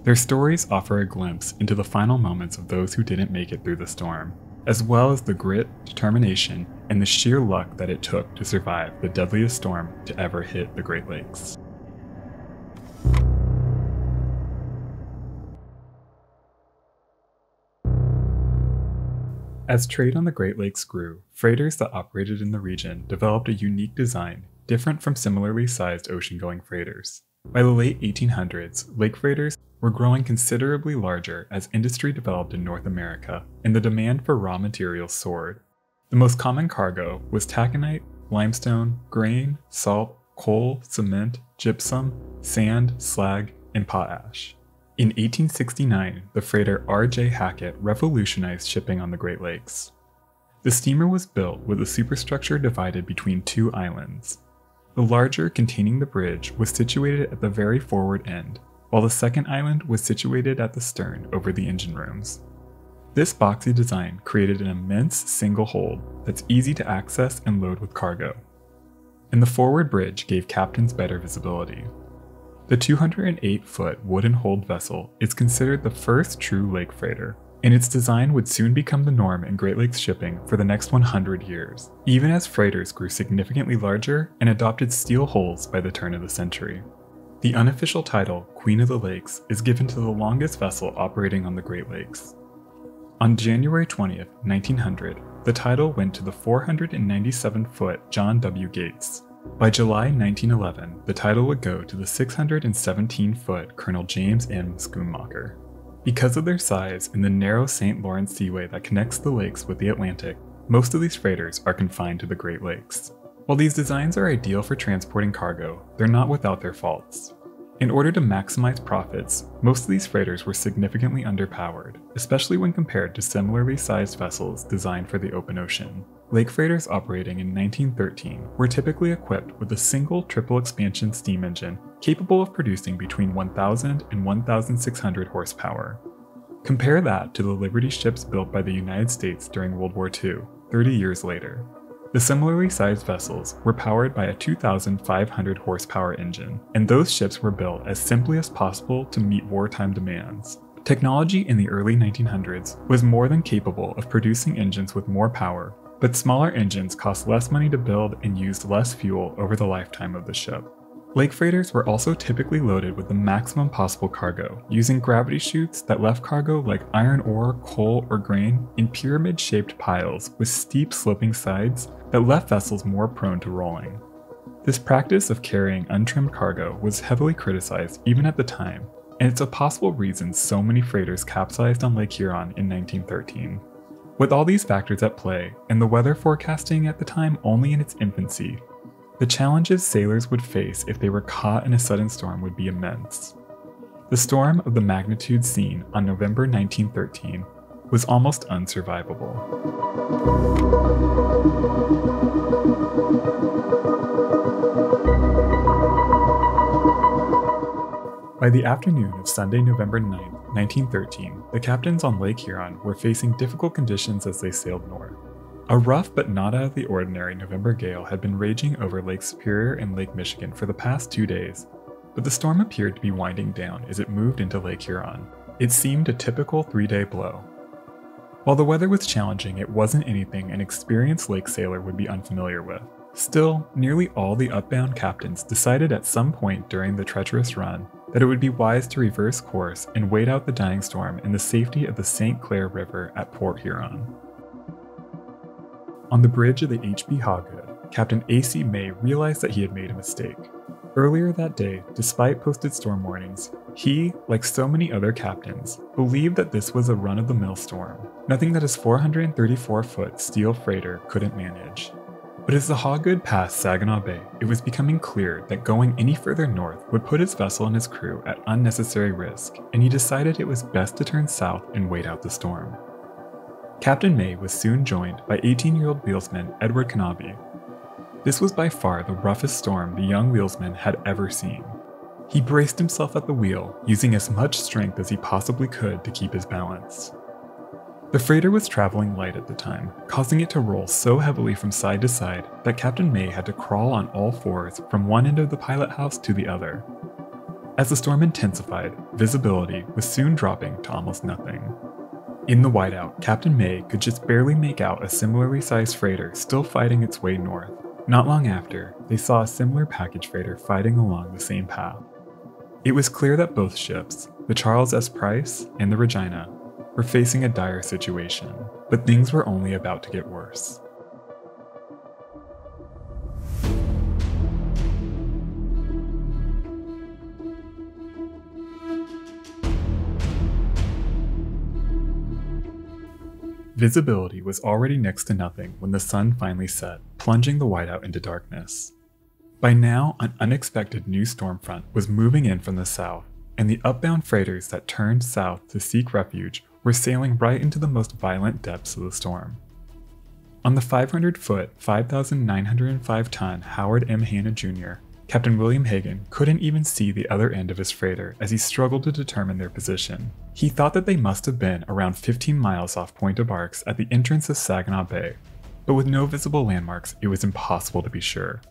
Their stories offer a glimpse into the final moments of those who didn't make it through the storm, as well as the grit, determination, and the sheer luck that it took to survive the deadliest storm to ever hit the Great Lakes. As trade on the Great Lakes grew, freighters that operated in the region developed a unique design, different from similarly sized ocean-going freighters. By the late 1800s, lake freighters were growing considerably larger as industry developed in North America and the demand for raw materials soared. The most common cargo was taconite, limestone, grain, salt, coal, cement, gypsum, sand, slag, and potash. In 1869, the freighter R.J. Hackett revolutionized shipping on the Great Lakes. The steamer was built with a superstructure divided between two islands. The larger, containing the bridge, was situated at the very forward end, while the second island was situated at the stern over the engine rooms. This boxy design created an immense single hold that's easy to access and load with cargo. And the forward bridge gave captains better visibility. The 208-foot wooden hold vessel is considered the first true lake freighter, and its design would soon become the norm in Great Lakes shipping for the next 100 years, even as freighters grew significantly larger and adopted steel hulls by the turn of the century. The unofficial title, Queen of the Lakes, is given to the longest vessel operating on the Great Lakes. On January 20, 1900, the title went to the 497-foot John W. Gates. By July 1911, the title would go to the 617-foot Colonel James M. Schoonmaker. Because of their size and the narrow St. Lawrence Seaway that connects the lakes with the Atlantic, most of these freighters are confined to the Great Lakes. While these designs are ideal for transporting cargo, they're not without their faults. In order to maximize profits, most of these freighters were significantly underpowered, especially when compared to similarly sized vessels designed for the open ocean. Lake freighters operating in 1913 were typically equipped with a single triple expansion steam engine capable of producing between 1,000 and 1,600 horsepower. Compare that to the Liberty ships built by the United States during World War II, 30 years later. The similarly sized vessels were powered by a 2,500 horsepower engine, and those ships were built as simply as possible to meet wartime demands. Technology in the early 1900s was more than capable of producing engines with more power, but smaller engines cost less money to build and used less fuel over the lifetime of the ship. Lake freighters were also typically loaded with the maximum possible cargo, using gravity chutes that left cargo like iron ore, coal, or grain in pyramid-shaped piles with steep sloping sides that left vessels more prone to rolling. This practice of carrying untrimmed cargo was heavily criticized even at the time, and it's a possible reason so many freighters capsized on Lake Huron in 1913. With all these factors at play, and the weather forecasting at the time only in its infancy, the challenges sailors would face if they were caught in a sudden storm would be immense. The storm of the magnitude seen on November 1913 was almost unsurvivable. By the afternoon of Sunday, November 9, 1913, the captains on Lake Huron were facing difficult conditions as they sailed north. A rough but not out of the ordinary November gale had been raging over Lake Superior and Lake Michigan for the past 2 days, but the storm appeared to be winding down as it moved into Lake Huron. It seemed a typical 3-day blow. While the weather was challenging, it wasn't anything an experienced lake sailor would be unfamiliar with. Still, nearly all the upbound captains decided at some point during the treacherous run that it would be wise to reverse course and wait out the dying storm in the safety of the St. Clair River at Port Huron. On the bridge of the H.B. Hoggood, Captain A.C. May realized that he had made a mistake. Earlier that day, despite posted storm warnings, he, like so many other captains, believed that this was a run-of-the-mill storm, nothing that his 434-foot steel freighter couldn't manage. But as the Hoggood passed Saginaw Bay, it was becoming clear that going any further north would put his vessel and his crew at unnecessary risk, and he decided it was best to turn south and wait out the storm. Captain May was soon joined by 18-year-old wheelsman Edward Canaby. This was by far the roughest storm the young wheelsman had ever seen. He braced himself at the wheel, using as much strength as he possibly could to keep his balance. The freighter was traveling light at the time, causing it to roll so heavily from side to side that Captain May had to crawl on all fours from one end of the pilot house to the other. As the storm intensified, visibility was soon dropping to almost nothing. In the whiteout, Captain May could just barely make out a similarly sized freighter still fighting its way north. Not long after, they saw a similar package freighter fighting along the same path. It was clear that both ships, the Charles S. Price and the Regina, were facing a dire situation, but things were only about to get worse. Visibility was already next to nothing when the sun finally set, plunging the whiteout into darkness. By now, an unexpected new storm front was moving in from the south, and the upbound freighters that turned south to seek refuge were sailing right into the most violent depths of the storm. On the 500-foot, 5,905-ton Howard M. Hanna Jr., Captain William Hagen couldn't even see the other end of his freighter as he struggled to determine their position. He thought that they must have been around 15 miles off Point de Barques at the entrance of Saginaw Bay, but with no visible landmarks, it was impossible to be sure.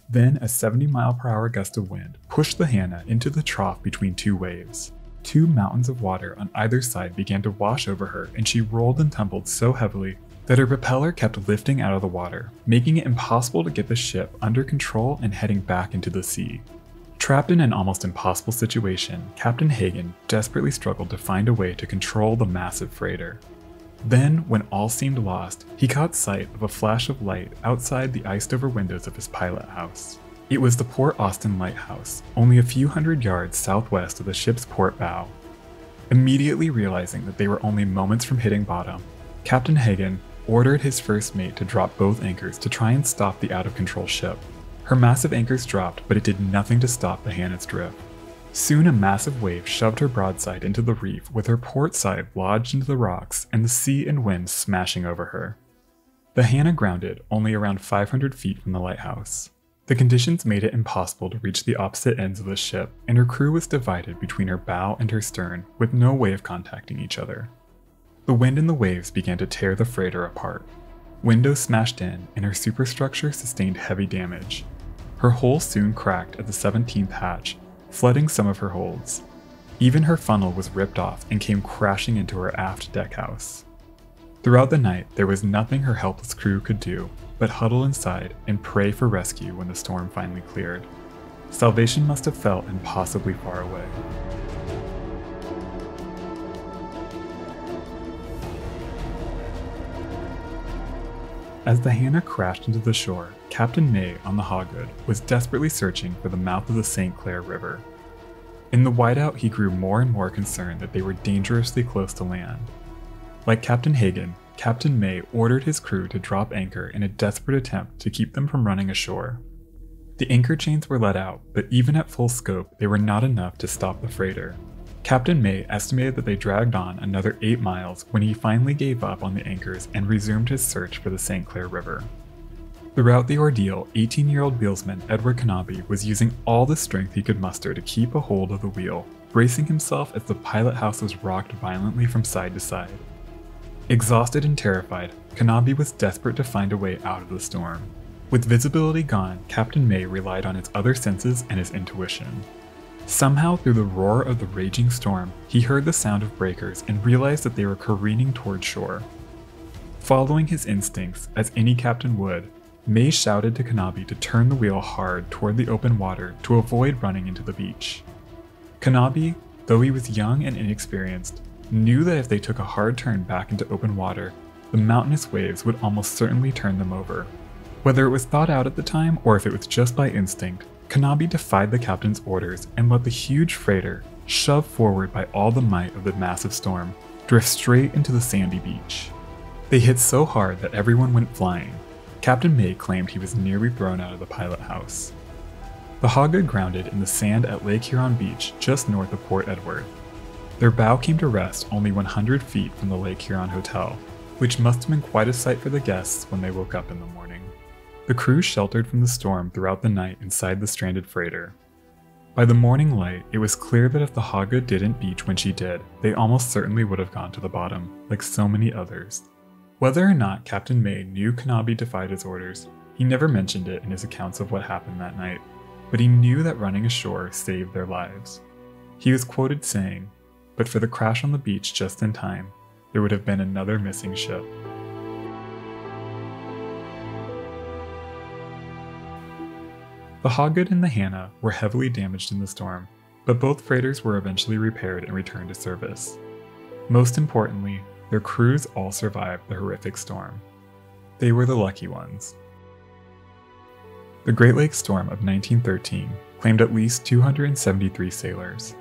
Then a 70-mile-per-hour gust of wind pushed the Hanna into the trough between two waves. Two mountains of water on either side began to wash over her, and she rolled and tumbled so heavily that her propeller kept lifting out of the water, making it impossible to get the ship under control and heading back into the sea. Trapped in an almost impossible situation, Captain Hagen desperately struggled to find a way to control the massive freighter. Then, when all seemed lost, he caught sight of a flash of light outside the iced-over windows of his pilot house. It was the Port Austin Lighthouse, only a few hundred yards southwest of the ship's port bow. Immediately realizing that they were only moments from hitting bottom, Captain Hagen ordered his first mate to drop both anchors to try and stop the out-of-control ship. Her massive anchors dropped, but it did nothing to stop the Hanna's drift. Soon a massive wave shoved her broadside into the reef with her port side lodged into the rocks and the sea and wind smashing over her. The Hanna grounded only around 500 feet from the lighthouse. The conditions made it impossible to reach the opposite ends of the ship, and her crew was divided between her bow and her stern with no way of contacting each other. The wind and the waves began to tear the freighter apart. Windows smashed in, and her superstructure sustained heavy damage. Her hull soon cracked at the 17th hatch, flooding some of her holds. Even her funnel was ripped off and came crashing into her aft deckhouse. Throughout the night, there was nothing her helpless crew could do but huddle inside and pray for rescue when the storm finally cleared. Salvation must have felt impossibly far away. As the Hanna crashed into the shore, Captain May on the Hoggood was desperately searching for the mouth of the St. Clair River. In the whiteout, he grew more and more concerned that they were dangerously close to land. Like Captain Hagen, Captain May ordered his crew to drop anchor in a desperate attempt to keep them from running ashore. The anchor chains were let out, but even at full scope, they were not enough to stop the freighter. Captain May estimated that they dragged on another 8 miles when he finally gave up on the anchors and resumed his search for the St. Clair River. Throughout the ordeal, 18-year-old wheelsman Edward Cannobie was using all the strength he could muster to keep a hold of the wheel, bracing himself as the pilot house was rocked violently from side to side. Exhausted and terrified, Cannobie was desperate to find a way out of the storm. With visibility gone, Captain May relied on his other senses and his intuition. Somehow, through the roar of the raging storm, he heard the sound of breakers and realized that they were careening toward shore. Following his instincts, as any captain would, May shouted to Cannobie to turn the wheel hard toward the open water to avoid running into the beach. Cannobie, though he was young and inexperienced, knew that if they took a hard turn back into open water, the mountainous waves would almost certainly turn them over. Whether it was thought out at the time or if it was just by instinct, Cannobie defied the captain's orders and let the huge freighter, shoved forward by all the might of the massive storm, drift straight into the sandy beach. They hit so hard that everyone went flying. Captain May claimed he was nearly thrown out of the pilot house. The Hoggood grounded in the sand at Lake Huron Beach just north of Port Edward. Their bow came to rest only 100 feet from the Lake Huron Hotel, which must have been quite a sight for the guests when they woke up in the morning. The crew sheltered from the storm throughout the night inside the stranded freighter. By the morning light, it was clear that if the Hoggood didn't beach when she did, they almost certainly would have gone to the bottom, like so many others. Whether or not Captain May knew Cannobie defied his orders, he never mentioned it in his accounts of what happened that night, but he knew that running ashore saved their lives. He was quoted saying, "But for the crash on the beach just in time, there would have been another missing ship." The Hoggood and the Hanna were heavily damaged in the storm, but both freighters were eventually repaired and returned to service. Most importantly, their crews all survived the horrific storm. They were the lucky ones. The Great Lakes storm of 1913 claimed at least 273 sailors.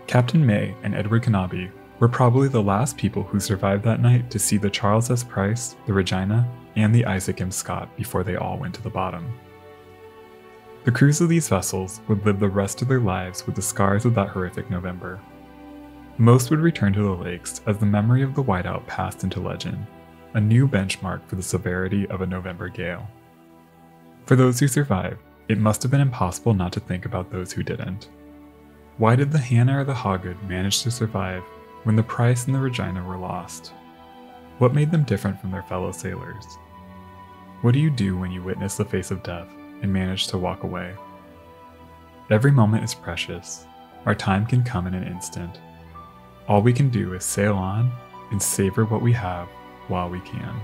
Captain May and Edward Cannobie were probably the last people who survived that night to see the Charles S. Price, the Regina, and the Isaac M. Scott before they all went to the bottom. The crews of these vessels would live the rest of their lives with the scars of that horrific November. Most would return to the lakes as the memory of the whiteout passed into legend, a new benchmark for the severity of a November gale. For those who survived, it must have been impossible not to think about those who didn't. Why did the Hannah or the Hoggood manage to survive when the Price and the Regina were lost? What made them different from their fellow sailors? What do you do when you witness the face of death and manage to walk away? Every moment is precious. Our time can come in an instant. All we can do is sail on and savor what we have while we can.